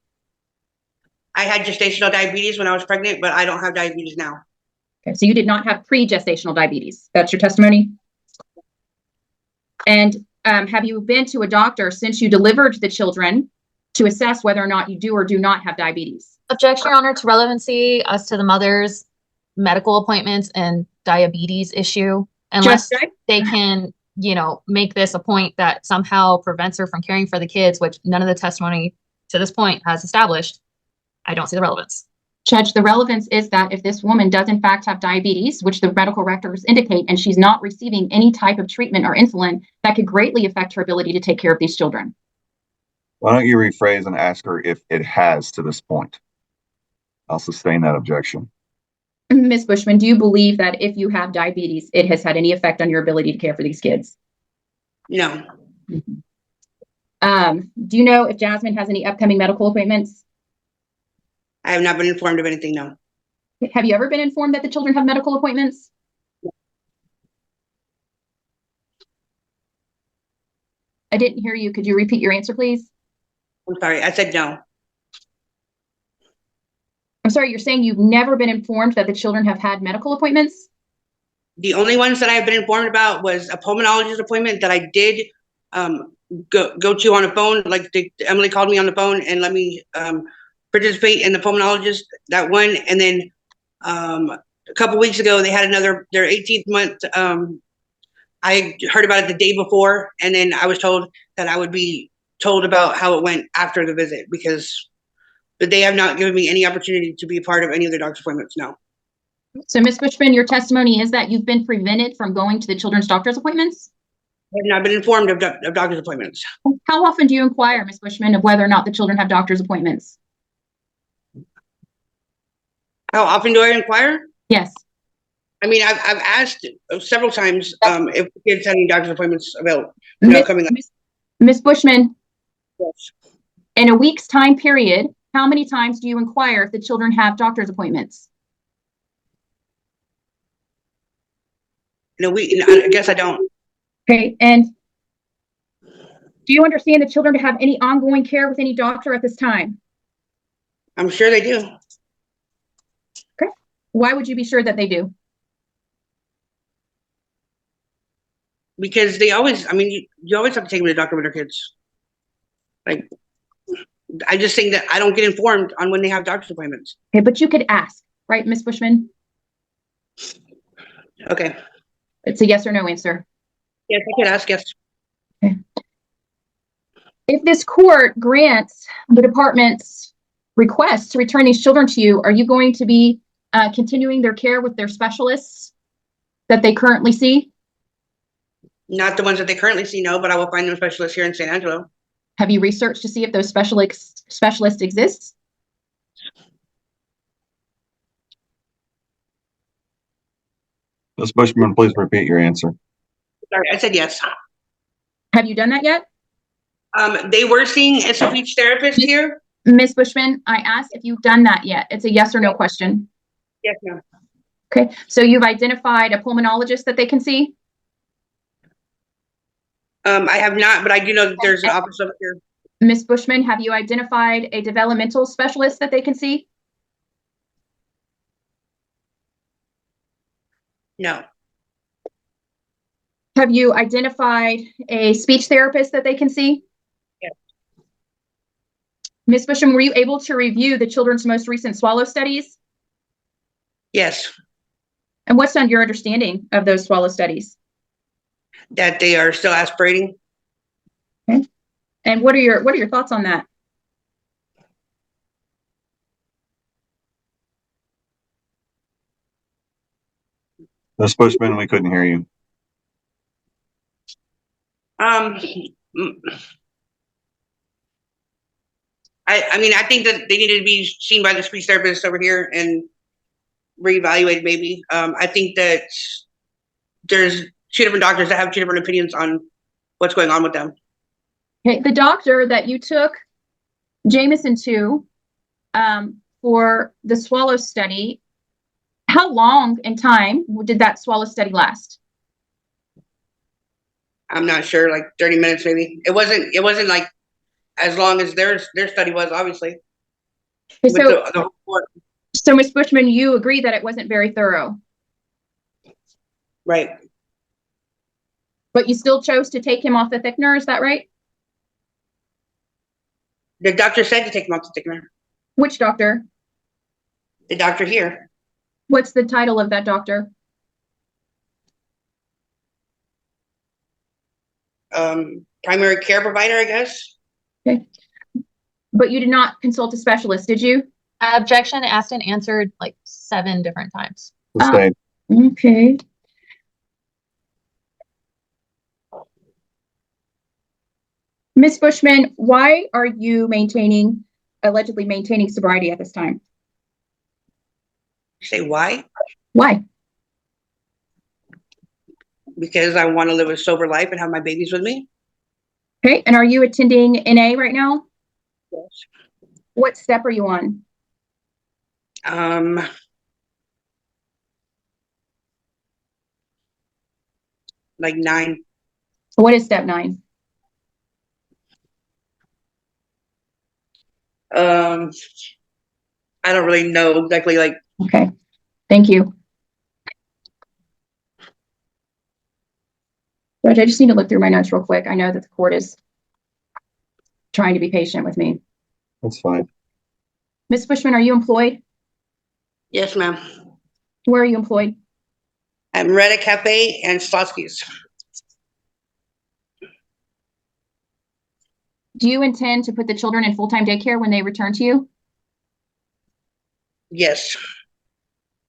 I had gestational diabetes when I was pregnant, but I don't have diabetes now. Okay, so you did not have pre-gestational diabetes. That's your testimony? And have you been to a doctor since you delivered the children to assess whether or not you do or do not have diabetes? Objection, Your Honor, to relevancy as to the mother's medical appointments and diabetes issue, unless they can, you know, make this a point that somehow prevents her from caring for the kids, which none of the testimony to this point has established. I don't see the relevance. Judge, the relevance is that if this woman does in fact have diabetes, which the medical records indicate, and she's not receiving any type of treatment or insulin, that could greatly affect her ability to take care of these children. Why don't you rephrase and ask her if it has to this point? I'll sustain that objection. Ms. Bushman, do you believe that if you have diabetes, it has had any effect on your ability to care for these kids? No. Do you know if Jasmine has any upcoming medical appointments? I have not been informed of anything, no. Have you ever been informed that the children have medical appointments? I didn't hear you. Could you repeat your answer, please? I'm sorry, I said no. I'm sorry, you're saying you've never been informed that the children have had medical appointments? The only ones that I've been informed about was a pulmonologist appointment that I did go to on the phone. Like Emily called me on the phone and let me participate in the pulmonologist, that one. And then a couple weeks ago, they had their 18th month. I heard about it the day before, and then I was told that I would be told about how it went after the visit, but they have not given me any opportunity to be a part of any of their doctor's appointments, no. So Ms. Bushman, your testimony is that you've been prevented from going to the children's doctor's appointments? I have not been informed of doctor's appointments. How often do you inquire, Ms. Bushman, of whether or not the children have doctor's appointments? How often do I inquire? Yes. I mean, I've asked several times if the kids had any doctor's appointments available, coming up. Miss Bushman, Yes. in a week's time period, how many times do you inquire if the children have doctor's appointments? In a week, I guess I don't. Okay, and do you understand the children to have any ongoing care with any doctor at this time? I'm sure they do. Okay. Why would you be sure that they do? Because they always, I mean, you always have to take them to the doctor with their kids. Like, I just think that I don't get informed on when they have doctor's appointments. Okay, but you could ask, right, Miss Bushman? Okay. It's a yes or no answer. Yes, I could ask, yes. Okay. If this court grants the department's request to return these children to you, are you going to be continuing their care with their specialists that they currently see? Not the ones that they currently see, no, but I will find them specialists here in San Angelo. Have you researched to see if those specialists exist? Ms. Bushman, please repeat your answer. Sorry, I said yes. Have you done that yet? They were seeing a speech therapist here. Ms. Bushman, I asked if you've done that yet. It's a yes or no question. Yes, ma'am. Okay, so you've identified a pulmonologist that they can see? I have not, but I do know that there's an office over here. Ms. Bushman, have you identified a developmental specialist that they can see? No. Have you identified a speech therapist that they can see? Yes. Ms. Bushman, were you able to review the children's most recent swallow studies? Yes. And what's on your understanding of those swallow studies? That they are still aspirating. Okay. And what are your thoughts on that? Ms. Bushman, we couldn't hear you. I mean, I think that they needed to be seen by the speech therapist over here and reevaluated maybe. I think that there's two different doctors that have two different opinions on what's going on with them. Okay, the doctor that you took Jameson to for the swallow study, how long in time did that swallow study last? I'm not sure, like 30 minutes maybe. It wasn't like as long as their study was, obviously. Okay, so Ms. Bushman, you agree that it wasn't very thorough. Right. But you still chose to take him off the thickener, is that right? The doctor said to take him off the thickener. Which doctor? The doctor here. What's the title of that doctor? Primary care provider, I guess. Okay. But you did not consult a specialist, did you? Objection asked and answered like 7 different times. Okay. Ms. Bushman, why are you allegedly maintaining sobriety at this time? Say why? Why? Because I want to live a sober life and have my babies with me. Okay, and are you attending NA right now? Yes. What step are you on? Like 9. What is step 9? I don't really know exactly, like. Okay, thank you. Judge, I just need to look through my notes real quick. I know that the court is trying to be patient with me. That's fine. Ms. Bushman, are you employed? Yes, ma'am. Where are you employed? At Merida Cafe and Slotsky's. Do you intend to put the children in full-time daycare when they return to you? Yes.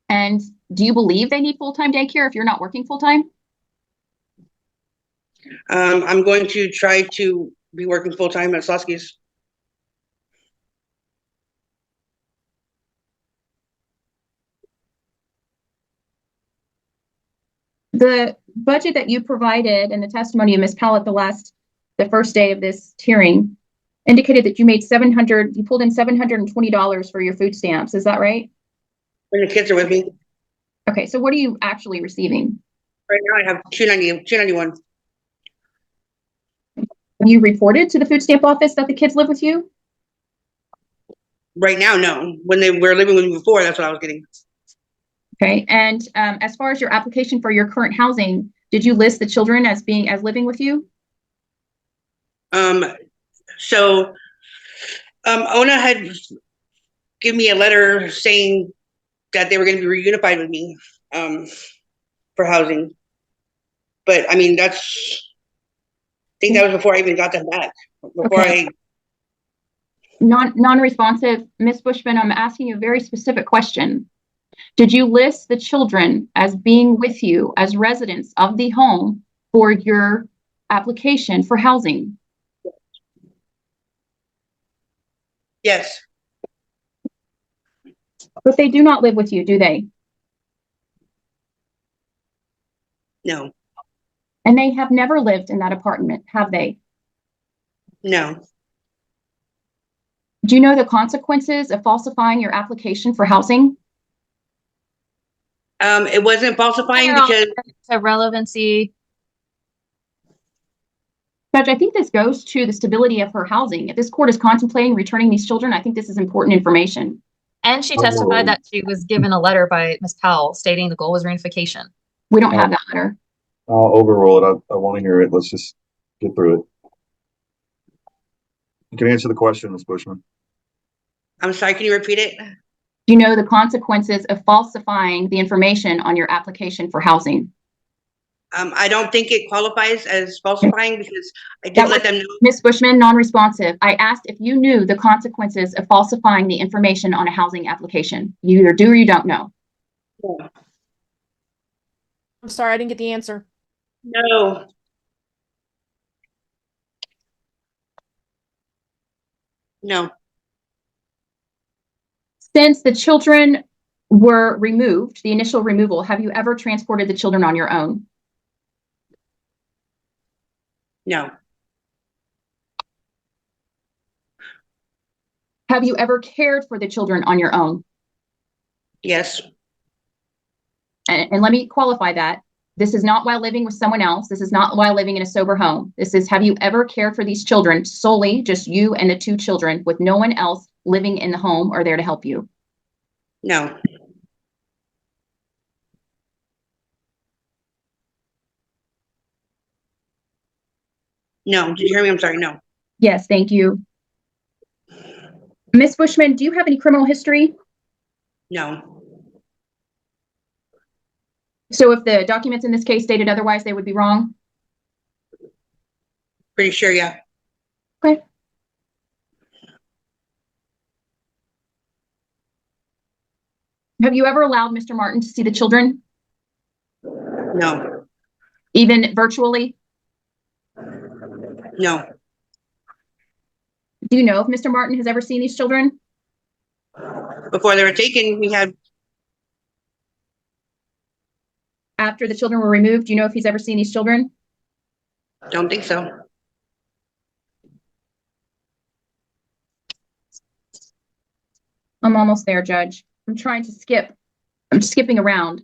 And do you believe they need full-time daycare if you're not working full-time? I'm going to try to be working full-time at Slotsky's. The budget that you provided and the testimony of Ms. Powell at the first day of this hearing indicated that you pulled in $720 for your food stamps. Is that right? When the kids are with me. Okay, so what are you actually receiving? Right now I have $291. Have you reported to the food stamp office that the kids live with you? Right now, no. When they were living with me before, that's what I was getting. Okay, and as far as your application for your current housing, did you list the children as living with you? So ONA had given me a letter saying that they were going to be reunified with me for housing. But I mean, I think that was before I even got them back. Before Okay. Non-responsive, Ms. Bushman, I'm asking you a very specific question. Did you list the children as being with you as residents of the home for your application for housing? Yes. But they do not live with you, do they? No. And they have never lived in that apartment, have they? No. Do you know the consequences of falsifying your application for housing? It wasn't falsifying because relevancy. Judge, I think this goes to the stability of her housing. If this court is contemplating returning these children, I think this is important information. And she testified that she was given a letter by Ms. Powell stating the goal was reunification. We don't have that letter. I'll overrule it. I want to hear it. Let's just get through it. You can answer the question, Ms. Bushman. I'm sorry, can you repeat it? Do you know the consequences of falsifying the information on your application for housing? I don't think it qualifies as falsifying because I did let them know. Ms. Bushman, non-responsive. I asked if you knew the consequences of falsifying the information on a housing application. You either do or you don't know. Yeah. I'm sorry, I didn't get the answer. No. No. Since the children were removed, the initial removal, have you ever transported the children on your own? No. Have you ever cared for the children on your own? Yes. And let me qualify that. This is not while living with someone else. This is not while living in a sober home. This is, have you ever cared for these children solely, just you and the two children, with no one else living in the home or there to help you? No. No. Did you hear me? I'm sorry. No. Yes, thank you. Ms. Bushman, do you have any criminal history? No. So if the documents in this case stated otherwise, they would be wrong? Pretty sure, yeah. Okay. Have you ever allowed Mr. Martin to see the children? No. Even virtually? No. Do you know if Mr. Martin has ever seen these children? Before they were taken, we had. After the children were removed, do you know if he's ever seen these children? Don't think so. I'm almost there, Judge. I'm trying to skip. I'm skipping around.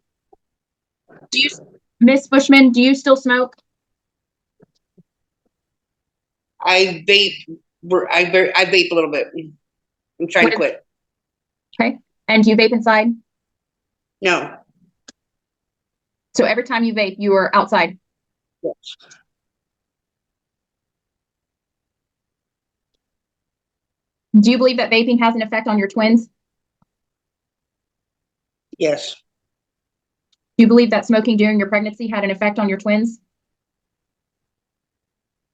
Do you, Ms. Bushman, do you still smoke? I vape. I vape a little bit. I'm trying to quit. Okay. And do you vape inside? No. So every time you vape, you are outside? Yes. Do you believe that vaping has an effect on your twins? Yes. Do you believe that smoking during your pregnancy had an effect on your twins?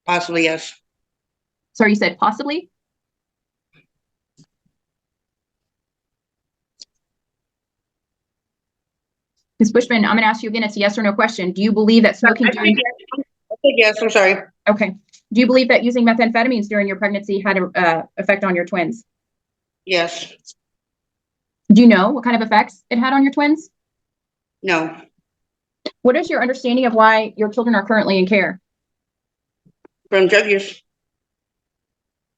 Possibly, yes. Sorry, you said possibly? Ms. Bushman, I'm going to ask you again. It's a yes or no question. Do you believe that smoking during... I said yes, I'm sorry. Okay. Do you believe that using methamphetamines during your pregnancy had an effect on your twins? Yes. Do you know what kind of effects it had on your twins? No. What is your understanding of why your children are currently in care? From drug use.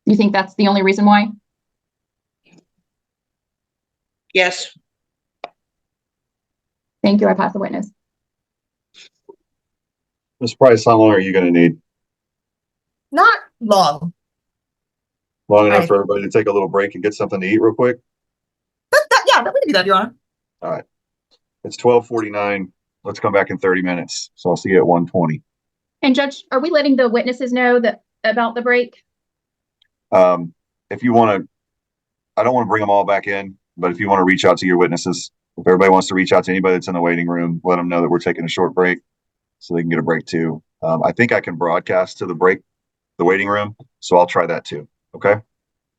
You think that's the only reason why? Yes. Thank you. I pass the witness. Ms. Price, how long are you gonna need? Not long. Long enough Right. for everybody to take a little break and get something to eat real quick? Yeah, we can do that, Your Honor. All right. It's 12:49. Let's come back in 30 minutes. So I'll see you at 1:20. And Judge, are we letting the witnesses know that about the break? If you want to, I don't want to bring them all back in, but if you want to reach out to your witnesses, if everybody wants to reach out to anybody that's in the waiting room, let them know that we're taking a short break so they can get a break too. I think I can broadcast to the waiting room. So I'll try that too. Okay.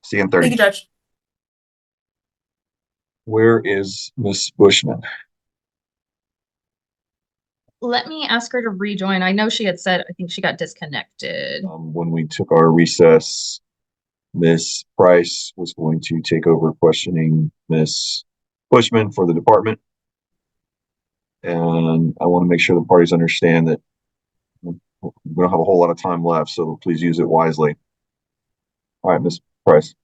See you in 30. Thank you, Judge. Where is Miss Bushman? Let me ask her to rejoin. I know she had said, I think she got disconnected. When we took our recess, Miss Price was going to take over questioning Miss Bushman for the department. And I want to make sure the parties understand that we don't have a whole lot of time left, so please use it wisely. All right, Miss Price.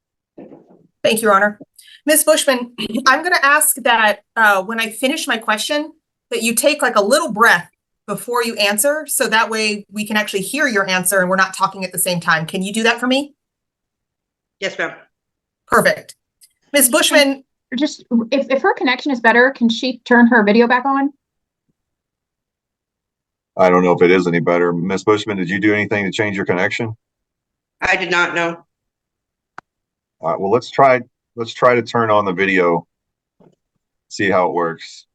Thank you, Your Honor. Ms. Bushman, I'm going to ask that when I finish my question, that you take like a little breath before you answer, so that way we can actually hear your answer and we're not talking at the same time. Can you do that for me? Yes, ma'am. Perfect. Ms. Bushman. Just if her connection is better, can she turn her video back on? I don't know if it is any better. Miss Bushman, did you do anything to change your connection? I did not know. All right, well, let's try to turn on the video, see how it works.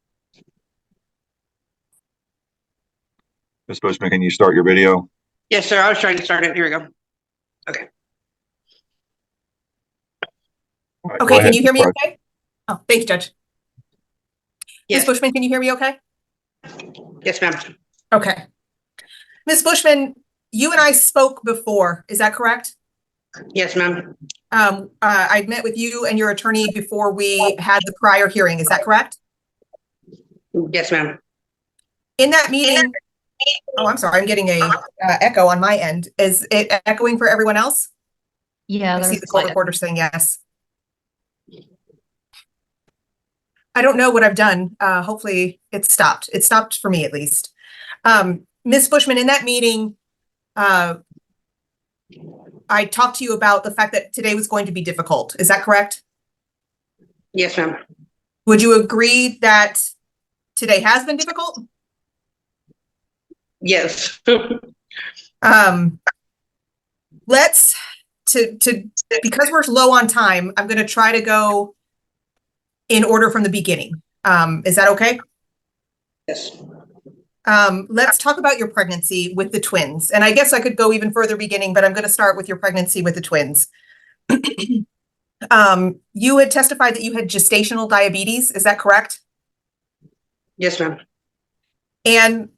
Miss Bushman, can you start your video? Yes, sir. I was trying to start it. Here we go. Okay. Right, Okay, can you hear me Price. okay? Oh, thank you, Judge. Yes. Ms. Bushman, can you hear me okay? Yes, ma'am. Okay. Ms. Bushman, you and I spoke before, is that correct? Yes, ma'am. I met with you and your attorney before we had the prior hearing, is that correct? Yes, ma'am. In that meeting, oh, I'm sorry, I'm getting a echo on my end. Is it echoing for everyone else? Yeah, I there see was the a court slight- recorder saying yes. I don't know what I've done. Hopefully it stopped. It stopped for me at least. Ms. Bushman, in that meeting, I talked to you about the fact that today was going to be difficult. Is that correct? Yes, ma'am. Would you agree that today has been difficult? Yes. Because we're low on time, I'm going to try to go in order from the beginning. Is that okay? Yes. Let's talk about your pregnancy with the twins. And I guess I could go even further beginning, but I'm going to start with your pregnancy with the twins. You had testified that you had gestational diabetes. Is that correct? Yes, ma'am. And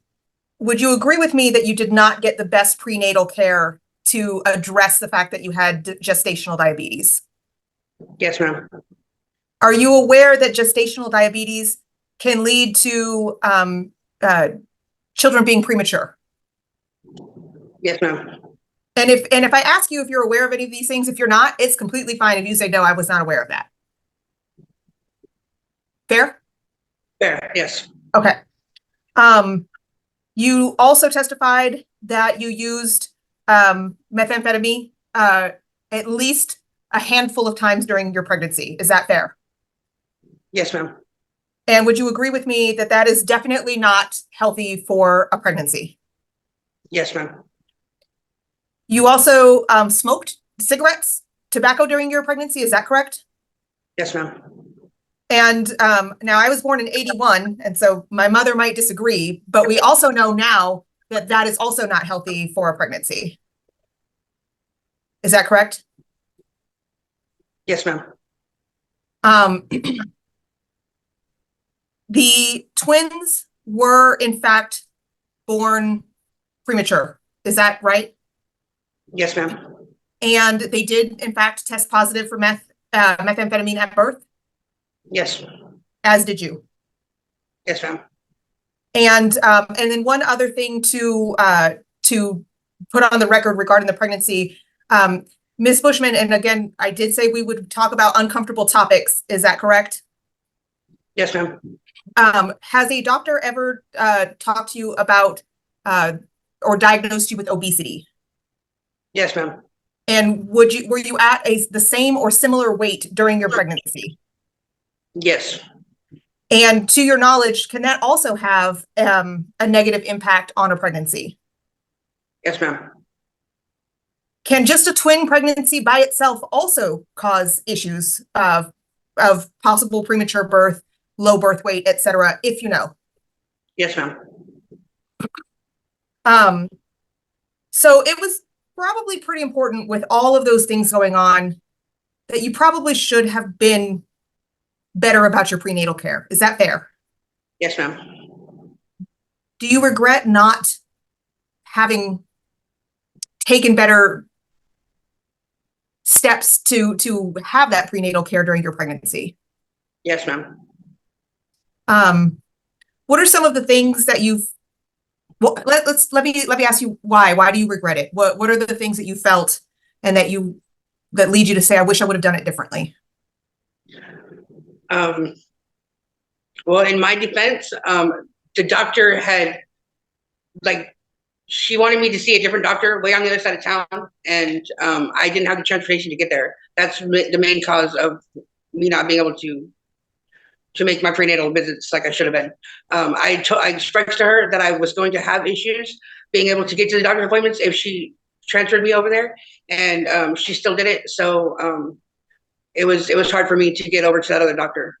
would you agree with me that you did not get the best prenatal care to address the fact that you had gestational diabetes? Yes, ma'am. Are you aware that gestational diabetes can lead to children being premature? Yes, ma'am. And if I ask you if you're aware of any of these things, if you're not, it's completely fine if you say, no, I was not aware of that. Fair? Fair, yes. Okay. You also testified that you used methamphetamine at least a handful of times during your pregnancy. Is that fair? Yes, ma'am. And would you agree with me that that is definitely not healthy for a pregnancy? Yes, ma'am. You also smoked cigarettes, tobacco during your pregnancy. Is that correct? Yes, ma'am. And now I was born in 81, and so my mother might disagree, but we also know now that that is also not healthy for a pregnancy. Is that correct? Yes, ma'am. The twins were in fact born premature. Is that right? Yes, ma'am. And they did in fact test positive for methamphetamine at birth? Yes. As did you? Yes, ma'am. And then one other thing to put on the record regarding the pregnancy, Ms. Bushman, and again, I did say we would talk about uncomfortable topics. Is that correct? Yes, ma'am. Has a doctor ever talked to you about or diagnosed you with obesity? Yes, ma'am. And were you at the same or similar weight during your pregnancy? Yes. And to your knowledge, can that also have a negative impact on a pregnancy? Yes, ma'am. Can just a twin pregnancy by itself also cause issues of possible premature birth, low birth weight, etc., if you know? Yes, ma'am. So it was probably pretty important with all of those things going on that you probably should have been better about your prenatal care. Is that fair? Yes, ma'am. Do you regret not having taken better steps to have that prenatal care during your pregnancy? Yes, ma'am. What are some of the things that you've, well, let me ask you why. Why do you regret it? What are the things that you felt and that lead you to say, I wish I would have done it differently? Well, in my defense, the doctor had, like, she wanted me to see a different doctor way on the other side of town, and I didn't have the transportation to get there. That's the main cause of me not being able to make my prenatal visits like I should have been. I expressed to her that I was going to have issues being able to get to the doctor's appointments if she transferred me over there, and she still did it. So it was hard for me to get over to that other doctor.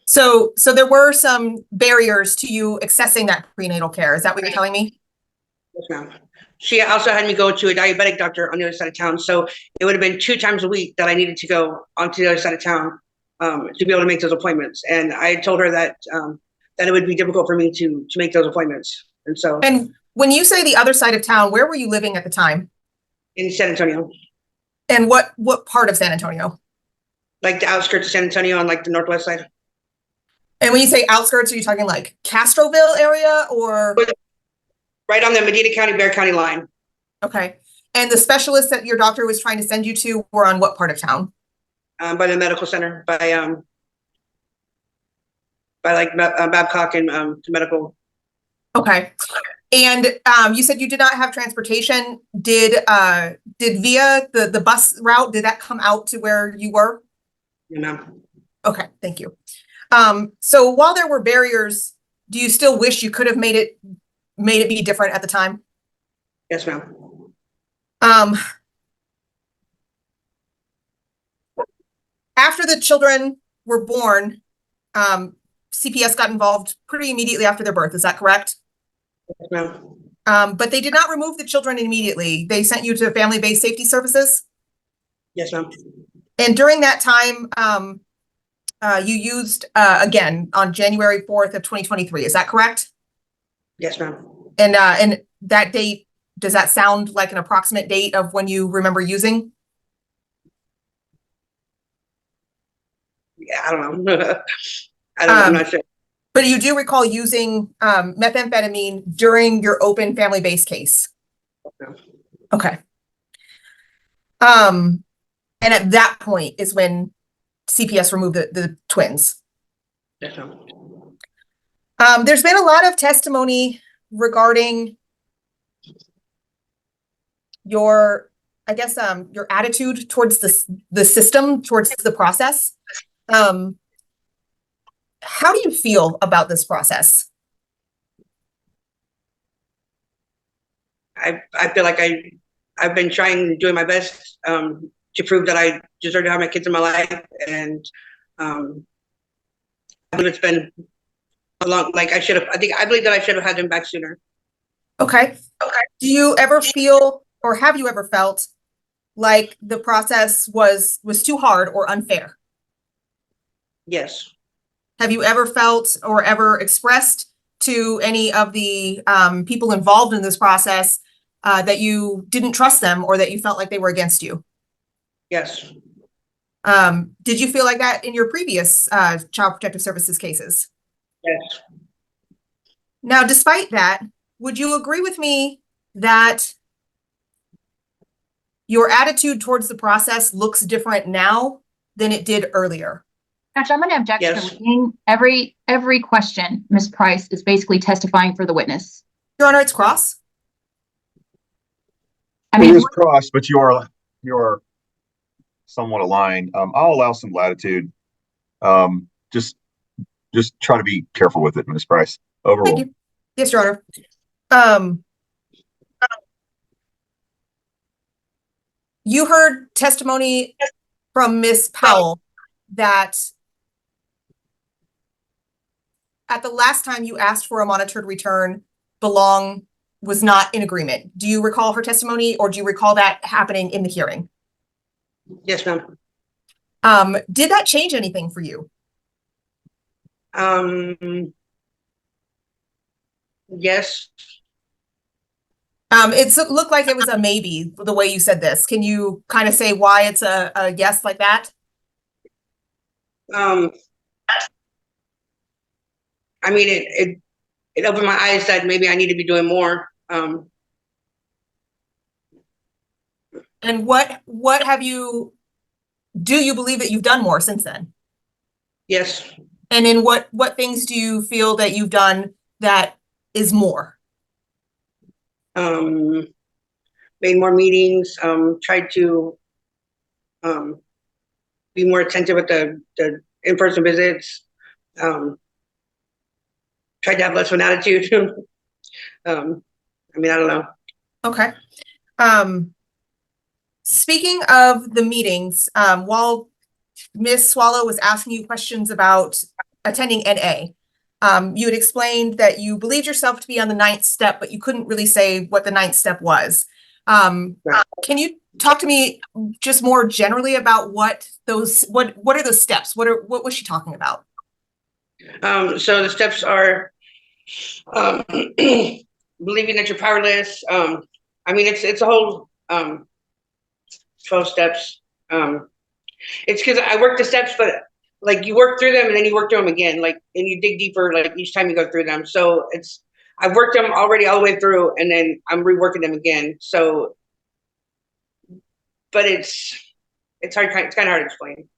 So there were some barriers to you accessing that prenatal care. Is that what you're telling me? Yes, ma'am. She also had me go to a diabetic doctor on the other side of town. So it would have been 2 times a week that I needed to go onto the other side of town to be able to make those appointments. And I told her that that it would be difficult for me to make those appointments. And so. And when you say the other side of town, where were you living at the time? In San Antonio. And what part of San Antonio? Like the outskirts of San Antonio on like the northwest side. And when you say outskirts, are you talking like Castroville area or? Right on the Medina County, Bexar County line. Okay. And the specialists that your doctor was trying to send you to were on what part of town? By the medical center, by like Babcock and medical. Okay. And you said you did not have transportation. Did via the bus route, did that come out to where you were? Yeah, ma'am. Okay, thank you. So while there were barriers, do you still wish you could have made it be different at the time? Yes, ma'am. After the children were born, CPS got involved pretty immediately after their birth. Is that correct? Yes, ma'am. But they did not remove the children immediately. They sent you to family-based safety services? Yes, ma'am. And during that time, you used, again, on January 4th of 2023. Is that correct? Yes, ma'am. And that date, does that sound like an approximate date of when you remember using? Yeah, I don't know. I'm not sure. But you do recall using methamphetamine during your open family-based case? No. Okay. And at that point is when CPS removed the twins? Yes, ma'am. There's been a lot of testimony regarding your, I guess, your attitude towards the system, towards the process. How do you feel about this process? I feel like I've been doing my best to prove that I deserve to have my kids in my life, and I believe it's been a long. Like I believe that I should have had them back sooner. Okay. Do you ever feel, or have you ever felt like the process was too hard or unfair? Yes. Have you ever felt or ever expressed to any of the people involved in this process that you didn't trust them or that you felt like they were against you? Yes. Did you feel like that in your previous Child Protective Services cases? Yes. Now, despite that, would you agree with me that your attitude towards the process looks different now than it did earlier? Actually, I'm going to object Yes. to reading every question. Ms. Price is basically testifying for the witness. Your Honor, it's cross. I It mean, is cross, but you're somewhat aligned. I'll allow some latitude. Just try to be careful with it, Ms. Price. Thank Overall. you. Yes, Your Honor. You heard testimony from Ms. Powell that at the last time you asked for a monitored return, Belong was not in agreement. Do you recall her testimony, or do you recall that happening in the hearing? Yes, ma'am. Did that change anything for you? Yes. It looked like it was a maybe, the way you said this. Can you kind of say why it's a yes like that? I mean, it opened my eyes that maybe I need to be doing more. And what have you, do you believe that you've done more since then? Yes. And in what things do you feel that you've done that is more? Made more meetings, tried to be more attentive at the in-person visits, tried to have less of an attitude. I mean, I don't know. Okay. Speaking of the meetings, while Ms. Swallow was asking you questions about attending NA, you had explained that you believed yourself to be on the 9th step, but you couldn't really say what the 9th step was. Can you talk to me just more generally about what are those steps? What was she talking about? So the steps are believing that you're powerless. I mean, it's a whole 12 steps. It's because I work the steps, but like you work through them and then you work through them again, like, and you dig deeper, like each time you go through them. So I've worked them already all the way through, and then I'm reworking them again. So, but it's hard. It's kind of hard to explain.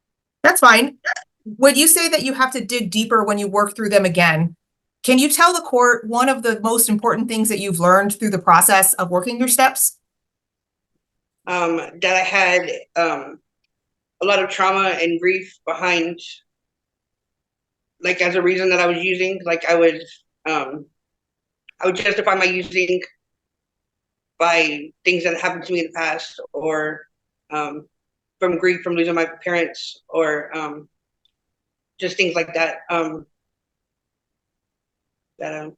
That's fine. When you say that you have to dig deeper when you work through them again, can you tell the court one of the most important things that you've learned through the process of working your steps? That I had a lot of trauma and grief behind, like, as a reason that I was using. Like, I would justify my using by things that happened to me in the past, or from grief from losing my parents, or just things like that.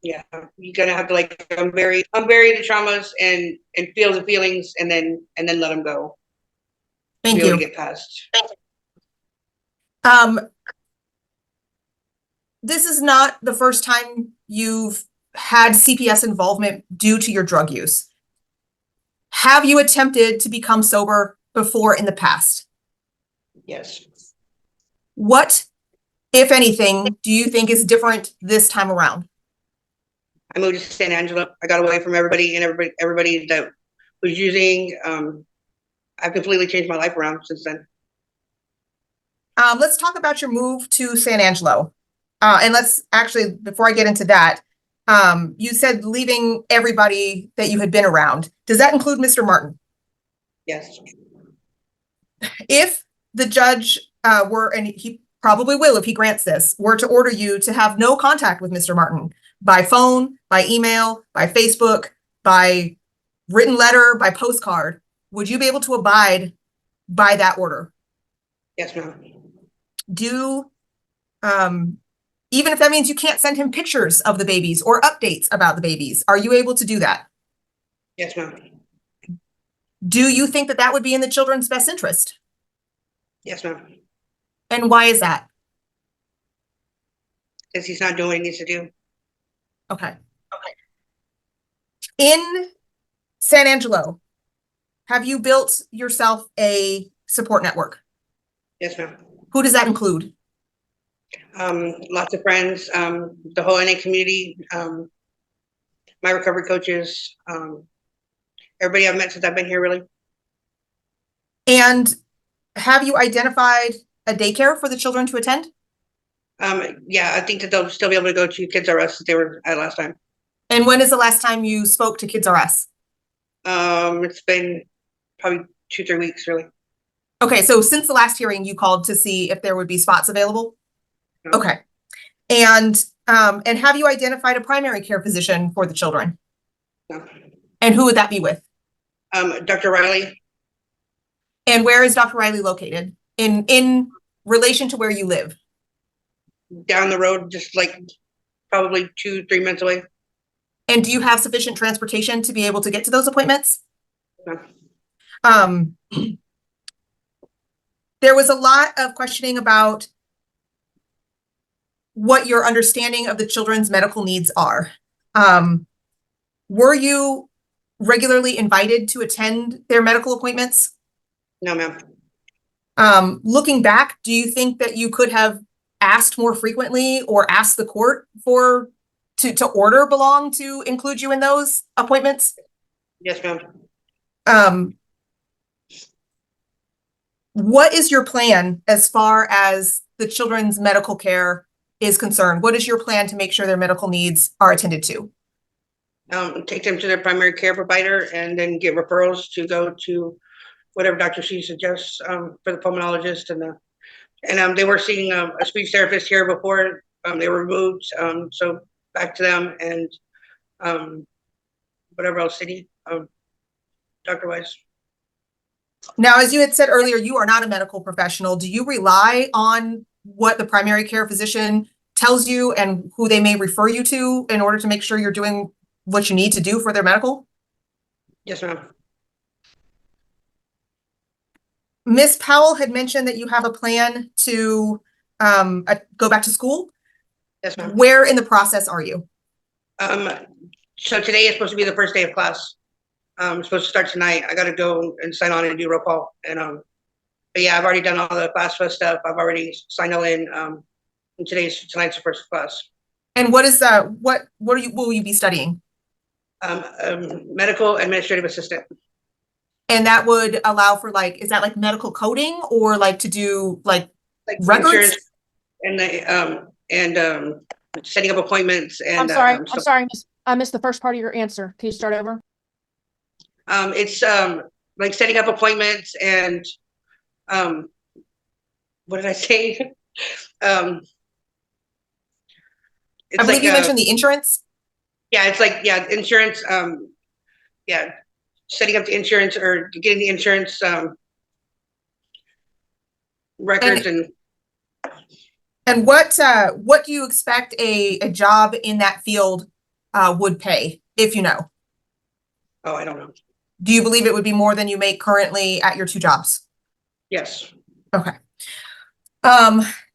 Yeah, you're gonna have to like unbury the traumas and feel the feelings, and then let them go. Thank you. you. To get past. This is not the first time you've had CPS involvement due to your drug use. Have you attempted to become sober before in the past? Yes. What, if anything, do you think is different this time around? I moved to San Angelo. I got away from everybody that was using. I've completely changed my life around since then. Let's talk about your move to San Angelo. And let's actually, before I get into that, you said leaving everybody that you had been around. Does that include Mr. Martin? Yes. If the judge and he probably will if he grants this, were to order you to have no contact with Mr. Martin by phone, by email, by Facebook, by written letter, by postcard, would you be able to abide by that order? Yes, ma'am. Even if that means you can't send him pictures of the babies or updates about the babies, are you able to do that? Yes, ma'am. Do you think that that would be in the children's best interest? Yes, ma'am. And why is that? Because he's not doing what he needs to do. Okay. In San Angelo, have you built yourself a support network? Yes, ma'am. Who does that include? Lots of friends, the whole NA community, my recovery coaches, everybody I've met since I've been here, really. And have you identified a daycare for the children to attend? Yeah, I think that they'll still be able to go to Kids R Us that they were at last time. And when is the last time you spoke to Kids R Us? It's been probably 2-3 weeks, really. Okay, so since the last hearing, you called to see if there would be spots available? No. Okay. And have you identified a primary care physician for the children? No. And who would that be with? Dr. Riley. And where is Dr. Riley located in relation to where you live? Down the road, just like probably 2-3 minutes away. And do you have sufficient transportation to be able to get to those appointments? No. There was a lot of questioning about what your understanding of the children's medical needs are. Were you regularly invited to attend their medical appointments? No, ma'am. Looking back, do you think that you could have asked more frequently or asked the court to order Belong to include you in those appointments? Yes, ma'am. What is your plan as far as the children's medical care is concerned? What is your plan to make sure their medical needs are attended to? Take them to their primary care provider and then get referrals to go to whatever doctor she suggests for the pulmonologist and they were seeing a speech therapist here before they were removed. So back to them and whatever else they need, doctor-wise. Now, as you had said earlier, you are not a medical professional. Do you rely on what the primary care physician tells you and who they may refer you to in order to make sure you're doing what you need to do for their medical? Yes, ma'am. Ms. Powell had mentioned that you have a plan to go back to school. Yes, ma'am. Where in the process are you? So today is supposed to be the first day of class. I'm supposed to start tonight. I got to go and sign on and do roll call. And but yeah, I've already done all the class first stuff. I've already signed all in. And tonight's the first class. And what is what will you be studying? Medical administrative assistant. And that would allow for is that like medical coding or like to do like records? And setting up appointments and I'm sorry, I missed the first part of your answer. Can you start over? It's like setting up appointments and what did I say? I believe you mentioned the insurance. Yeah, it's like insurance. Yeah, setting up the insurance or getting the insurance records and what do you expect a job in that field would pay, if you know? Oh, I don't know. Do you believe it would be more than you make currently at your 2 jobs? Yes. Okay.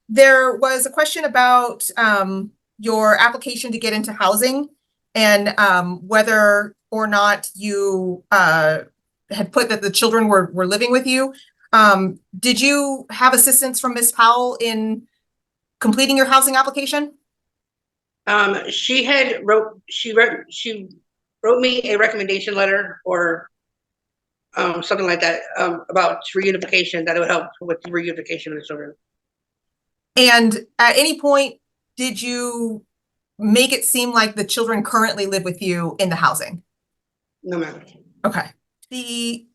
There was a question about your application to get into housing and whether or not you had put that the children were living with you. Did you have assistance from Ms. Powell in completing your housing application? She wrote me a recommendation letter or something like that about reunification, that it would help with the reunification of the children. And at any point, did you make it seem like the children currently live with you in the housing? No, ma'am. Okay. The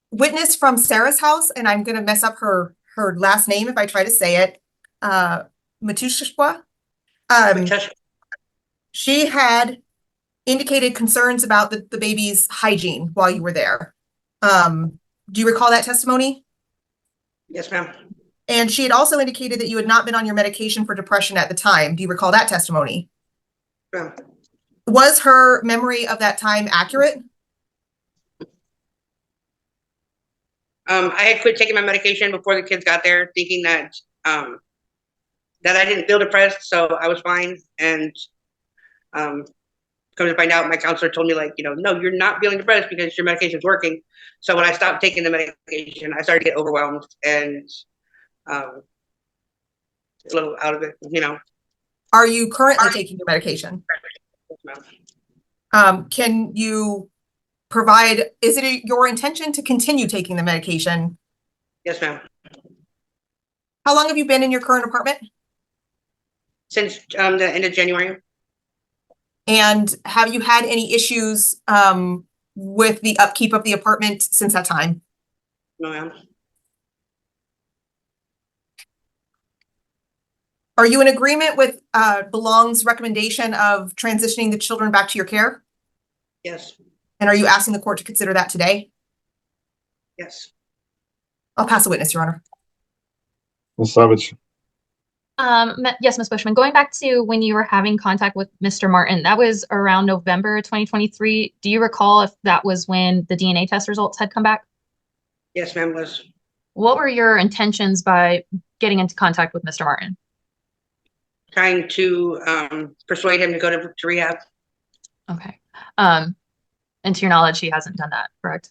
witness from Sarah's house, and I'm going to mess up her last name if I try to say it, Matushwa. She had indicated concerns about the baby's hygiene while you were there. Do you recall that testimony? Yes, ma'am. And she had also indicated that you had not been on your medication for depression at the time. Do you recall that testimony? Yeah. Was her memory of that time accurate? I had quit taking my medication before the kids got there, thinking that that I didn't feel depressed, so I was fine. And come to find out, my counselor told me, like, no, you're not feeling depressed because your medication's working. So when I stopped taking the medication, I started to get overwhelmed and a little out of it, Are you currently taking your medication? Yes, ma'am. Can you provide, is it your intention to continue taking the medication? Yes, ma'am. How long have you been in your current apartment? Since the end of January. And have you had any issues with the upkeep of the apartment since that time? No, ma'am. Are you in agreement with Belong's recommendation of transitioning the children back to your care? Yes. And are you asking the court to consider that today? Yes. I'll pass a witness, Your Honor. Ms. Savage. Yes, Ms. Bushman, going back to when you were having contact with Mr. Martin, that was around November 2023. Do you recall if that was when the DNA test results had come back? Yes, ma'am, was. What were your intentions by getting into contact with Mr. Martin? Trying to persuade him to go to rehab. Okay. And to your knowledge, he hasn't done that, correct?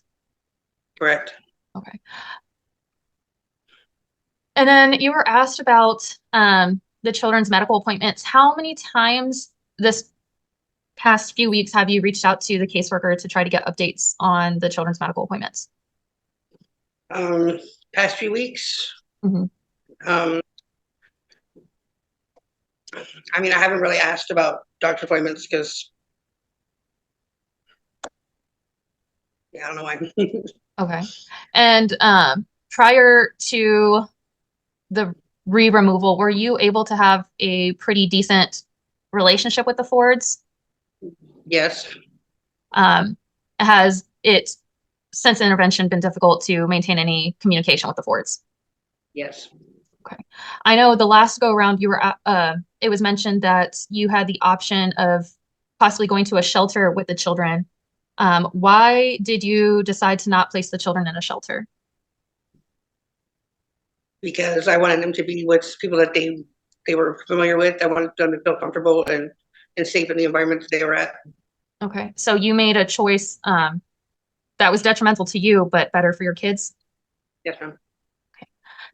Correct. Okay. And then you were asked about the children's medical appointments. How many times this past few weeks have you reached out to the caseworker to try to get updates on the children's medical appointments? Past few weeks. Mm-hmm. I mean, I haven't really asked about doctor appointments because I don't know why. Okay. And prior to the removal, were you able to have a pretty decent relationship with the Fords? Yes. Has it, since intervention, been difficult to maintain any communication with the Fords? Yes. Okay. I know the last go around you were it was mentioned that you had the option of possibly going to a shelter with the children. Why did you decide to not place the children in a shelter? Because I wanted them to be with people that they were familiar with. I wanted them to feel comfortable and safe in the environment that they were at. Okay. So you made a choice that was detrimental to you, but better for your kids? Yes, ma'am. Okay.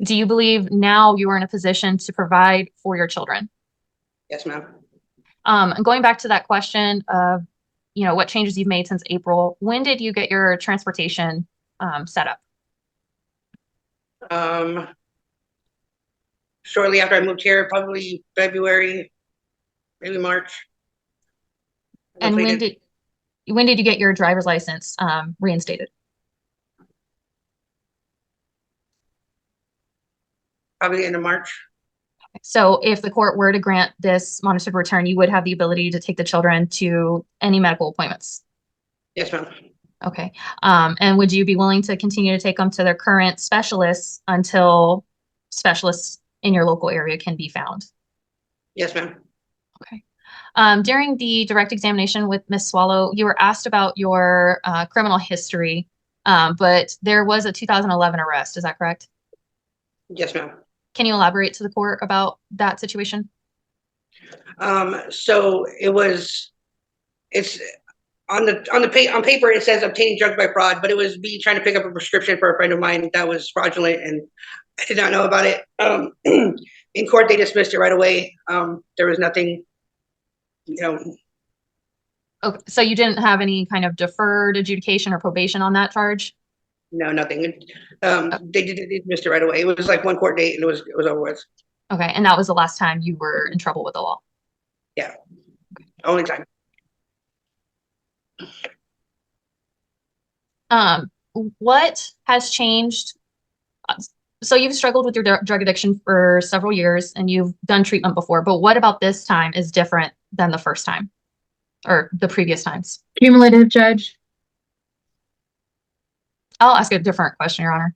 Do you believe now you are in a position to provide for your children? Yes, ma'am. And going back to that question of, you know, what changes you've made since April, when did you get your transportation set up? Shortly after I moved here, probably February, maybe March. And when did you get your driver's license reinstated? Probably the end of March. So if the court were to grant this monitored return, you would have the ability to take the children to any medical appointments? Yes, ma'am. Okay. And would you be willing to continue to take them to their current specialists until specialists in your local area can be found? Yes, ma'am. Okay. During the direct examination with Ms. Swallow, you were asked about your criminal history, but there was a 2011 arrest. Is that correct? Yes, ma'am. Can you elaborate to the court about that situation? So it's on paper it says obtaining drugs by fraud, but it was me trying to pick up a prescription for a friend of mine that was fraudulent, and I did not know about it. In court, they dismissed it right away. There was nothing, you know. Okay, so you didn't have any kind of deferred adjudication or probation on that charge? No, nothing. They dismissed it right away. It was like one court date and it was over with. Okay, and that was the last time you were in trouble with the law? Yeah, only time. What has changed? So you've struggled with your drug addiction for several years and you've done treatment before, but what about this time is different than the first time or the previous times? Cumulative, Judge. I'll ask a different question, Your Honor.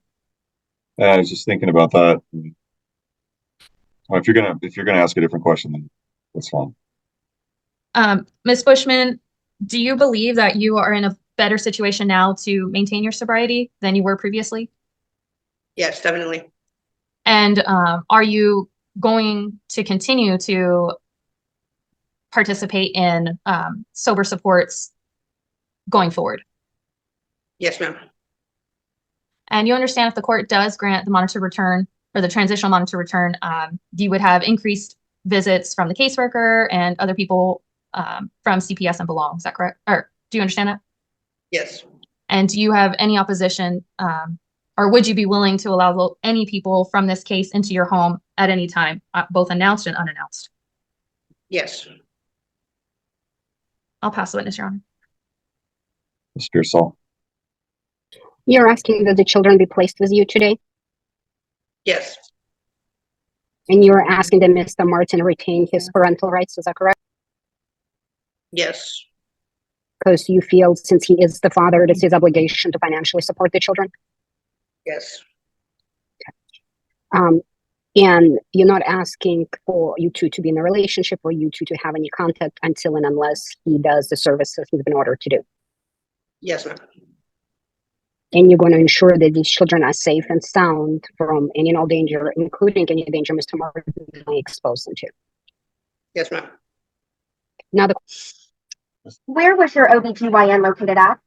I was just thinking about that. Well, if you're gonna ask a different question, then that's fine. Ms. Bushman, do you believe that you are in a better situation now to maintain your sobriety than you were previously? Yes, definitely. And are you going to continue to participate in sober supports going forward? Yes, ma'am. And you understand if the court does grant the monitor return or the transitional monitor return, you would have increased visits from the caseworker and other people from CPS and Belong. Is that correct? Or do you understand that? Yes. And do you have any opposition, or would you be willing to allow any people from this case into your home at any time, both announced and unannounced? Yes. I'll pass the witness, Your Honor. Mr. Saul. You're asking that the children be placed with you today, Yes. and you're asking that Mr. Martin retain his parental rights. Is that correct? Yes. Because you feel since he is the father, it is his obligation to financially support the children. Yes. And you're not asking for you two to be in a relationship or you two to have any contact until and unless he does the services he's been ordered to do. Yes, ma'am. And you're going to ensure that these children are safe and sound from any and all danger, including any danger Mr. Martin may expose them to. Yes, ma'am. Now, Where was your OBGYN located at?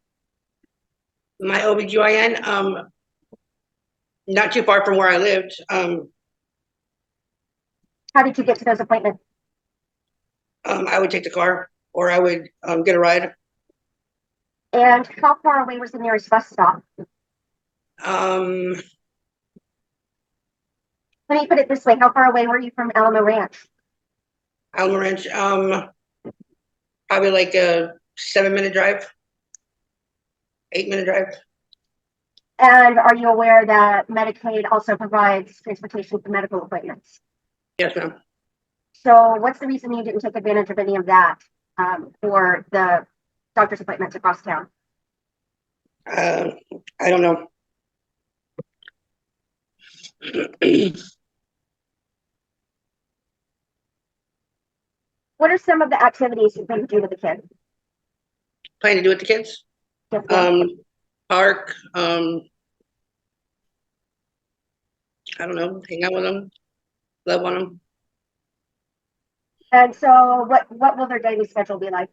My OBGYN, not too far from where I lived. How did you get to those appointments? I would take the car or I would get a ride. And how far away was the nearest bus stop? Let me put it this way. How far away were you from Alamo Ranch? Alamo Ranch, probably like a 7-minute drive, 8-minute drive. And are you aware that Medicaid also provides transportation for medical appointments? Yes, ma'am. So what's the reason you didn't take advantage of any of that for the doctor's appointments across town? I don't know. What are some of the activities you plan to do with the kids? Plan to do with the kids? Yes, ma'am. Park, I don't know, hang out with them, love on them. And so what will their daily schedule be like?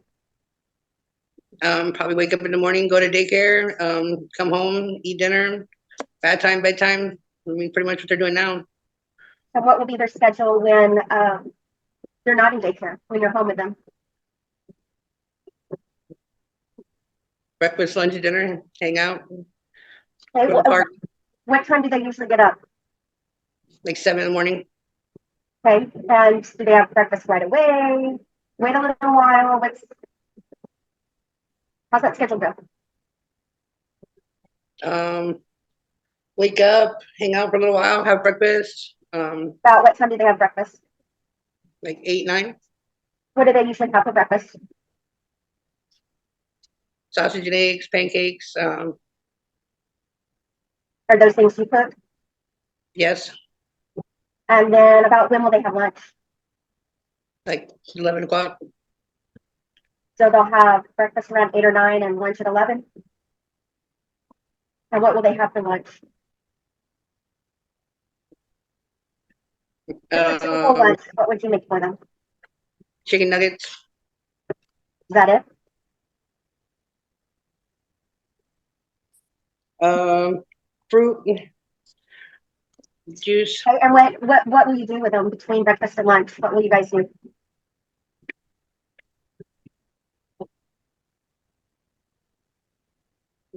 Probably wake up in the morning, go to daycare, come home, eat dinner, bath time, bedtime. I mean, pretty much what they're doing now. And what will be their schedule when they're not in daycare, when you're home with them? Breakfast, lunch, dinner, hang out. Okay, Go to the park, what time do they usually get up? like 7 in the morning. Okay, and do they have breakfast right away? Wait a little while. How's that schedule go? Wake up, hang out for a little while, have breakfast. About what time do they have breakfast? Like 8, 9. What do they usually have for breakfast? Sausage and eggs, pancakes. Are those things you cook? Yes, And then about when will they have lunch? like 11 o'clock. So they'll have breakfast around 8 or 9 and lunch at 11? And what will they have for lunch? Typical lunch, what would you make for them? Chicken nuggets. Is that it? Fruit, juice. Okay, and what will you do with them between breakfast and lunch? What will you guys do?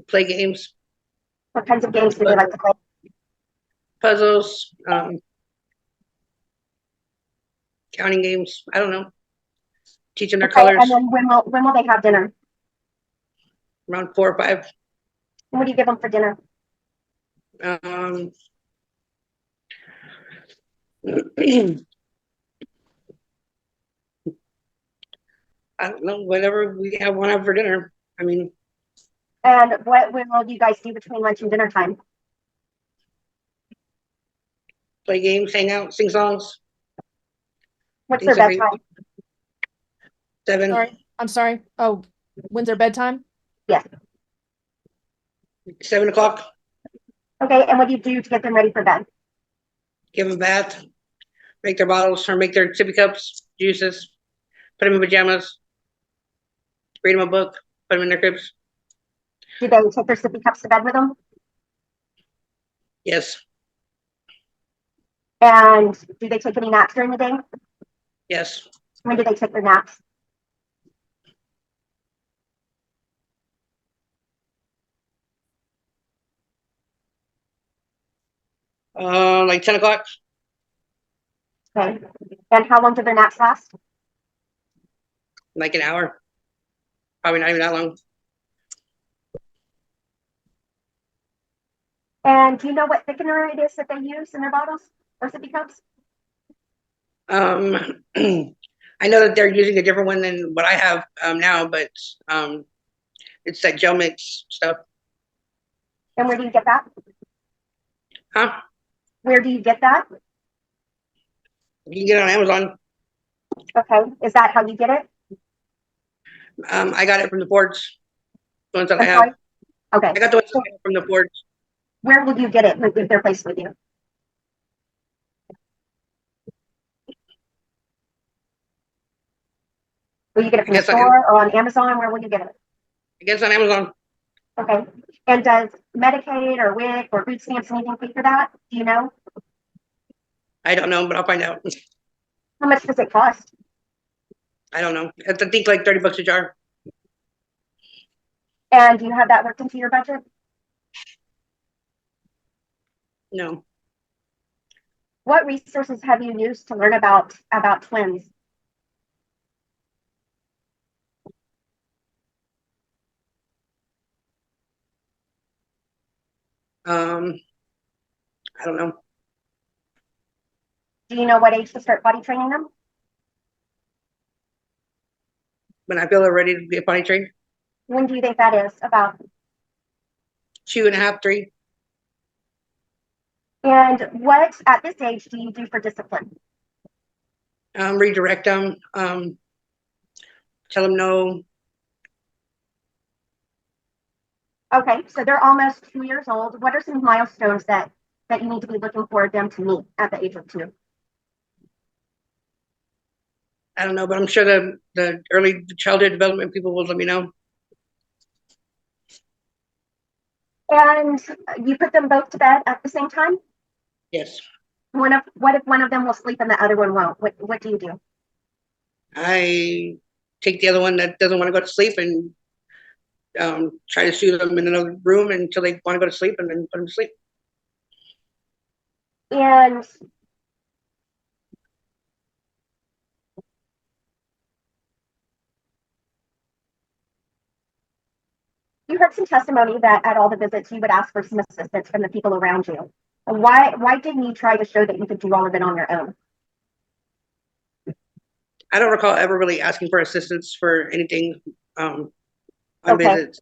Play games. What kinds of games do they like to play? Puzzles, counting games. I don't know. Teaching their colors. And then when will they have dinner? Around 4 or 5. And what do you give them for dinner? I don't know, whatever we want to have for dinner. I mean. And what will you guys do between lunch and dinner time? Play games, hang out, sing songs. What's their bedtime? 7. I'm sorry. Oh, when's their bedtime? Yes. 7 o'clock. Okay, and what do you do to get them ready for bed? Give them a bath, make their bottles or make their sippy cups, juices, put them in pajamas, read them a book, put them in their cribs. Do they take their sippy cups to bed with them? Yes. And do they take any naps during the day? Yes. When do they take their naps? Like 10 o'clock. Okay. And how long did their naps last? Like an hour. Probably not even that long. And do you know what thickener it is that they use in their bottles or sippy cups? I know that they're using a different one than what I have now, but it's that gel mix stuff. And where do you get that? Huh? Where do you get that? You can get it on Amazon. Okay. Is that how you get it? I got it from the boards. The ones that I I'm have. sorry? Okay. I got the ones from the boards. Where will you get it if they're placed with you? Will you get it from the store or on Amazon? Where will you get it? I guess on Amazon. Okay. And does Medicaid or WIC or food stamps anything pay for that? Do you know? I don't know, but I'll find out. How much does it cost? I don't know. I think like $30 a jar. And do you have that worked into your budget? No. What resources have you used to learn about twins? I don't know. Do you know what age to start potty training them? When I feel they're ready to be potty trained. When do you think that is? About 2.5, 3. And what at this age do you do for discipline? Redirect them. Tell them no. Okay, so they're almost 2 years old. What are some milestones that you need to be looking for them to meet at the age of 2? I don't know, but I'm sure the early childhood development people will let me know. And you put them both to bed at the same time? Yes. What if one of them will sleep and the other one won't? What do you do? I take the other one that doesn't want to go to sleep and try to soothe them in another room until they want to go to sleep, and then put them to sleep. And you heard some testimony that at all the visits you would ask for some assistance from the people around you. Why didn't you try to show that you could do all of it on your own? I don't recall ever really asking for assistance for anything on visits.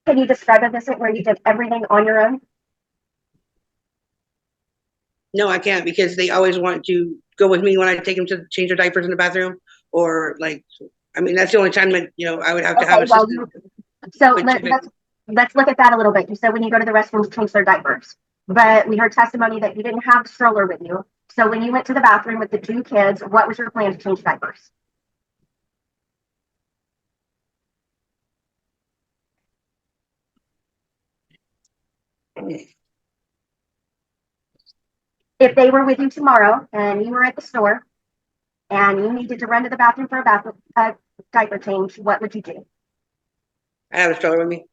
Can you describe a visit where you did everything on your own? No, I can't, because they always want to go with me when I take them to change their diapers in the bathroom, or like, I mean, that's the only time that, I would have to have assistance. So let's look at that a little bit. You said when you go to the restroom to change their diapers, but we heard testimony that you didn't have the stroller with you. So when you went to the bathroom with the 2 kids, what was your plan to change diapers? If they were with you tomorrow and you were at the store and you needed to run to the bathroom for a diaper change, what would you do? I have a stroller with me.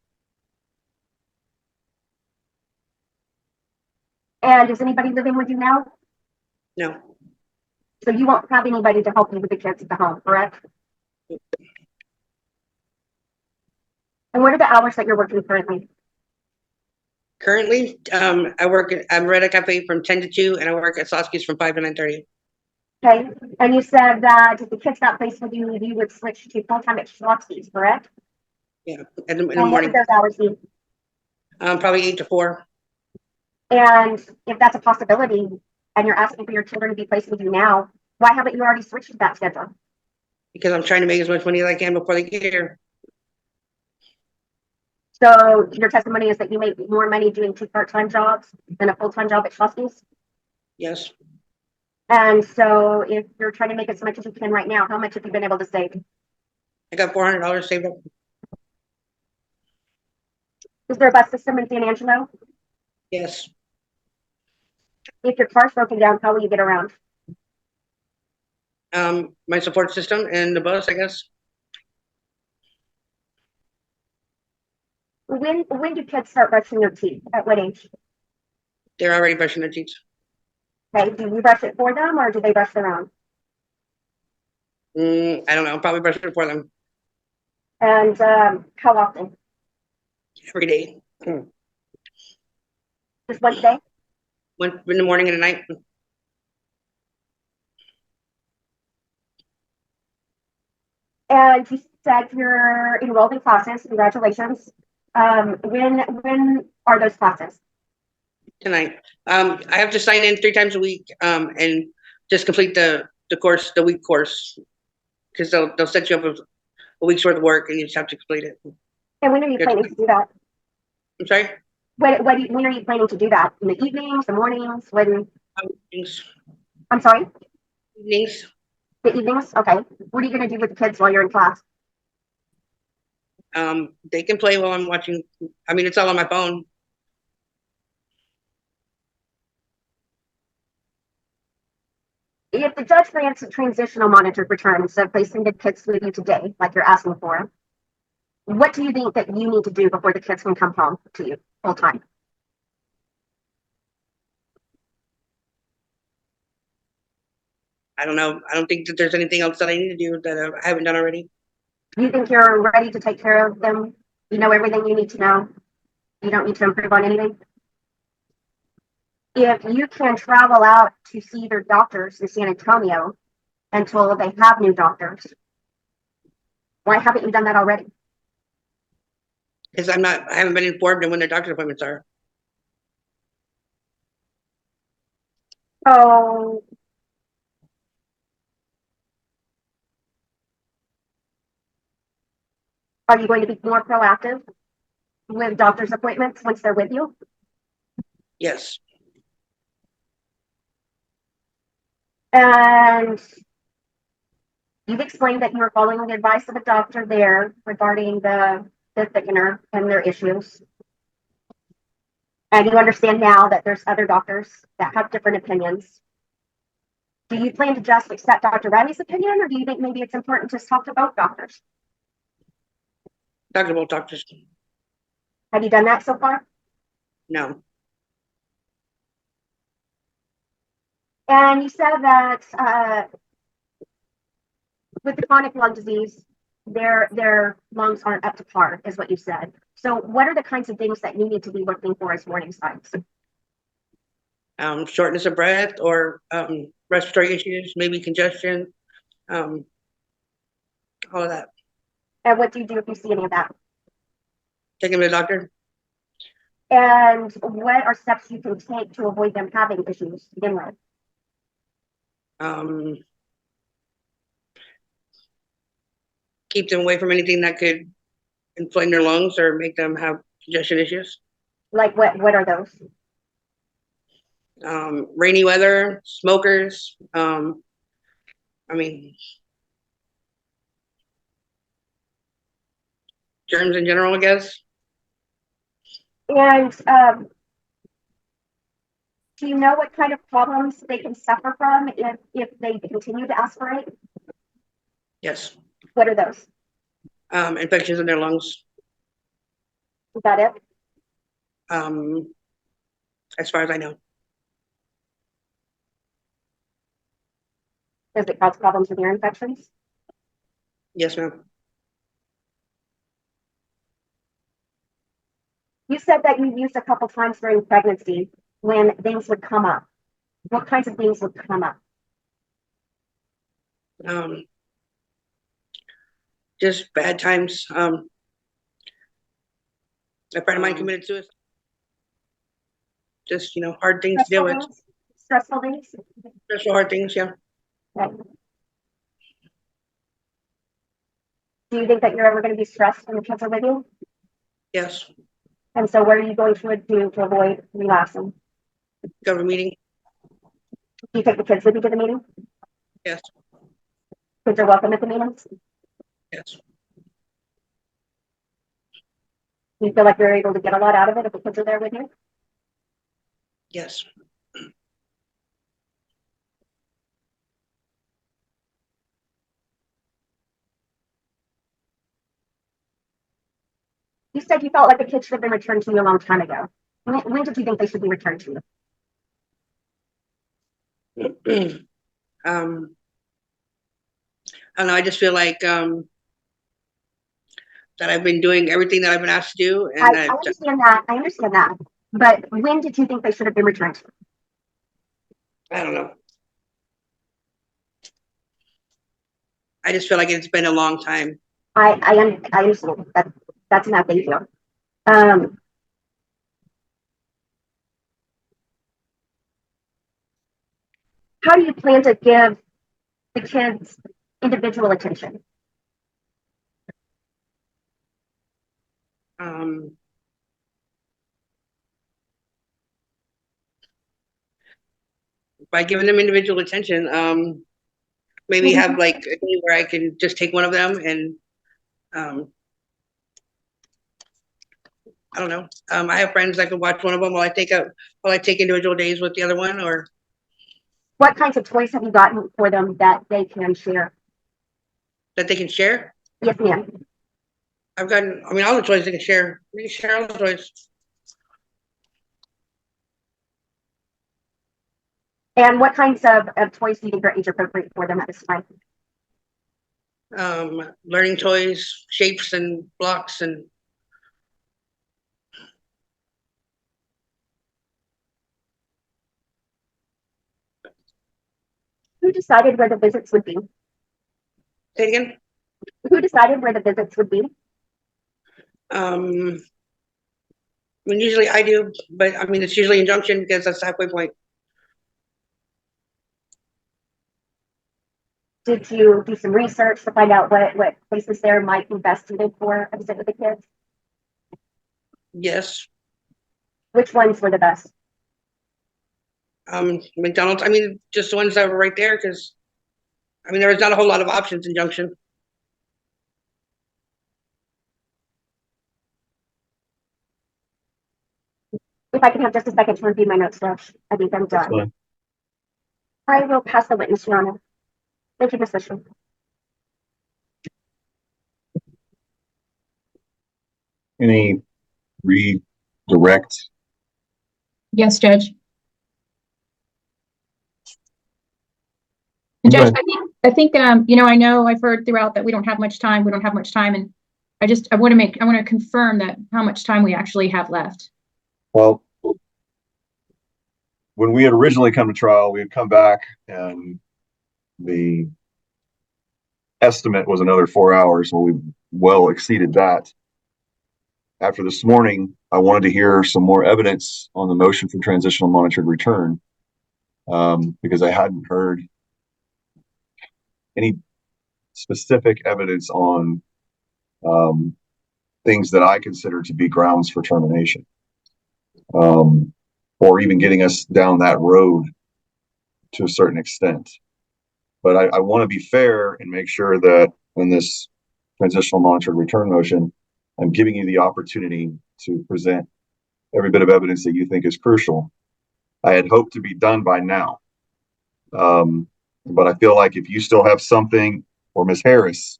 And is anybody living with you now? No. So you won't have anybody to help you with the kids at the home, correct? And what are the hours that you're working currently? Currently, I'm at a cafe from 10 to 2, and I work at Soski's from 5 to 9:30. Okay, and you said that if the kids got placed with you, you would switch to full-time at Schlotzsky's, correct? Yeah, in the And morning. what would those hours be? Probably 8 to 4. And if that's a possibility, and you're asking for your children to be placed with you now, why haven't you already switched to that schedule? Because I'm trying to make as much money as I can before they get here. So your testimony is that you make more money doing 2 part-time jobs than a full-time job at Schlotzsky's? Yes. And so if you're trying to make as much as you can right now, how much have you been able to save? I got $400 saved up. Is there a bus system in San Angelo? Yes. If your car's broken down, how will you get around? My support system and the bus, I guess. When do kids start brushing their teeth? At what age? They're already brushing their teeth. Okay, do you brush it for them or do they brush their own? I don't know. Probably brush it for them And how often? every day. Just once a day? One in the morning and at night. And you said you're enrolled in classes. Congratulations. When are those classes? Tonight. I have to sign in 3 times a week and just complete the course, the week course, because they'll set you up with a week's worth of work and you just have to complete it. And when are you planning to do that? I'm sorry? When are you planning to do that? In the evenings, the mornings, when? Evenings. I'm sorry? Evenings. The evenings? Okay. What are you going to do with the kids while you're in class? They can play while I'm watching. I mean, it's all on my phone. If the judge grants a transitional monitored return instead of placing the kids with you today, like you're asking for, what do you think that you need to do before the kids can come home to you full time? I don't know. I don't think that there's anything else that I need to do that I haven't done already. You think you're ready to take care of them? You know everything you need to know? You don't need to improve on anything? If you can travel out to see their doctors in San Antonio until they have new doctors, why haven't you done that already? Because I haven't been informed of when their doctor's appointments are. So are you going to be more proactive with doctor's appointments once they're with you? Yes. And you've explained that you were following the advice of a doctor there regarding the thickener and their issues. And you understand now that there's other doctors that have different opinions. Do you plan to just accept Dr. Riley's opinion, or do you think maybe it's important to talk to both doctors? Talk to both doctors. Have you done that so far? No. And you said that with the chronic lung disease, their lungs aren't up to par, is what you said. So what are the kinds of things that you need to be looking for as warning signs? Shortness of breath or respiratory issues, maybe congestion, all of that. And what do you do if you see any of that? Take them to the doctor. And what are steps you can take to avoid them having issues to begin with? Keep them away from anything that could inflame their lungs or make them have congestion issues. Like what are those? Rainy weather, smokers, I mean, germs in general, I guess. And do you know what kind of problems they can suffer from if they continue to aspirate? Yes. What are those? Infections in their lungs. Is that it? As far as I know. Does it cause problems with ear infections? Yes, ma'am. You said that you used a couple times during pregnancy when things would come up. What kinds of things would come up? Just bad times. A friend of mine committed suicide. Just, hard things to deal with. Stressful things? Stressful, hard things, yeah. Right. Do you think that you're ever going to be stressed when the kids are with you? Yes. And so what are you going to do to avoid relapsing? Go to a meeting. Do you take the kids with you to the meeting? Yes. Kids are welcome at the meetings? Yes. Do you feel like you're able to get a lot out of it if the kids are there with you? Yes. You said you felt like the kids should have been returned to you a long time ago. When did you think they should be returned to you? I don't know, I just feel like that I've been doing everything that I've been asked to do, and I understand that. I understand that. But when did you think they should have been returned? I don't know. I just feel like it's been a long time. I understand. That's enough. Thank you. How do you plan to give the kids individual attention? By giving them individual attention, maybe have like a day where I can just take one of them and I don't know. I have friends that can watch one of them while I take individual days with the other one. Or what kinds of toys have you gotten for them that they can share? That they can share? Yes, ma'am. I've gotten, I mean, all the toys they can share. We can share all the toys. And what kinds of toys do you think are age appropriate for them at this time? Learning toys, shapes and blocks and who decided where the visits would be? Say it again? Who decided where the visits would be? I mean, usually I do, but I mean, it's usually in Junction because that's the halfway point. Did you do some research to find out what places there might be best suited for a visit with the kids? Yes. Which ones were the best? McDonald's. I mean, just the ones that were right there because, I mean, there was not a whole lot of options in Junction. If I can have just a second to review my notes, Rush, I think I'm done. I will pass the witness, Your Honor. Thank you, Ms. Fisher. Any redirect? Yes, Judge. And Judge, I think you know, I know I've heard throughout that we don't have much time. We don't have much time, and I want to confirm that how much time we actually have left. Well, when we had originally come to trial, we had come back and the estimate was another 4 hours. Well, we well exceeded that. After this morning, I wanted to hear some more evidence on the motion for transitional monitored return because I hadn't heard any specific evidence on things that I consider to be grounds for termination, or even getting us down that road to a certain extent. But I want to be fair and make sure that in this transitional monitored return motion, I'm giving you the opportunity to present every bit of evidence that you think is crucial. I had hoped to be done by now. But I feel like if you still have something, or Ms. Harris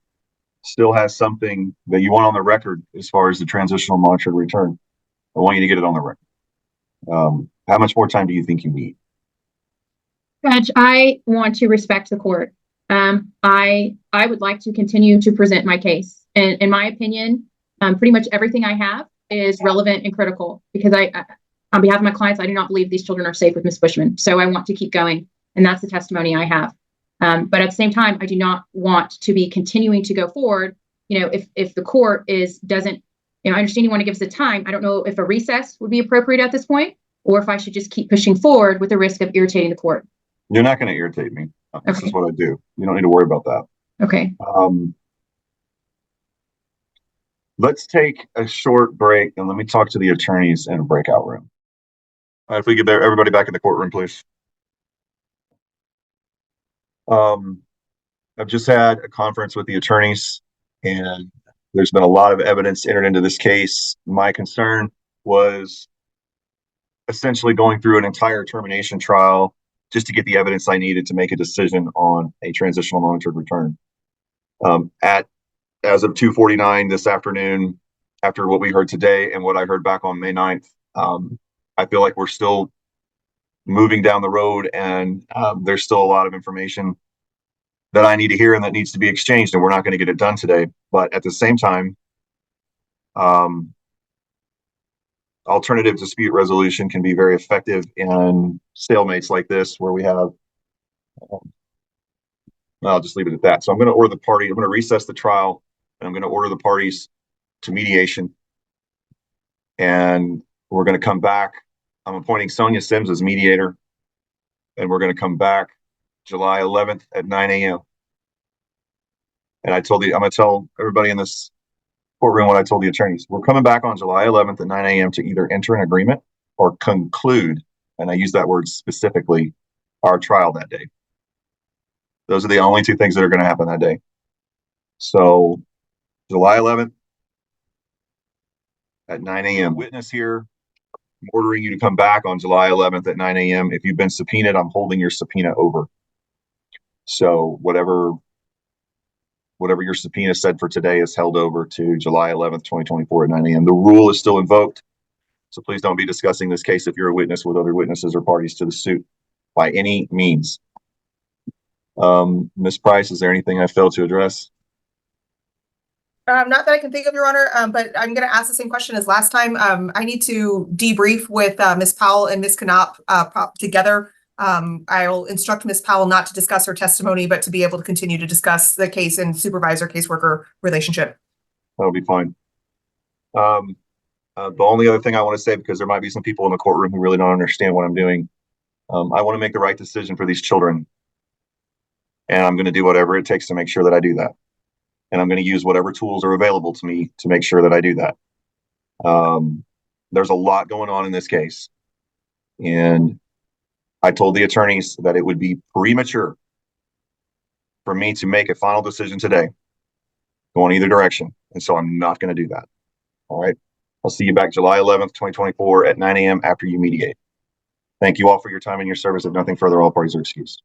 still has something that you want on the record as far as the transitional monitored return, I want you to get it on the record. How much more time do you think you need? Judge, I want to respect the court. I would like to continue to present my case. And in my opinion, pretty much everything I have is relevant and critical because on behalf of my clients, I do not believe these children are safe with Ms. Bushman. So I want to keep going. And that's the testimony I have. But at the same time, I do not want to be continuing to go forward. You know, if the court doesn't, you know, I understand you want to give us the time. I don't know if a recess would be appropriate at this point, or if I should just keep pushing forward with the risk of irritating the court. You're not going to irritate me. This is what I do. You don't need to worry about that. Okay. Let's take a short break and let me talk to the attorneys in a breakout room. All right, if we get everybody back in the courtroom, please. I've just had a conference with the attorneys and there's been a lot of evidence entered into this case. My concern was essentially going through an entire termination trial just to get the evidence I needed to make a decision on a transitional monitored return. As of 2:49 this afternoon, after what we heard today and what I heard back on May 9th, I feel like we're still moving down the road, and there's still a lot of information that I need to hear and that needs to be exchanged, and we're not going to get it done today. But at the same time, alternative dispute resolution can be very effective in stalemates like this, where we have, I'll just leave it at that. So I'm going to recess the trial, and I'm going to order the parties to mediation, and we're going to come back. I'm appointing Sonia Sims as mediator, and we're going to come back July 11th at 9 a.m. And I'm going to tell everybody in this courtroom what I told the attorneys. We're coming back on July 11th at 9 a.m. to either enter an agreement or conclude, and I use that word specifically, our trial that day. Those are the only two things that are going to happen that day. So July 11th at 9 a.m. Witness here. I'm ordering you to come back on July 11th at 9 a.m. If you've been subpoenaed, I'm holding your subpoena over. So whatever your subpoena said for today is held over to July 11th, 2024 at 9 a.m. The rule is still invoked. So please don't be discussing this case if you're a witness with other witnesses or parties to the suit by any means. Ms. Price, is there anything I failed to address? Not that I can think of, Your Honor, but I'm going to ask the same question as last time. I need to debrief with Ms. Powell and Ms. Knopp together. I'll instruct Ms. Powell not to discuss her testimony, but to be able to continue to discuss the case and supervisor-caseworker relationship. That'll be fine. The only other thing I want to say, because there might be some people in the courtroom who really don't understand what I'm doing, I want to make the right decision for these children. And I'm going to do whatever it takes to make sure that I do that. And I'm going to use whatever tools are available to me to make sure that I do that. There's a lot going on in this case. And I told the attorneys that it would be premature for me to make a final decision today, going either direction. And so I'm not going to do that. All right. I'll see you back July 11th, 2024 at 9 a.m. after you mediate. Thank you all for your time and your service. If nothing further, all parties are excused.